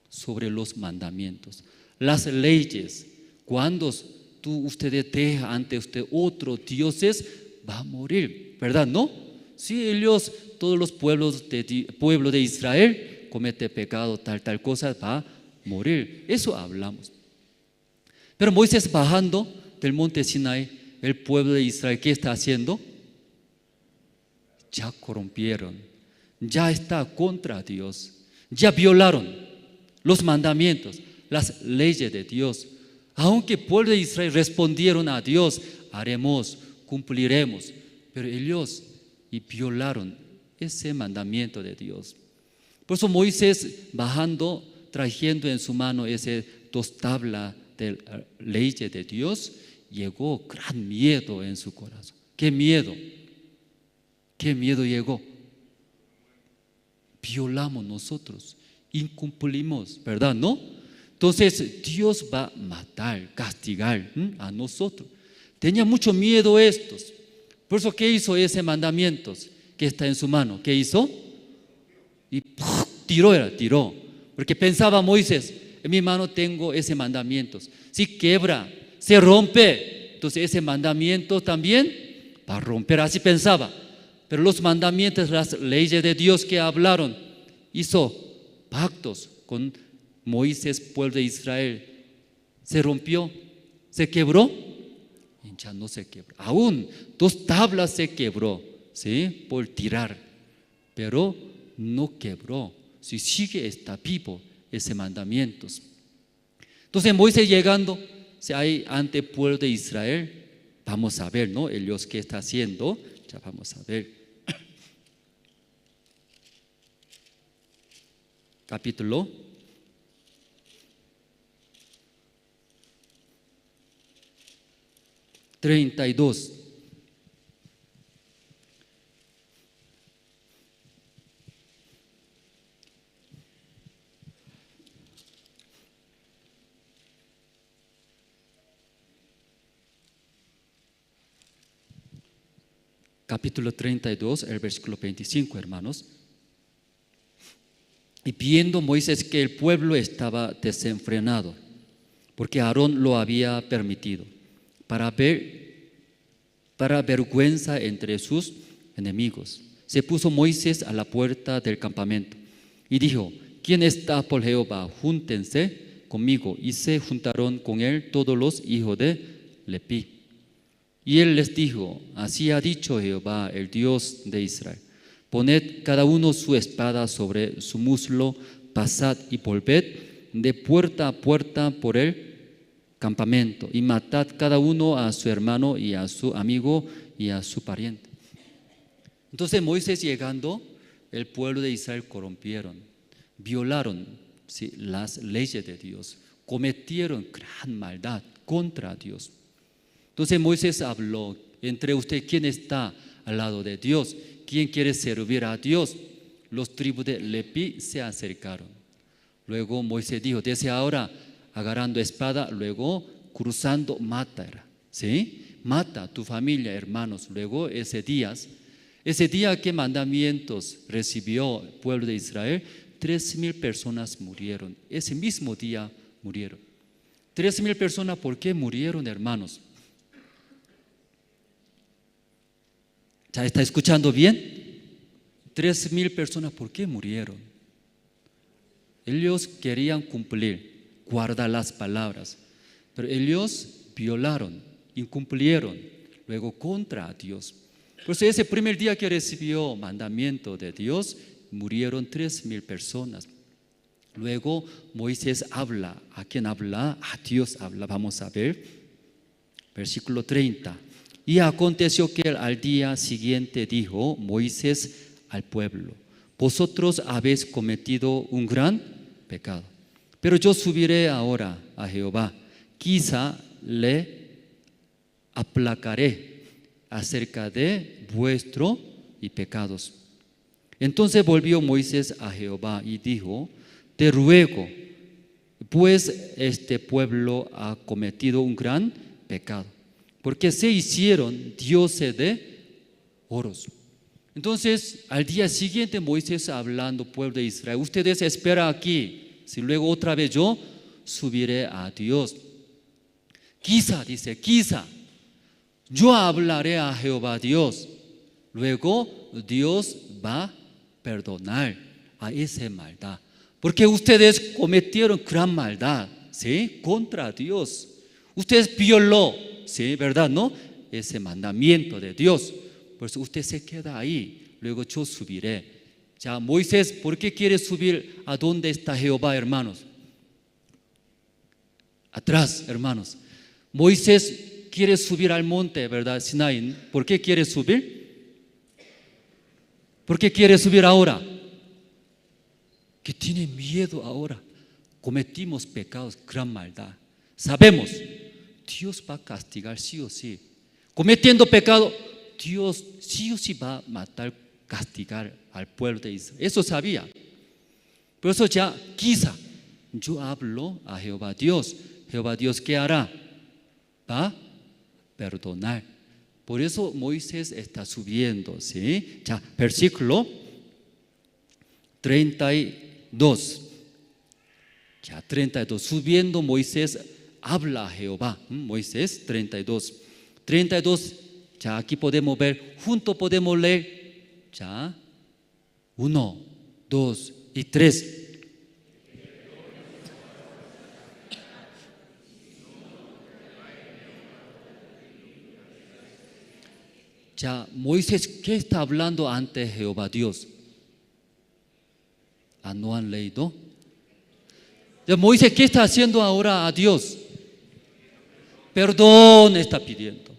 Sobre los mandamientos, las leyes. Cuando ustedes dejan ante usted otros dioses, va a morir, ¿verdad? ¿No? Si ellos, todos los pueblo de Israel comete pecado, tal cosa, va a morir. Eso hablamos. Pero Moisés bajando del monte Sinai, el pueblo de Israel, ¿qué está haciendo? Ya corrompieron, ya está contra Dios, ya violaron los mandamientos, las leyes de Dios. Aunque el pueblo de Israel respondieron a Dios, haremos, cumpliremos, pero ellos violaron ese mandamiento de Dios. Por eso Moisés bajando, trayendo en su mano esas 2 tablas de leyes de Dios, llegó gran miedo en su corazón. ¿Qué miedo? ¿Qué miedo llegó? Violamos nosotros, incumplimos, ¿verdad? ¿No? Entonces Dios va a matar, castigar a nosotros. Tenía mucho miedo estos. Por eso, ¿qué hizo ese mandamiento que está en su mano? ¿Qué hizo? Y tiró. Porque pensaba Moisés, en mi mano tengo ese mandamiento. Si quiebra, se rompe, entonces ese mandamiento también va a romper. Así pensaba. Pero los mandamientos, las leyes de Dios que hablaron, hizo pactos con Moisés, pueblo de Israel. Se rompió, se quebró, y ya no se quebró. Aún 2 tablas se quebró, ¿sí? Por tirar, pero no quebró. Si sigue, está vivo ese mandamiento. Entonces Moisés llegando ahí ante el pueblo de Israel, vamos a ver, ¿no? Ellos qué está haciendo, ya vamos a ver. Capítulo 32. Capítulo 32, el versículo 25, hermanos. Y viendo Moisés que el pueblo estaba desenfrenado, porque Aarón lo había permitido, para vergüenza entre sus enemigos, se puso Moisés a la puerta del campamento y dijo: ¿Quién está por Jehová? Júntense conmigo. Y se juntaron con él todos los hijos de Leví. Y él les dijo: así ha dicho Jehová, el Dios de Israel: poned cada uno su espada sobre su muslo, pasad y volved de puerta a puerta por el campamento, y matad cada uno a su hermano y a su amigo y a su pariente. Entonces Moisés llegando, el pueblo de Israel corrompieron, violaron, ¿sí?, las leyes de Dios, cometieron gran maldad contra Dios. Entonces Moisés habló: entre ustedes, ¿quién está al lado de Dios? ¿Quién quiere servir a Dios? Los tribus de Leví se acercaron. Luego Moisés dijo: desde ahora, agarrando espada, luego cruzando, mata, ¿sí? Mata a tu familia, hermanos. Luego ese día, ¿qué mandamientos recibió el pueblo de Israel? 3,000 personas murieron. Ese mismo día murieron. 3,000 personas, ¿por qué murieron, hermanos? ¿Ya está escuchando bien? 3,000 personas, ¿por qué murieron? Ellos querían cumplir, guardar las palabras, pero ellos violaron, incumplieron, luego contra Dios. Por eso ese primer día que recibió mandamiento de Dios, murieron 3,000 personas. Luego Moisés habla. ¿A quién habla? A Dios habla. Vamos a ver. Versículo 30. Y aconteció que al día siguiente dijo Moisés al pueblo: vosotros habéis cometido un gran pecado, pero yo subiré ahora a Jehová, quizá le aplacaré acerca de vuestros pecados. Entonces volvió Moisés a Jehová y dijo: te ruego, pues este pueblo ha cometido un gran pecado, porque se hicieron dioses de oros. Entonces al día siguiente Moisés hablando al pueblo de Israel: ustedes esperan aquí, si luego otra vez yo subiré a Dios. Quizá, dice, quizá yo hablaré a Jehová Dios, luego Dios va a perdonar a esa maldad, porque ustedes cometieron gran maldad, ¿sí?, contra Dios. Ustedes violó, ¿sí?, ¿verdad? ¿No? Ese mandamiento de Dios. Por eso usted se queda ahí, luego yo subiré. Ya, Moisés, ¿por qué quiere subir a dónde está Jehová, hermanos? Atrás, hermanos. Moisés quiere subir al monte, ¿verdad? Sinaí. ¿Por qué quiere subir? ¿Por qué quiere subir ahora? Que tiene miedo ahora. Cometimos pecados, gran maldad. Sabemos, Dios va a castigar sí o sí. Cometiendo pecado, Dios sí o sí va a matar, castigar al pueblo de Israel. Eso sabía. Por eso ya, quizá, yo hablo a Jehová Dios. Jehová Dios, ¿qué hará? Va a perdonar. Por eso Moisés está subiendo, ¿sí? Ya, versículo 32. Ya, 32. Subiendo Moisés habla a Jehová. Moisés 32. 32. Ya, aquí podemos ver, juntos podemos leer. Ya, 1, 2 y 3. Ya, Moisés, ¿qué está hablando ante Jehová Dios? ¿No han leído? Ya, Moisés, ¿qué está haciendo ahora a Dios? Perdón está pidiendo.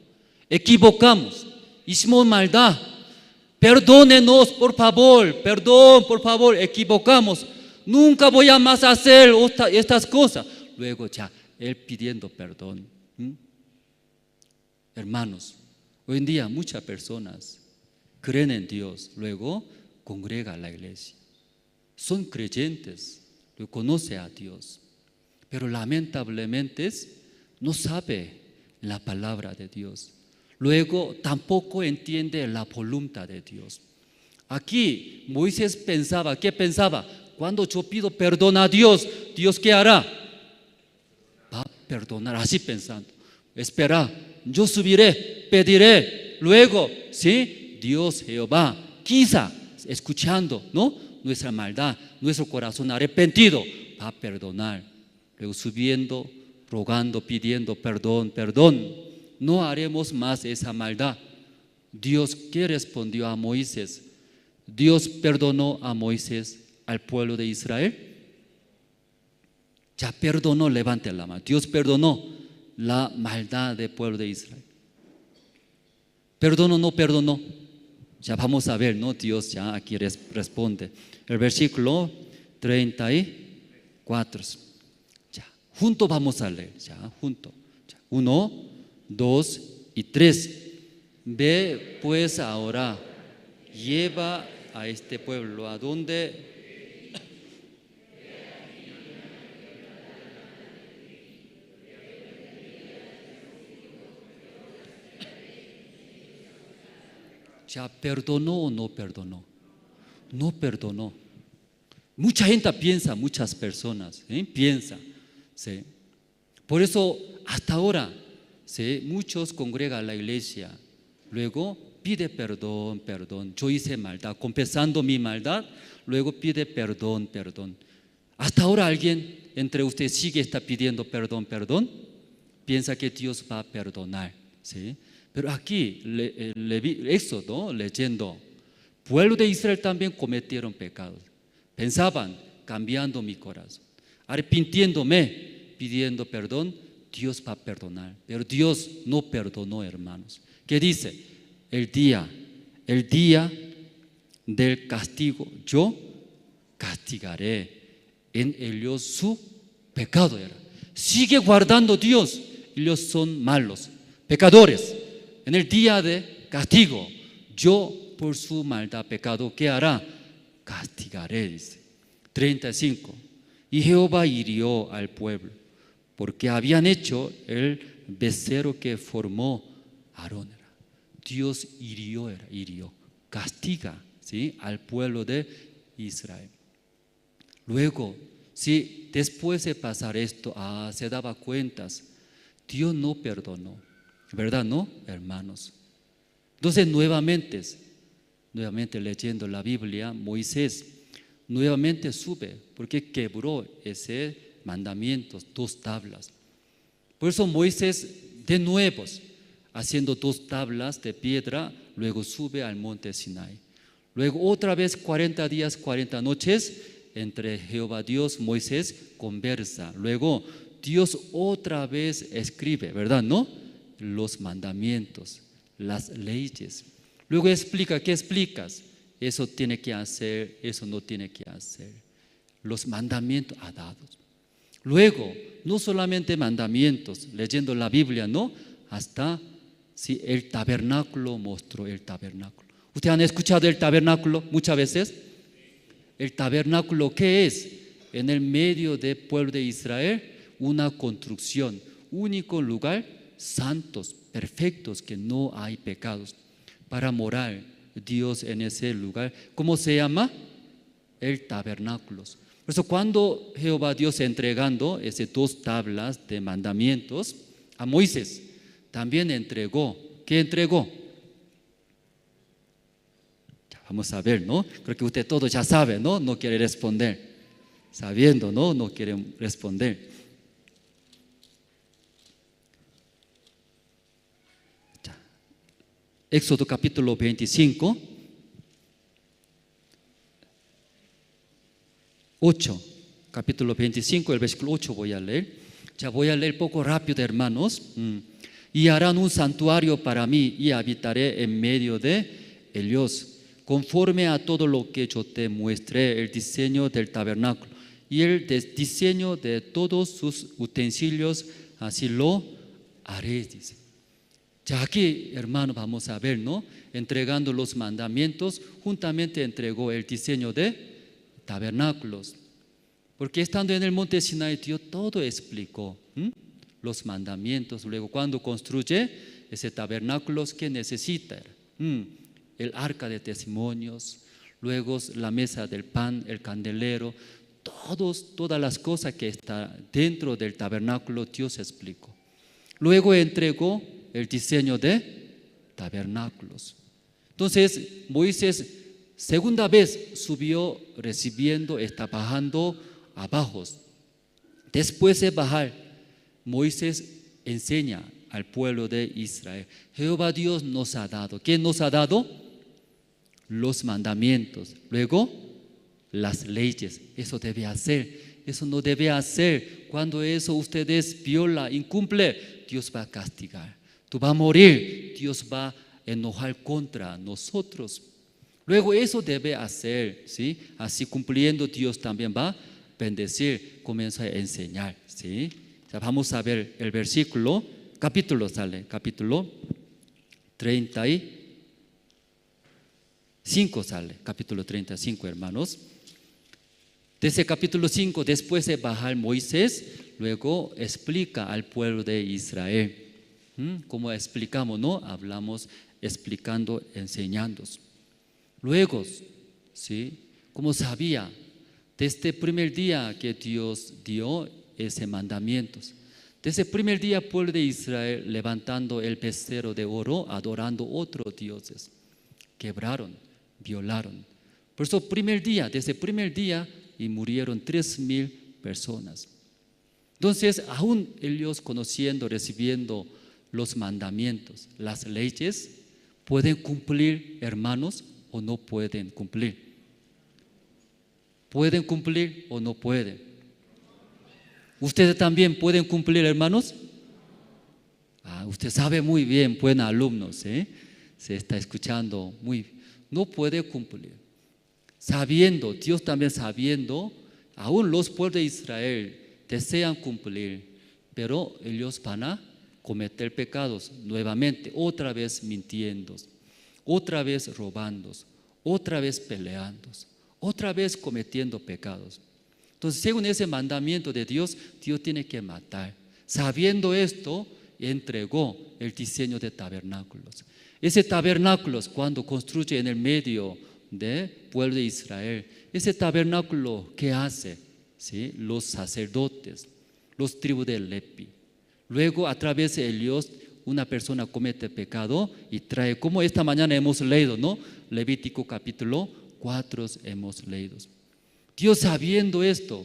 Equivocamos, hicimos maldad. Perdónenos, por favor. Perdón, por favor, equivocamos. Nunca voy a más hacer estas cosas. Luego ya, él pidiendo perdón. Hermanos, hoy en día muchas personas creen en Dios, luego congregan a la iglesia. Son creyentes, lo conocen a Dios, pero lamentablemente no sabe la palabra de Dios. Luego tampoco entiende la voluntad de Dios. Aquí Moisés pensaba, ¿qué pensaba? Cuando yo pido perdón a Dios, ¿Dios qué hará? Va a perdonar, así pensando. Espera, yo subiré, pediré, luego, ¿sí? Dios, Jehová, quizá escuchando, ¿no?, nuestra maldad, nuestro corazón arrepentido, va a perdonar. luego subiendo, rogando, pidiendo perdón, perdón. No haremos más esa maldad. Dios, ¿qué respondió a Moisés? Dios perdonó a Moisés, al pueblo de Israel. Ya perdonó, levante la mano. Dios perdonó la maldad del pueblo de Israel. ¿Perdonó o no perdonó? Ya vamos a ver, ¿no? Dios ya aquí responde. El versículo 34. Ya, junto vamos a leer, ya, junto. 1, 2 y 3. Ve pues ahora, lleva a este pueblo a donde ya perdonó o no perdonó. No perdonó. Mucha gente piensa, muchas personas piensan, ¿sí? Por eso hasta ahora, ¿sí?, muchos congregan a la iglesia, luego pide perdón, perdón. Yo hice maldad, confesando mi maldad, luego pide perdón, perdón. Hasta ahora alguien entre ustedes está pidiendo perdón, perdón, piensa que Dios va a perdonar, ¿sí? Pero aquí, Éxodo, leyendo, pueblo de Israel también cometieron pecados. Pensaban, cambiando mi corazón, arrepintiéndome, pidiendo perdón, Dios va a perdonar. Pero Dios no perdonó, hermanos. ¿Qué dice? El día del castigo, yo castigaré en ellos su pecado. Sigue guardando Dios. Ellos son malos, pecadores. En el día de castigo, yo por su maldad, pecado, ¿qué hará? Castigaré, dice. 35. Y Jehová hirió al pueblo, porque habían hecho el becerro que formó Aarón. Dios hirió, castiga, ¿sí?, al pueblo de Israel. Luego, si después de pasar esto, se daba cuentas, Dios no perdonó, ¿verdad? ¿No, hermanos? Entonces nuevamente leyendo la Biblia, Moisés nuevamente sube porque quebró ese mandamiento, 2 tablas. Por eso Moisés de nuevo, haciendo 2 tablas de piedra, luego sube al monte Sinai. Luego otra vez 40 días, 40 noches, entre Jehová Dios, Moisés conversa. Luego Dios otra vez escribe, ¿verdad? ¿No? Los mandamientos, las leyes. Luego explica, ¿qué explicas? Eso tiene que hacer, eso no tiene que hacer. Los mandamientos dados. Luego, no solamente mandamientos, leyendo la Biblia, ¿no? Hasta el tabernáculo mostró el tabernáculo. ¿Ustedes han escuchado el tabernáculo muchas veces? El tabernáculo, ¿qué es? En el medio del pueblo de Israel, una construcción, único lugar, santos, perfectos, que no hay pecados, para morar Dios en ese lugar. ¿Cómo se llama? El tabernáculo. Por eso cuando Jehová Dios entregando esas 2 tablas de mandamientos a Moisés, también entregó. ¿Qué entregó? Ya vamos a ver, ¿no? Creo que usted todo ya sabe, ¿no? No quiere responder. Sabiendo, ¿no? No quiere responder. Éxodo capítulo 25, 8, capítulo 25, el versículo 8 voy a leer. Ya voy a leer poco rápido, hermanos. Y harán un santuario para mí y habitaré en medio de ellos, conforme a todo lo que yo te muestré, el diseño del tabernáculo y el diseño de todos sus utensilios, así lo haré, dice. Ya aquí, hermano, vamos a ver, ¿no? Entregando los mandamientos, juntamente entregó el diseño de tabernáculos. Porque estando en el monte Sinai, Dios todo explicó, los mandamientos. Luego, cuando construye ese tabernáculo, ¿qué necesita? El arca de testimonios, luego la mesa del pan, el candelero, todas las cosas que están dentro del tabernáculo, Dios explicó. Luego entregó el diseño de tabernáculos. Entonces Moisés segunda vez subió recibiendo, está bajando abajo. Después de bajar, Moisés enseña al pueblo de Israel. Jehová Dios nos ha dado. ¿Qué nos ha dado? Los mandamientos. Luego, las leyes. Eso debe hacer. Eso no debe hacer. Cuando eso ustedes viola, incumple, Dios va a castigar. Tú vas a morir. Dios va a enojar contra nosotros. Luego eso debe hacer, ¿sí? Así cumpliendo, Dios también va a bendecir, comienza a enseñar, ¿sí? Ya vamos a ver el versículo, capítulo 35 sale, capítulo 35, hermanos. Desde capítulo 5, después de bajar Moisés, luego explica al pueblo de Israel. Como explicamos, ¿no? Hablamos explicando, enseñando. Luego, ¿sí? Como sabía, desde el primer día que Dios dio ese mandamiento, desde el primer día el pueblo de Israel levantando el becerro de oro, adorando otros dioses, quebraron, violaron. Por eso desde el primer día, y murieron 3,000 personas. Entonces, aún ellos conociendo, recibiendo los mandamientos, las leyes, ¿pueden cumplir, hermanos, o no pueden cumplir? ¿Pueden cumplir o no pueden? ¿Ustedes también pueden cumplir, hermanos? Usted sabe muy bien, buen alumno, ¿sí? Se está escuchando muy bien. No puede cumplir. Sabiendo, Dios también sabiendo, aún los pueblos de Israel desean cumplir, pero ellos van a cometer pecados nuevamente, otra vez mintiendo, otra vez robando, otra vez peleando, otra vez cometiendo pecados. Entonces, según ese mandamiento de Dios, Dios tiene que matar. Sabiendo esto, entregó el diseño de tabernáculos. Ese tabernáculo, cuando construye en el medio del pueblo de Israel, ese tabernáculo, ¿qué hace? ¿Sí? Los sacerdotes, los tribus de Leví. Luego, a través de ellos, una persona comete pecado y trae, como esta mañana hemos leído, ¿no? Levítico capítulo 4 hemos leído. Dios sabiendo esto,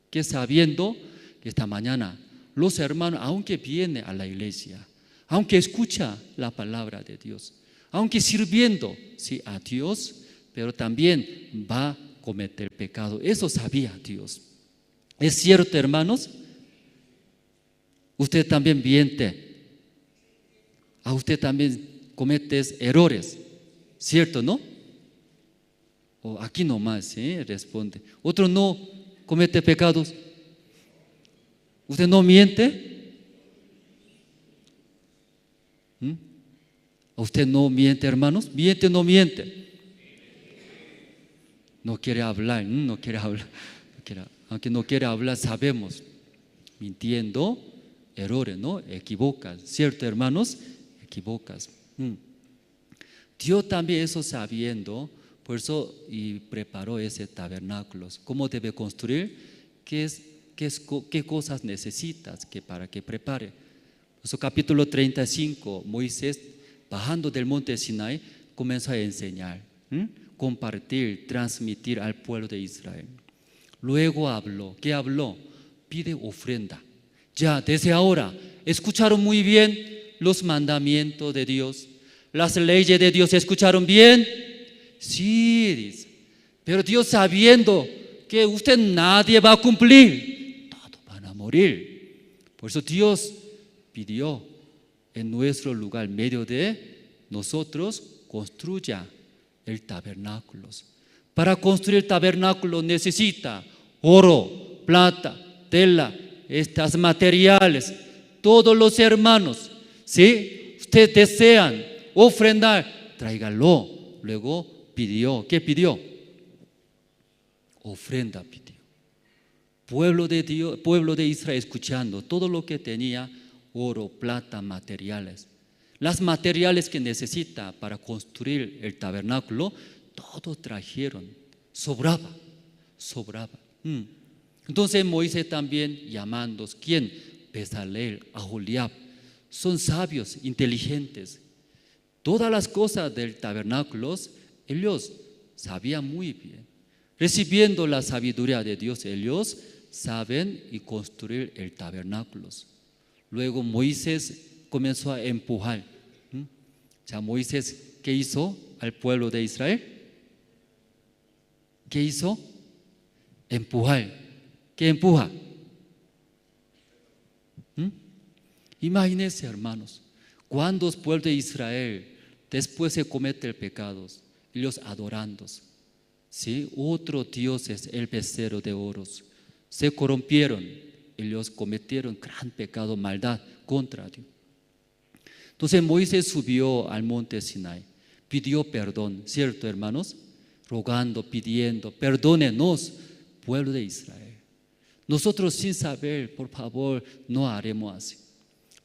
que sabiendo que esta mañana los hermanos, aunque viene a la iglesia, aunque escucha la palabra de Dios, aunque sirviendo, sí, a Dios, pero también va a cometer pecado. Eso sabía Dios. ¿Es cierto, hermanos? Usted también miente. A usted también comete errores. ¿Cierto, no? O aquí nomás, ¿sí? Responde. Otro no comete pecados. ¿Usted no miente? ¿A usted no miente, hermanos? ¿Miente o no miente? No quiere hablar, no quiere hablar. Aunque no quiere hablar, sabemos. Mintiendo, errores, ¿no? Equivocas. ¿Cierto, hermanos? Equivocas. Dios también eso sabiendo, por eso y preparó ese tabernáculo. ¿Cómo debe construir? ¿Qué cosas necesitas para que prepare? Por eso capítulo 35, Moisés bajando del monte Sinai comenzó a enseñar, compartir, transmitir al pueblo de Israel. Luego habló. ¿Qué habló? Pide ofrenda. Ya desde ahora escucharon muy bien los mandamientos de Dios, las leyes de Dios. ¿Escucharon bien? Sí, dice. Pero Dios sabiendo que usted nadie va a cumplir, todos van a morir. Por eso Dios pidió en nuestro lugar, en medio de nosotros, construya el tabernáculo. Para construir el tabernáculo necesita oro, plata, tela, estos materiales. Todos los hermanos, si ustedes desean ofrendar, tráigalo. Luego pidió, ¿qué pidió? Ofrenda pidió. Pueblo de Dios, pueblo de Israel escuchando todo lo que tenía, oro, plata, materiales. Las materiales que necesita para construir el tabernáculo, todos trajeron, sobraba. Entonces Moisés también llamando, ¿quién? Bezalel, Aholiab, son sabios, inteligentes. Todas las cosas del tabernáculo, ellos sabían muy bien. Recibiendo la sabiduría de Dios, ellos saben y construir el tabernáculo. Luego Moisés comenzó a empujar. Ya Moisés, ¿qué hizo al pueblo de Israel? ¿Qué hizo? Empujar. ¿Qué empuja? Imagínense, hermanos, cuando el pueblo de Israel después se comete el pecado, ellos adorando, ¿sí? Otro Dios es el becerro de oro. Se corrompieron, ellos cometieron gran pecado, maldad contra Dios. Entonces Moisés subió al monte Sinai, pidió perdón, ¿cierto, hermanos? Rogando, pidiendo, perdónenos, pueblo de Israel. Nosotros sin saber, por favor, no haremos así.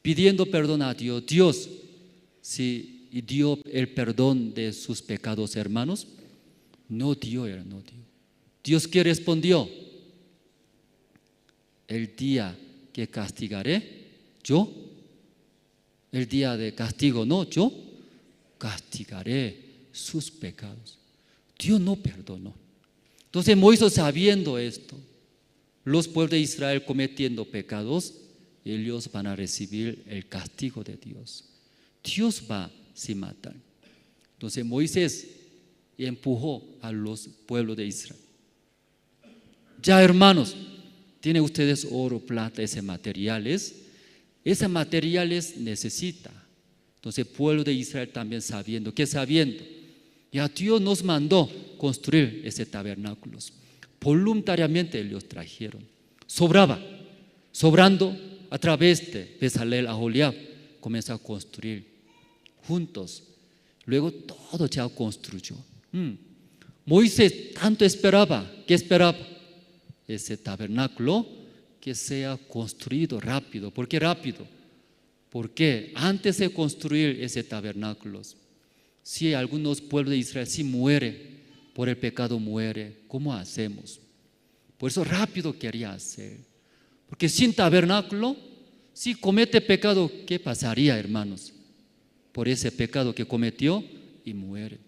Pidiendo perdón a Dios, Dios sí, dio el perdón de sus pecados, hermanos. No dio. Dios, ¿qué respondió? El día que castigaré, yo. El día de castigo, no, yo castigaré sus pecados. Dios no perdonó. Entonces Moisés, sabiendo esto, los pueblos de Israel cometiendo pecados, ellos van a recibir el castigo de Dios. Dios va a matar. Entonces Moisés empujó a los pueblos de Israel. Ya, hermanos, tienen ustedes oro, plata, esos materiales necesita. Entonces el pueblo de Israel también sabiendo, ¿qué sabiendo? Ya Dios nos mandó construir ese tabernáculo. Voluntariamente ellos trajeron. Sobrando a través de Bezalel, Aholiab, comenzó a construir juntos. Luego todo ya construyó. Moisés tanto esperaba, ¿qué esperaba? Ese tabernáculo que sea construido rápido. ¿Por qué rápido? Porque antes de construir ese tabernáculo, si algunos pueblos de Israel si muere, por el pecado muere, ¿cómo hacemos? Por eso rápido quería hacer. Porque sin tabernáculo, si comete pecado, ¿qué pasaría, hermanos? Por ese pecado que cometió y muere.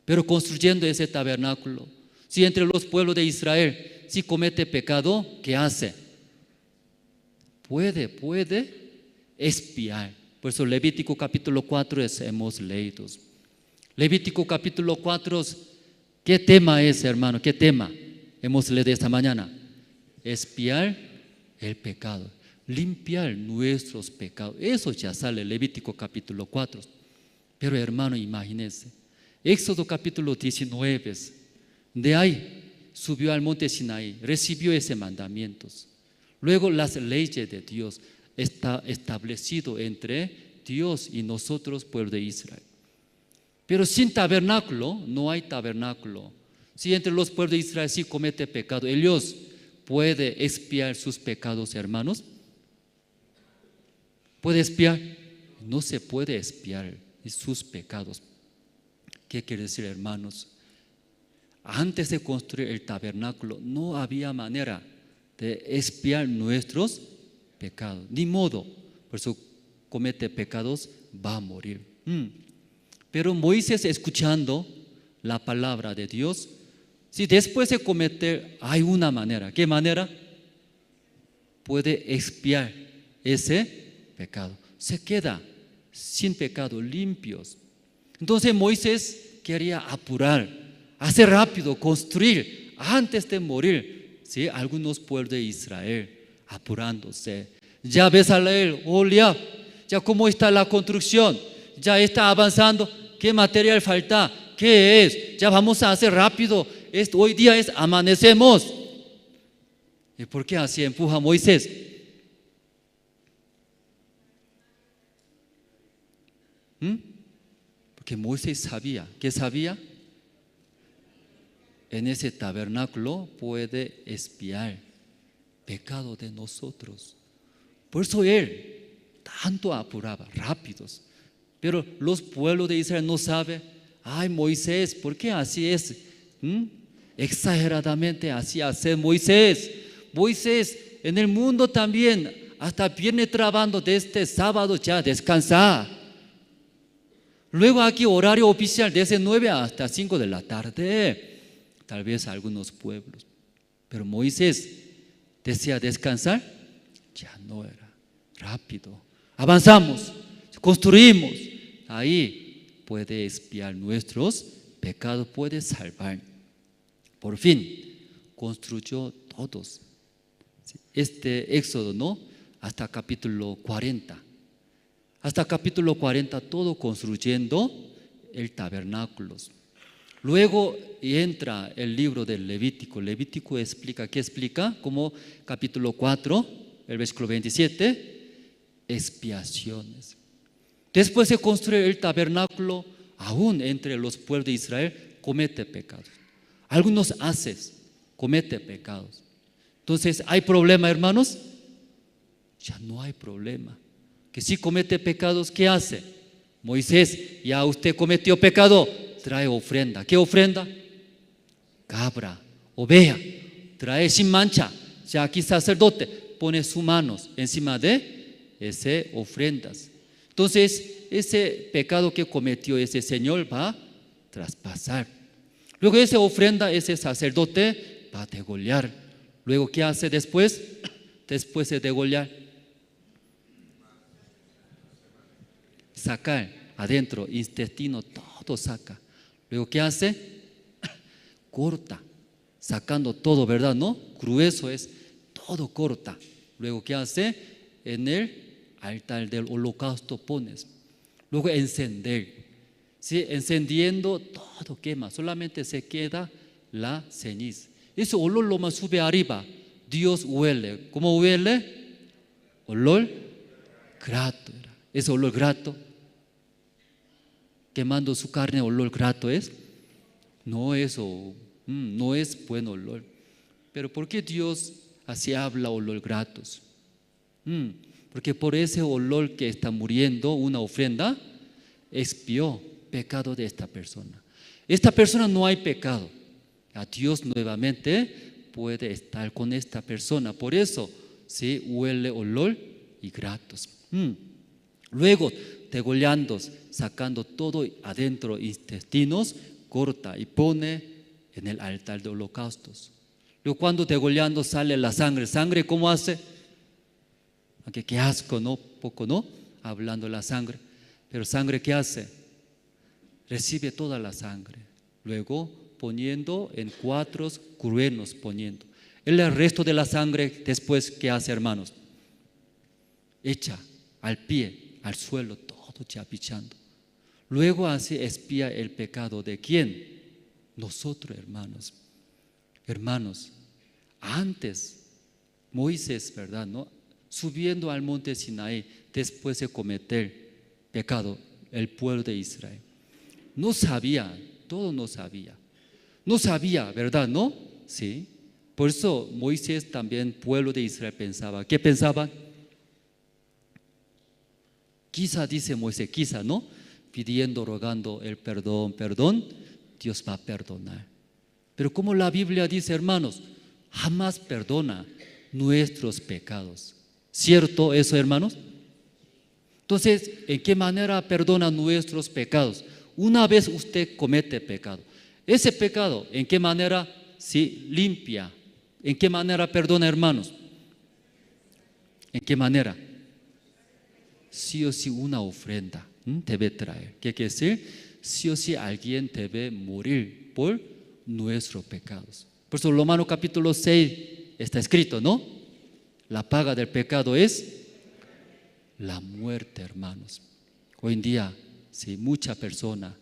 Pero construyendo ese tabernáculo, si entre los pueblos de Israel, si comete pecado, ¿qué hace? Puede expiar. Por eso Levítico capítulo 4 hemos leído. Levítico capítulo 4, ¿qué tema es, hermano? ¿Qué tema hemos leído esta mañana? Expiar el pecado, limpiar nuestros pecados. Eso ya sale Levítico capítulo 4. Pero hermano, imagínense, Éxodo capítulo 19, de ahí subió al monte Sinaí, recibió esos mandamientos. Luego las leyes de Dios está establecido entre Dios y nosotros, pueblo de Israel. Pero sin tabernáculo, no hay tabernáculo. Si entre los pueblos de Israel sí comete pecado, ellos pueden expiar sus pecados, hermanos. ¿Puede expiar? No se puede expiar sus pecados. ¿Qué quiere decir, hermanos? Antes de construir el tabernáculo, no había manera de expiar nuestros pecados. Ni modo. Por eso comete pecados, va a morir. Pero Moisés, escuchando la palabra de Dios, si después de cometer, hay una manera. ¿Qué manera? Puede expiar ese pecado. Se queda sin pecado, limpios. Entonces Moisés quería apurar, hacer rápido, construir antes de morir. ¿Sí? Algunos pueblos de Israel apurándose. Ya Bezalel, Aholiab, ya cómo está la construcción, ya está avanzando. ¿Qué material falta? ¿Qué es? Ya vamos a hacer rápido. Hoy día es amanecemos. ¿Y por qué así empuja Moisés? Porque Moisés sabía. ¿Qué sabía? En ese tabernáculo puede expiar pecado de nosotros. Por eso él tanto apuraba, rápidos. Pero los pueblos de Israel no saben. Ay, Moisés, ¿por qué así es? Exageradamente así hace Moisés. Moisés, en el mundo también, hasta viene trabajando desde sábado ya descansa. Luego aquí horario oficial desde 9 hasta 5 de la tarde. Tal vez algunos pueblos. Pero Moisés ¿Desea descansar? Ya no era. Rápido. Avanzamos, construimos. Ahí puede expiar nuestros pecados, puede salvar. Por fin, construyó todos. Este Éxodo, ¿no? Hasta capítulo 40. Hasta capítulo 40, todo construyendo el tabernáculo. Luego entra el libro del Levítico. Levítico explica, ¿qué explica? Como capítulo 4, el versículo 27, expiaciones. Después se construye el tabernáculo, aún entre los pueblos de Israel, comete pecados. Algunos haces, comete pecados. Entonces, ¿hay problema, hermanos? Ya no hay problema. Que si comete pecados, ¿qué hace? Moisés, ya usted cometió pecado, trae ofrenda. ¿Qué ofrenda? Cabra, oveja, trae sin mancha. Ya aquí sacerdote pone sus manos encima de esas ofrendas. Entonces, ese pecado que cometió ese señor va a traspasar. Luego esa ofrenda, ese sacerdote va a degollar. Luego, ¿qué hace después? Después de degollar, sacar adentro, intestino, todo saca. Luego, ¿qué hace? Corta, sacando todo, ¿verdad? ¿No? Grueso es, todo corta. Luego, ¿qué hace? En el altar del holocausto pones. Luego, encender. ¿Sí? Encendiendo, todo quema, solamente se queda la ceniza. Ese olor lo más sube arriba. Dios huele. ¿Cómo huele? Olor grato. Ese olor grato, quemando su carne, olor grato es. No eso, no es buen olor. Pero ¿por qué Dios así habla olor gratos? Porque por ese olor que está muriendo una ofrenda, expió pecado de esta persona. Esta persona no hay pecado. A Dios nuevamente puede estar con esta persona. Por eso, sí, huele olor y gratos. Luego, degollando, sacando todo adentro, intestinos, corta y pone en el altar de holocaustos. Luego, cuando degollando sale la sangre. ¿Sangre cómo hace? Aunque qué asco, ¿no? Poco, ¿no? Hablando de la sangre. Pero ¿sangre qué hace? Recibe toda la sangre. Luego, poniendo en cuatros cruenos, poniendo. El resto de la sangre, después, ¿qué hace, hermanos? Echa al pie, al suelo, todo chapichando. Luego así expía el pecado de ¿quién? Nosotros, hermanos. Hermanos, antes Moisés, ¿verdad? ¿No? Subiendo al monte Sinaí, después de cometer pecado, el pueblo de Israel. No sabía, todo no sabía. No sabía, ¿verdad? ¿No? Sí. Por eso Moisés también, pueblo de Israel, pensaba. ¿Qué pensaban? Quizá, dice Moisés, quizá, ¿no? Pidiendo, rogando el perdón, Dios va a perdonar. Pero como la Biblia dice, hermanos, jamás perdona nuestros pecados. ¿Cierto eso, hermanos? Entonces, ¿en qué manera perdona nuestros pecados? Una vez usted comete pecado, ese pecado, ¿en qué manera se limpia? ¿En qué manera perdona, hermanos? ¿En qué manera? Sí o sí una ofrenda debe traer. ¿Qué quiere decir? Sí o sí alguien debe morir por nuestros pecados. Por eso Romanos capítulo 6 está escrito, ¿no? La paga del pecado es la muerte, hermanos. Hoy en día, sí, mucha persona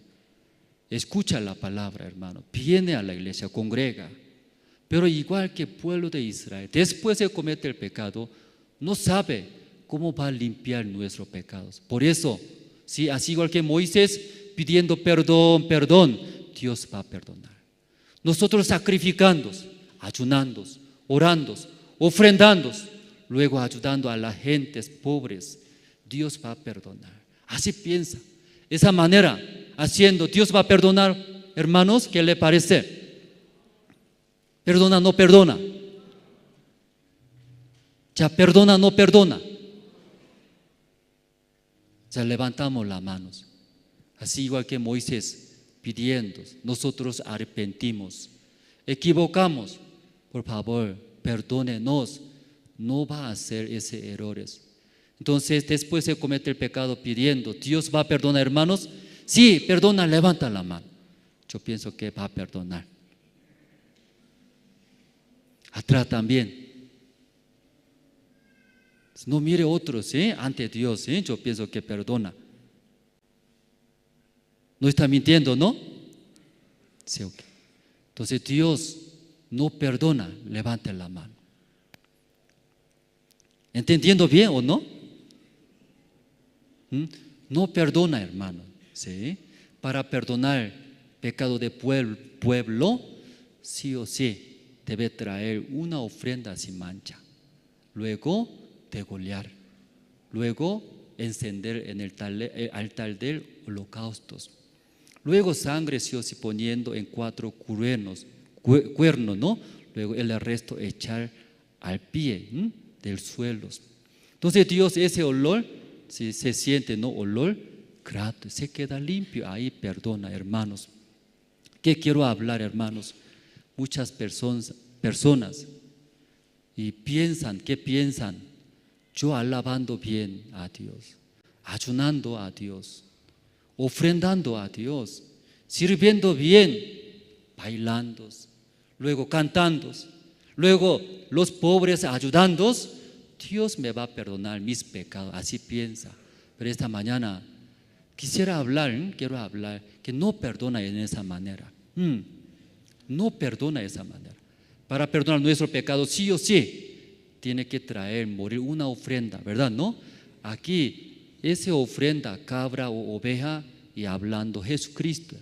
escucha la palabra, hermano, viene a la iglesia, congrega, pero igual que el pueblo de Israel, después de cometer el pecado, no sabe cómo va a limpiar nuestros pecados. Por eso, sí, así igual que Moisés pidiendo perdón, Dios va a perdonar. Nosotros sacrificando, ayunando, orando, ofrendando, luego ayudando a las gentes pobres, Dios va a perdonar. Así piensa. Esa manera, haciendo, Dios va a perdonar. Hermanos, ¿qué le parece? ¿Perdona, no perdona? Ya, ¿perdona, no perdona? Ya levantamos las manos. Así igual que Moisés pidiendo, nosotros arrepentimos, equivocamos, por favor, perdónenos no va a hacer esos errores. Entonces, después de cometer el pecado pidiendo, ¿Dios va a perdonar, hermanos? Sí, perdona, levanta la mano. Yo pienso que va a perdonar. Atrás también. No mire otros, ante Dios, yo pienso que perdona. No está mintiendo, ¿no? Sí, ok. Entonces Dios no perdona, levante la mano. ¿Entendiendo bien o no? No perdona, hermano. ¿Sí? Para perdonar pecado de pueblo, sí o sí, debe traer una ofrenda sin mancha. Luego, degollar. Luego, encender en el altar del holocausto. Luego, sangre sí o sí poniendo en 4 cuernos, ¿no? Luego, el resto echar al pie del suelo. Entonces, Dios, ese olor, si se siente, ¿no? Olor grato, se queda limpio, ahí perdona, hermanos. ¿Qué quiero hablar, hermanos? Muchas personas y piensan, ¿qué piensan? Yo alabando bien a Dios, ayunando a Dios, ofrendando a Dios, sirviendo bien, bailando, luego cantando, luego los pobres ayudando, Dios me va a perdonar mis pecados, así piensa. Pero esta mañana quiero hablar que no perdona en esa manera. No perdona de esa manera. Para perdonar nuestro pecado, sí o sí, tiene que morir una ofrenda, ¿verdad? ¿No? Aquí, esa ofrenda, cabra o oveja, y hablando Jesucristo.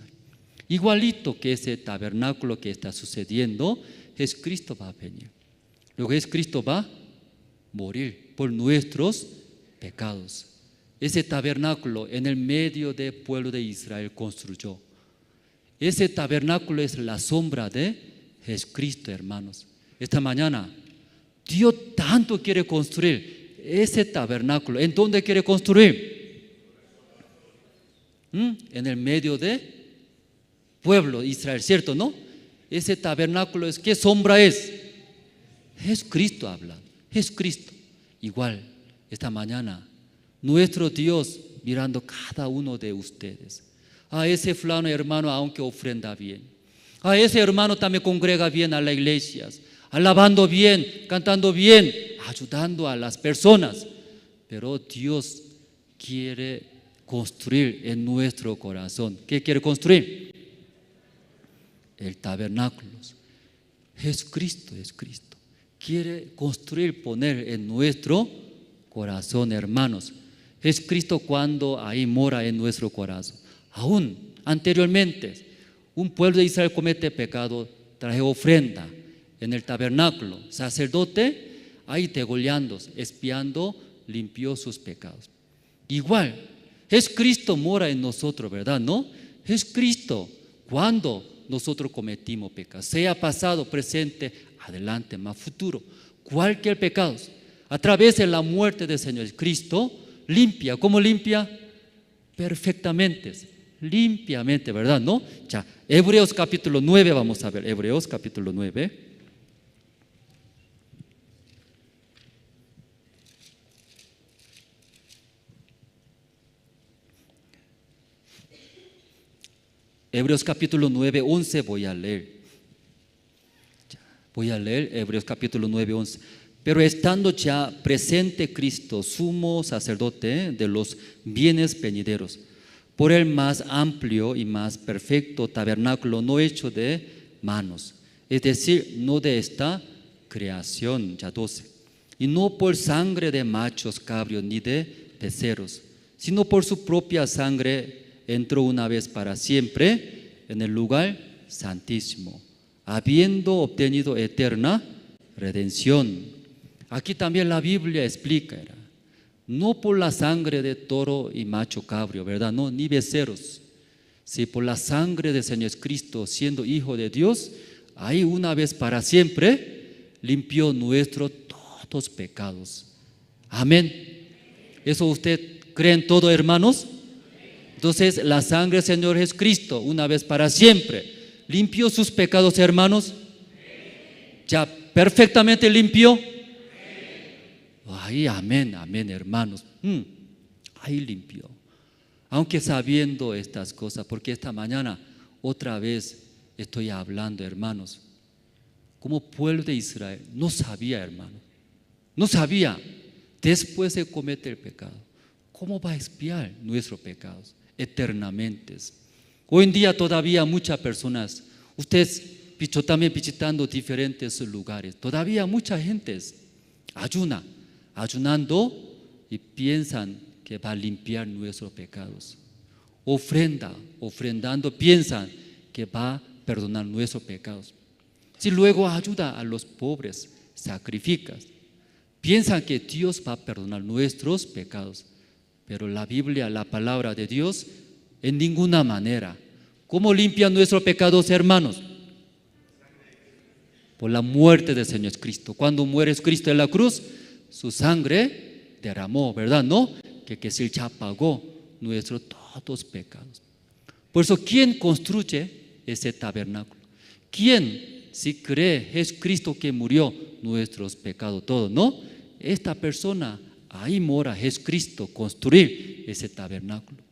Igualito que ese tabernáculo que está sucediendo, Jesucristo va a venir. Luego Jesucristo va a morir por nuestros pecados. Ese tabernáculo en el medio del pueblo de Israel construyó. Ese tabernáculo es la sombra de Jesucristo, hermanos. Esta mañana, Dios tanto quiere construir ese tabernáculo. ¿En dónde quiere construir? En el medio del pueblo de Israel, ¿cierto, no? Ese tabernáculo es, ¿qué sombra es? Jesucristo habla, Jesucristo. Igual, esta mañana, nuestro Dios mirando cada uno de ustedes. A ese fulano hermano, aunque ofrenda bien. A ese hermano también congrega bien a las iglesias, alabando bien, cantando bien, ayudando a las personas. Pero Dios quiere construir en nuestro corazón. ¿Qué quiere construir? El tabernáculo. Jesucristo es Cristo. Quiere construir, poner en nuestro corazón, hermanos. Jesucristo cuando ahí mora en nuestro corazón. Aún anteriormente, un pueblo de Israel comete pecado, trae ofrenda en el tabernáculo. Sacerdote ahí degollando, espiando, limpió sus pecados. Igual, Jesucristo mora en nosotros, ¿verdad? ¿No? Jesucristo, cuando nosotros cometimos pecados, sea pasado, presente, adelante, más futuro, cualquier pecado, a través de la muerte del Señor Cristo, limpia. ¿Cómo limpia? Perfectamente, limpiamente, ¿verdad? ¿No? Ya, Hebreos capítulo 9, vamos a ver, Hebreos capítulo 9. Hebreos capítulo 9, 11 voy a leer. Voy a leer Hebreos capítulo 9, 11. Pero estando ya presente Cristo, sumo sacerdote de los bienes venideros, por el más amplio y más perfecto tabernáculo no hecho de manos, es decir, no de esta creación, ya 12, y no por sangre de machos cabríos ni de becerros, sino por su propia sangre entró una vez para siempre en el lugar santísimo, habiendo obtenido eterna redención. Aquí también la Biblia explica, no por la sangre de toro y macho cabrio, ¿verdad? No, ni becerros. Si por la sangre del Señor Cristo, siendo Hijo de Dios, ahí una vez para siempre limpió nuestros todos pecados. Amén. ¿Eso usted cree en todo, hermanos? Entonces la sangre del Señor Jesucristo, una vez para siempre, limpió sus pecados, hermanos. Ya perfectamente limpió. Ahí, amén, amén, hermanos. Ahí limpió. Aunque sabiendo estas cosas, porque esta mañana otra vez estoy hablando, hermanos, como pueblo de Israel, no sabía, hermano, no sabía, después de cometer el pecado, ¿cómo va a expiar nuestros pecados eternamente? Hoy en día todavía muchas personas, ustedes también visitando diferentes lugares, todavía mucha gente ayunando y piensan que va a limpiar nuestros pecados. Ofrendando, piensan que va a perdonar nuestros pecados. Si luego ayuda a los pobres, sacrificas, piensan que Dios va a perdonar nuestros pecados. Pero la Biblia, la palabra de Dios, en ninguna manera. ¿Cómo limpia nuestros pecados, hermanos? Por la muerte del Señor Cristo. Cuando muere Cristo en la cruz, su sangre derramó, ¿verdad? ¿No? Que se ya pagó nuestros todos pecados. Por eso, ¿quién construye ese tabernáculo? ¿Quién, si cree Jesucristo que murió nuestros pecados todos, no? Esta persona, ahí mora Jesucristo, construir ese tabernáculo.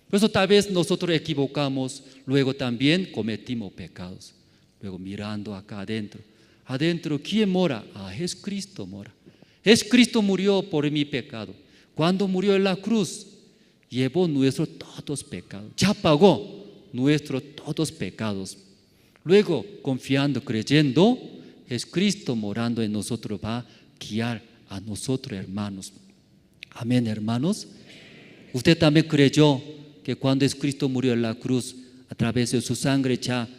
Por eso tal vez nosotros equivocamos, luego también cometimos pecados. Luego mirando acá adentro, ¿quién mora? Jesucristo mora. Jesucristo murió por mi pecado. Cuando murió en la cruz, llevó nuestros todos pecados, ya pagó nuestros todos pecados. Luego, confiando, creyendo, Jesucristo morando en nosotros va a guiar a nosotros, hermanos. Amén, hermanos. Usted también creyó que cuando Jesucristo murió en la cruz, a través de su sangre ya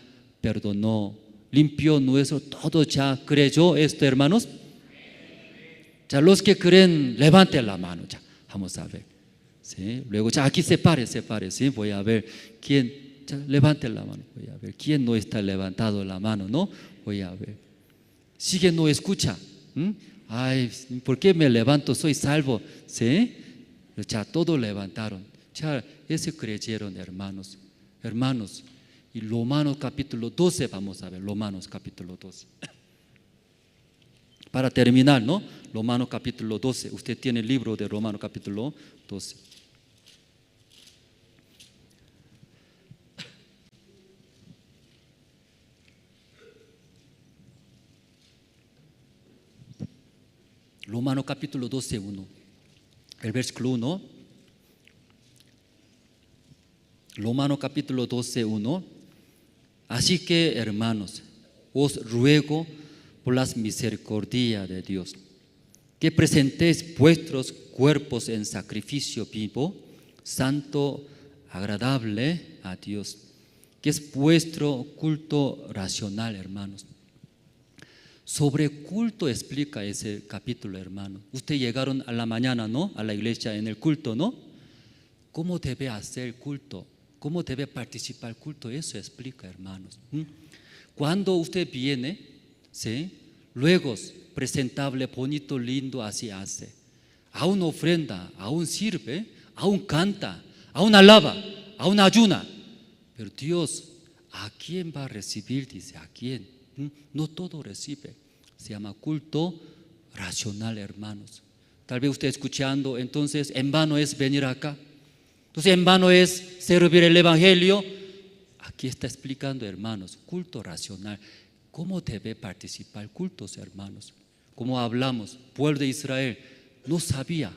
perdonó, limpió nuestro todo, ya creyó esto, hermanos. Ya los que creen, levanten la mano, ya, vamos a ver. ¿Sí? Luego ya aquí se pare, ¿sí? Voy a ver quién, ya, levante la mano, voy a ver quién no está levantado la mano, ¿no? Voy a ver. Sigue, no escucha. Ay, ¿por qué me levanto? Soy salvo, ¿sí? Ya todos levantaron, ya ese creyeron, hermanos. Y Romanos capítulo 12, vamos a ver, Romanos capítulo 12. Para terminar, ¿no? Romanos capítulo 12. Usted tiene el libro de Romanos capítulo 12. Romanos capítulo 12, 1. El versículo 1. Romanos capítulo 12, 1. Así que, hermanos, os ruego por las misericordias de Dios, que presentéis vuestros cuerpos en sacrificio vivo, santo, agradable a Dios, que es vuestro culto racional, hermanos. Sobre culto explica ese capítulo, hermano. Ustedes llegaron a la mañana, ¿no? A la iglesia en el culto, ¿no? ¿Cómo debe hacer culto? ¿Cómo debe participar el culto? Eso explica, hermanos. Cuando usted viene, ¿sí? Luego, presentable, bonito, lindo, así hace. Aún ofrenda, aún sirve, aún canta, aún alaba, aún ayuna. Pero Dios, ¿a quién va a recibir? Dice, ¿a quién? No todo recibe. Se llama culto racional, hermanos. Tal vez usted escuchando, entonces, en vano es venir acá. Entonces, en vano es servir el evangelio. Aquí está explicando, hermanos, culto racional. ¿Cómo debe participar cultos, hermanos? Como hablamos, pueblo de Israel no sabía.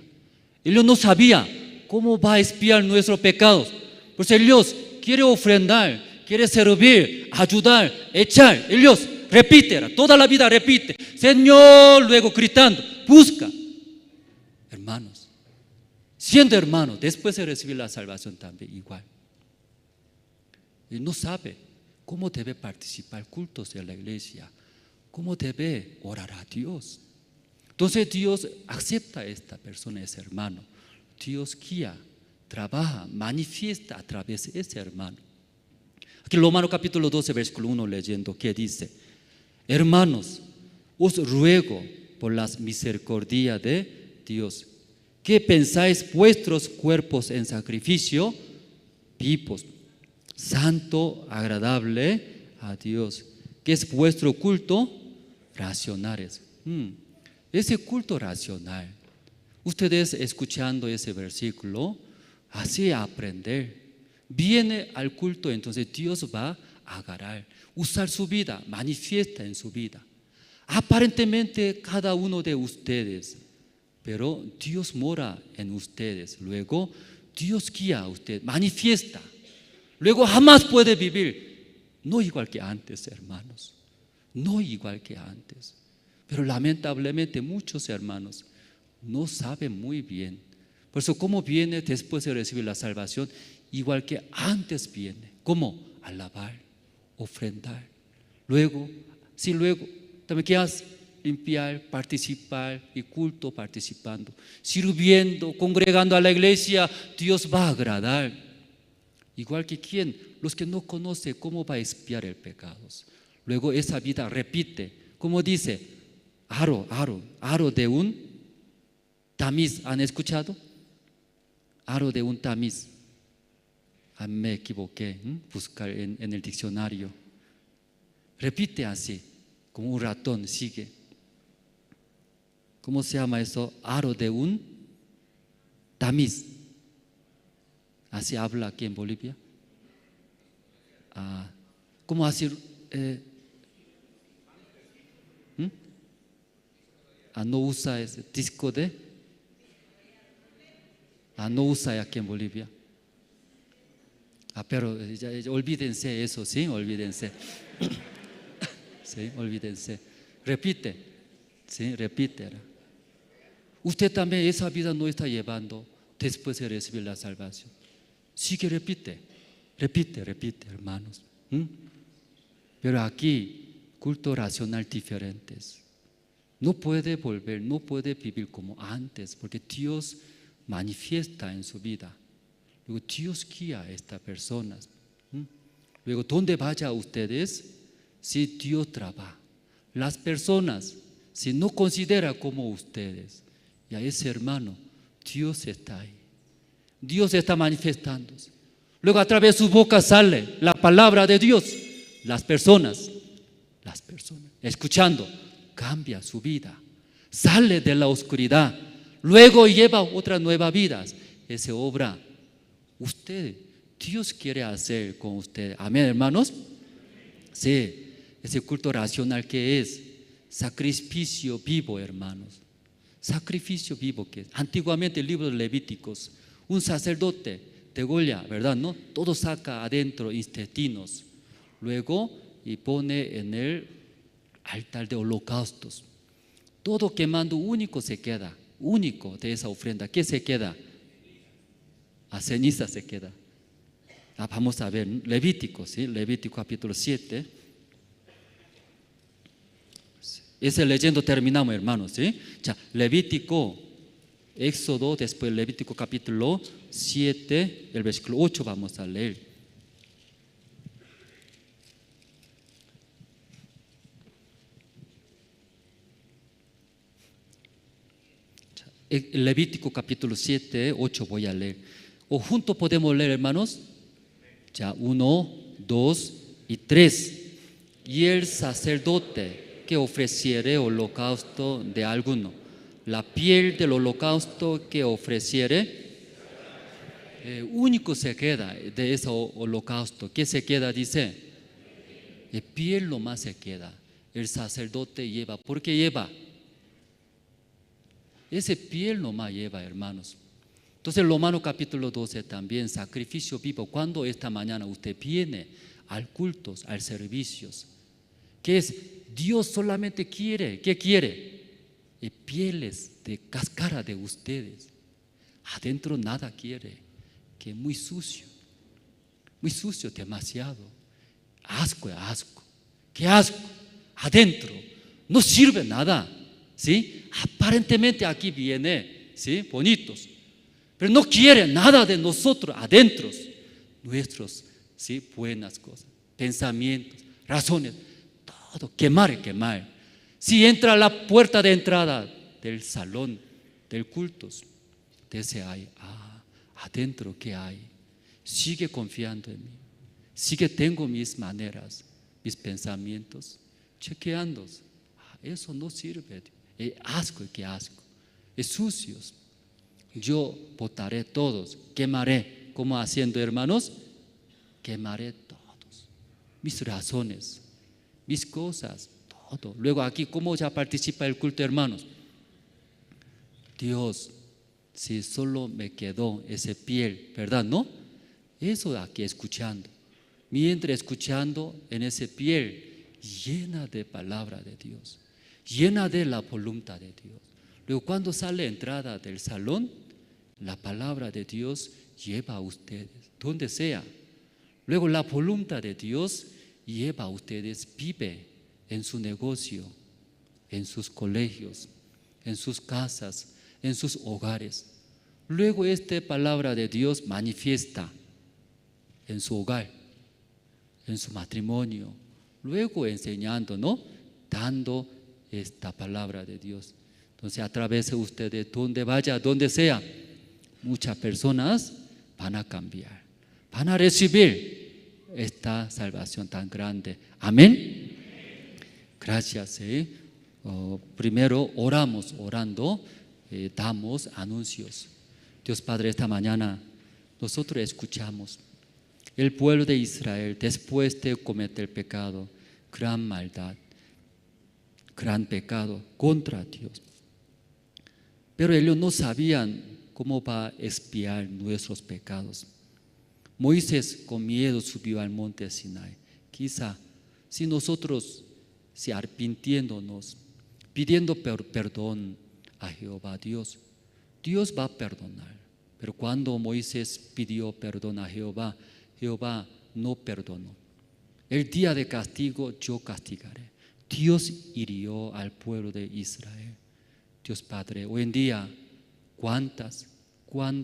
Ellos no sabían cómo va a expiar nuestros pecados. Pues ellos quieren ofrendar, quieren servir, ayudar, echar. Ellos repiten, toda la vida repite. Señor, luego gritando, busca. Hermanos, siendo hermanos, después de recibir la salvación también igual. Y no sabe cómo debe participar cultos de la iglesia, cómo debe orar a Dios. Entonces Dios acepta a esta persona, ese hermano. Dios guía, trabaja, manifiesta a través de ese hermano. Aquí en Romanos capítulo 12, versículo 1 leyendo, ¿qué dice? Hermanos, os ruego por las misericordias de Dios, que pensáis vuestros cuerpos en sacrificio vivos, santo, agradable a Dios, que es vuestro culto racional. Ese culto racional, Ustedes escuchando ese versículo, así aprender. Viene al culto, entonces Dios va a agarrar, usar su vida, manifiesta en su vida. Aparentemente cada uno de ustedes, pero Dios mora en ustedes. Luego Dios guía a ustedes, manifiesta. Luego jamás puede vivir, no igual que antes, hermanos, no igual que antes. Pero lamentablemente muchos hermanos no saben muy bien. Por eso, ¿cómo viene después de recibir la salvación? Igual que antes viene. ¿Cómo? Alabar, ofrendar. Luego, también ¿qué haces? Limpiar, participar y culto participando. Sirviendo, congregando a la iglesia, Dios va a agradar. Igual que ¿quién? Los que no conocen cómo va a expiar el pecado. Luego esa vida repite. Como dice, aro de un tamiz. ¿Han escuchado? Aro de un tamiz. Me equivoqué, buscar en el diccionario. Repite así, como un ratón, sigue. ¿Cómo se llama eso? Aro de un tamiz. Así habla aquí en Bolivia. ¿Cómo decir? No usa ese disco de. No usa aquí en Bolivia. Pero ya, olvídense eso, ¿sí? Olvídense. Sí, olvídense. Repite, ¿sí? Repite. Usted también esa vida no está llevando después de recibir la salvación. Sigue, repite, hermanos. Pero aquí, culto racional diferentes. No puede volver, no puede vivir como antes, porque Dios manifiesta en su vida. Luego Dios guía a estas personas. Luego, donde vaya ustedes, si Dios trabaja. Las personas, si no considera como ustedes, y a ese hermano, Dios está ahí. Dios está manifestándose. Luego a través de su boca sale la palabra de Dios. Las personas, escuchando, cambia su vida. Sale de la oscuridad. Luego lleva otras nuevas vidas. Esa obra, Dios quiere hacer con ustedes. Amén, hermanos. Sí, ese culto racional que es sacrificio vivo, hermanos. Sacrificio vivo que es. Antiguamente el libro de Levíticos, un sacerdote degolla, ¿verdad? ¿No? Todo saca adentro intestinos. Luego y pone en el altar de holocaustos. Todo quemando único se queda, único de esa ofrenda. ¿Qué se queda? A ceniza se queda. Vamos a ver, Levítico, ¿sí? Levítico capítulo 7. Ese leyendo terminamos, hermanos, ¿sí? Levítico, Éxodo, después Levítico capítulo 7, el versículo 8 vamos a leer. Levítico capítulo 7, 8 voy a leer. O juntos podemos leer, hermanos. 1, 2 y 3. Y el sacerdote que ofreciere holocausto de alguno, la piel del holocausto que ofreciere, único se queda de ese holocausto. ¿Qué se queda? Dice, el piel nomás se queda. El sacerdote lleva. ¿Por qué lleva? Ese piel nomás lleva, hermanos. Entonces, Romanos capítulo 12 también, sacrificio vivo. Cuando esta mañana usted viene al culto, al servicios, ¿qué es? Dios solamente quiere, ¿qué quiere? Pieles de cáscara de ustedes. Adentro nada quiere, que es muy sucio demasiado. Asco, qué asco. Adentro no sirve nada, ¿sí? Aparentemente aquí viene, ¿sí? Bonitos, pero no quiere nada de nosotros adentro. Nuestros, ¿sí? Buenas cosas, pensamientos, razones, todo quemar. Si entra a la puerta de entrada del salón del culto, desde ahí, adentro ¿qué hay? Sigue confiando en mí, sigue tengo mis maneras, mis pensamientos, chequeando. Eso no sirve. Es asco, qué asco. Es sucios. yo botaré todos, quemaré. ¿Cómo haciendo, hermanos? Quemaré todos. Mis razones, mis cosas, todo. Luego aquí, ¿cómo ya participa el culto, hermanos? Dios, si solo me quedó ese piel, ¿verdad? ¿No? Eso aquí escuchando. Mientras escuchando en ese piel llena de palabra de Dios, llena de la voluntad de Dios. Luego cuando sale entrada del salón, la palabra de Dios lleva a ustedes, donde sea. Luego la voluntad de Dios lleva a ustedes, vive en su negocio, en sus colegios, en sus casas, en sus hogares. Luego esta palabra de Dios manifiesta en su hogar, en su matrimonio. Luego enseñando, ¿no? Dando esta palabra de Dios. Entonces a través de ustedes, donde vaya, donde sea, muchas personas van a cambiar, van a recibir esta salvación tan grande. Amén. Gracias. Primero oramos, orando, damos anuncios. Dios Padre, esta mañana nosotros escuchamos. El pueblo de Israel, después de cometer pecado, gran maldad, gran pecado contra Dios. Pero ellos no sabían cómo va a expiar nuestros pecados. Moisés con miedo subió al monte Sinai. Quizá si nosotros, si arrepintiéndonos, pidiendo perdón a Jehová Dios, Dios va a perdonar. Pero cuando Moisés pidió perdón a Jehová, Jehová no perdonó. El día de castigo yo castigaré. Dios hirió al pueblo de Israel. Dios Padre, hoy en día, cuántas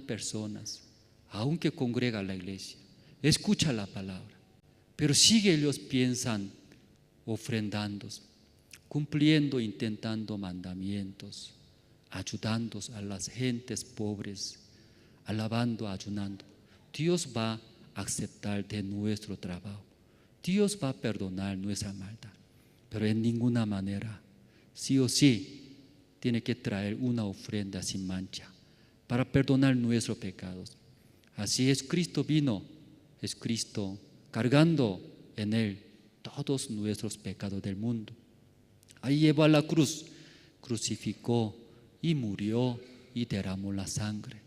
personas, aunque congrega la iglesia, escucha la palabra, pero sigue ellos piensan, ofrendando, cumpliendo, intentando mandamientos, ayudando a las gentes pobres, alabando, ayunando. Dios va a aceptar de nuestro trabajo. Dios va a perdonar nuestra maldad, pero en ninguna manera, sí o sí, tiene que traer una ofrenda sin mancha para perdonar nuestros pecados. Así es, Cristo vino, es Cristo cargando en Él todos nuestros pecados del mundo. Ahí llevó a la cruz, crucificó y murió y derramó la sangre.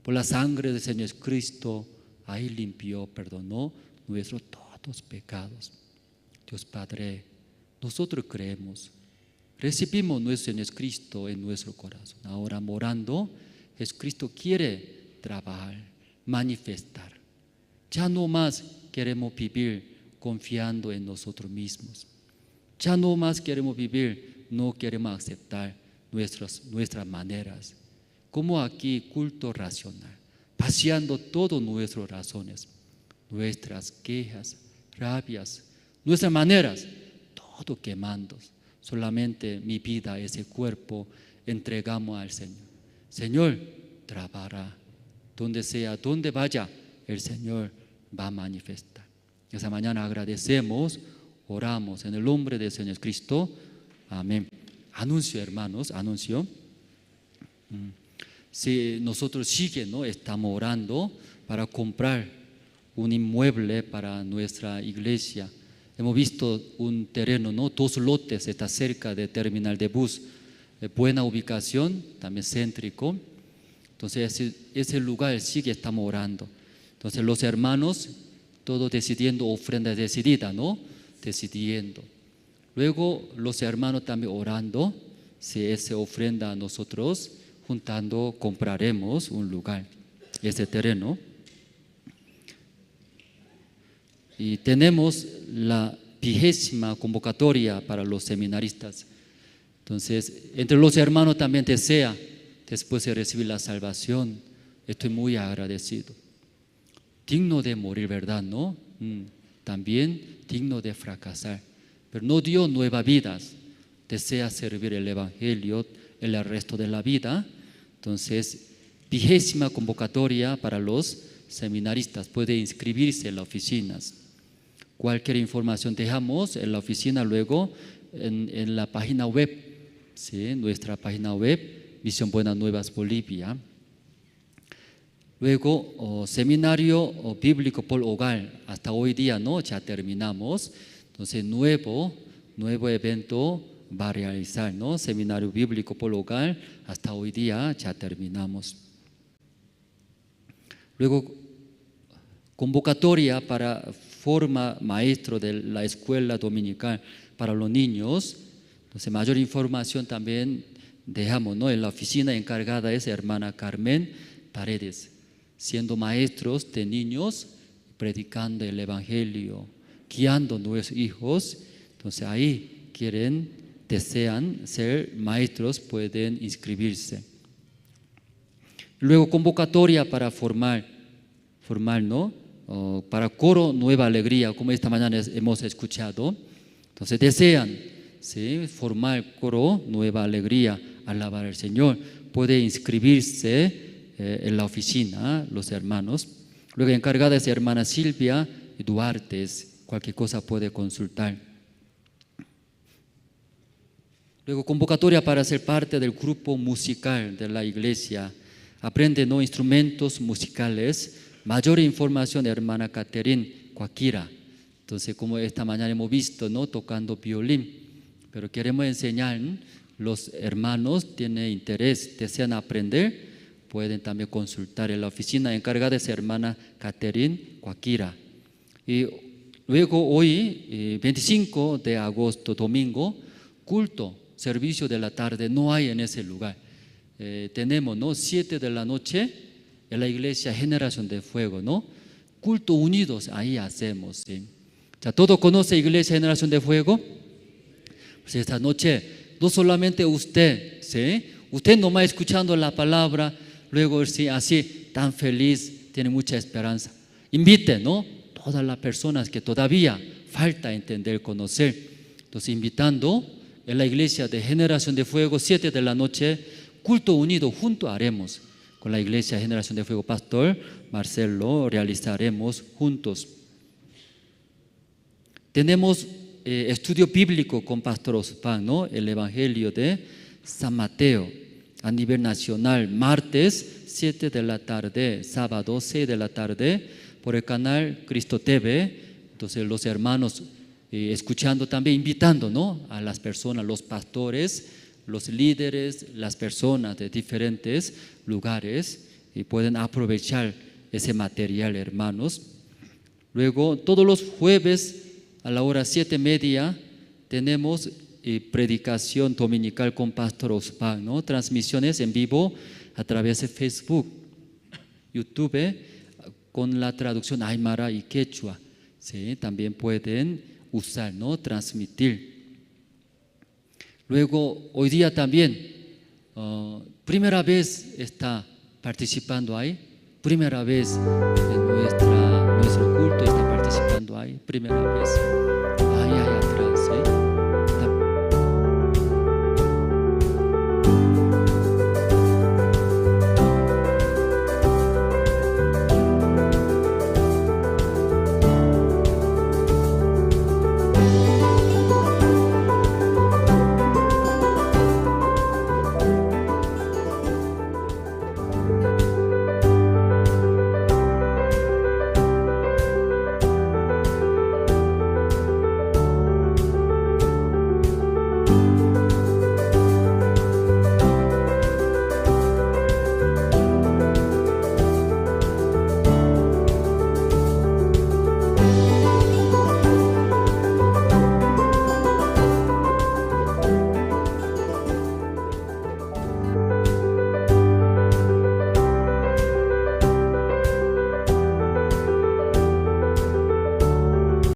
Por la sangre del Señor Cristo, ahí limpió, perdonó nuestros todos pecados. Dios Padre, nosotros creemos, recibimos nuestro Señor Cristo en nuestro corazón. Ahora morando, Jesucristo quiere trabajar, manifestar. Ya no más queremos vivir confiando en nosotros mismos. Ya no más queremos vivir, no queremos aceptar nuestras maneras. Como aquí, culto racional, paseando todas nuestras razones, nuestras quejas, rabias, nuestras maneras, todo quemando. Solamente mi vida, ese cuerpo, entregamos al Señor. Señor, trabajará. Donde sea, donde vaya, el Señor va a manifestar. Esa mañana agradecemos, oramos en el nombre del Señor Cristo. Amén. Anuncio, hermanos, anuncio. Si nosotros estamos orando para comprar un inmueble para nuestra iglesia. Hemos visto un terreno, 2 lotes, está cerca del terminal de bus, buena ubicación, también céntrico. Entonces ese lugar estamos orando. Entonces los hermanos, todos decidiendo, ofrenda decidida, decidiendo. Luego los hermanos también orando, si esa ofrenda nosotros juntando compraremos un lugar, ese terreno. Y tenemos la 20ª convocatoria para los seminaristas. Entonces, entre los hermanos también desea, después de recibir la salvación, estoy muy agradecido. Digno de morir, ¿verdad? ¿No? También digno de fracasar. Pero no dio nuevas vidas. Desea servir el Evangelio el resto de la vida. Entonces, 20ª convocatoria para los seminaristas. Puede inscribirse en las oficinas. Cualquier información dejamos en la oficina, luego en la página web, ¿sí? Nuestra página web, Misión Buenas Nuevas Bolivia. Luego, seminario bíblico por hogar, hasta hoy día, ¿no? Ya terminamos. Entonces, nuevo evento va a realizar, ¿no? Seminario bíblico por hogar, hasta hoy día ya terminamos. Luego, convocatoria para forma maestro de la escuela dominical para los niños. Entonces, mayor información también dejamos, ¿no? En la oficina encargada es hermana Carmen Paredes, siendo maestros de niños, predicando el evangelio, guiando a nuestros hijos. Entonces, ahí desean ser maestros, pueden inscribirse. Luego, convocatoria para formar, ¿no? Para coro Nueva Alegría, como esta mañana hemos escuchado. Entonces, desean, ¿sí?, formar coro Nueva Alegría, alabar al Señor. Puede inscribirse en la oficina, los hermanos. Luego, encargada es hermana Silvia Duarte, cualquier cosa puede consultar. Luego, convocatoria para ser parte del grupo musical de la iglesia. Aprende, ¿no?, instrumentos musicales. Mayor información, hermana Catherine Cuaquira. Entonces, como esta mañana hemos visto, ¿no?, tocando violín, pero queremos enseñar, los hermanos tienen interés, desean aprender, pueden también consultar en la oficina encargada de hermana Catherine Cuaquira. Y luego hoy, 25 de agosto, domingo, culto, servicio de la tarde, no hay en ese lugar. Tenemos, ¿no?, 7 de la noche en la iglesia Generación de Fuego, ¿no? Culto unidos, ahí hacemos, ¿sí? Ya todo conoce iglesia Generación de Fuego. Pues esta noche, no solamente usted, ¿sí?, usted nomás escuchando la palabra, luego sí, así tan feliz, tiene mucha esperanza. Invite, ¿no?, todas las personas que todavía falta entender, conocer. Entonces, invitando en la iglesia de Generación de Fuego, 7 de la noche, culto unido, junto haremos. Con la iglesia Generación de Fuego, Pastor Marcelo, realizaremos juntos. Tenemos estudio bíblico con Pastor Ospan, ¿no?, el Evangelio de San Mateo a nivel nacional, martes 7 de la tarde, sábado 6 de la tarde, por el canal Cristo TV. Entonces, los hermanos escuchando también, invitando, ¿no?, a las personas, los pastores, los líderes, las personas de diferentes lugares, y pueden aprovechar ese material, hermanos. Luego, todos los jueves a la hora 7:30 tenemos predicación dominical con Pastor Ospan, ¿no?, transmisiones en vivo a través de Facebook, YouTube, con la traducción aymara y quechua, ¿sí?, también pueden usar, ¿no?, transmitir. Luego, hoy día también, primera vez está participando ahí, primera vez en nuestro culto está participando ahí, primera vez. Ay,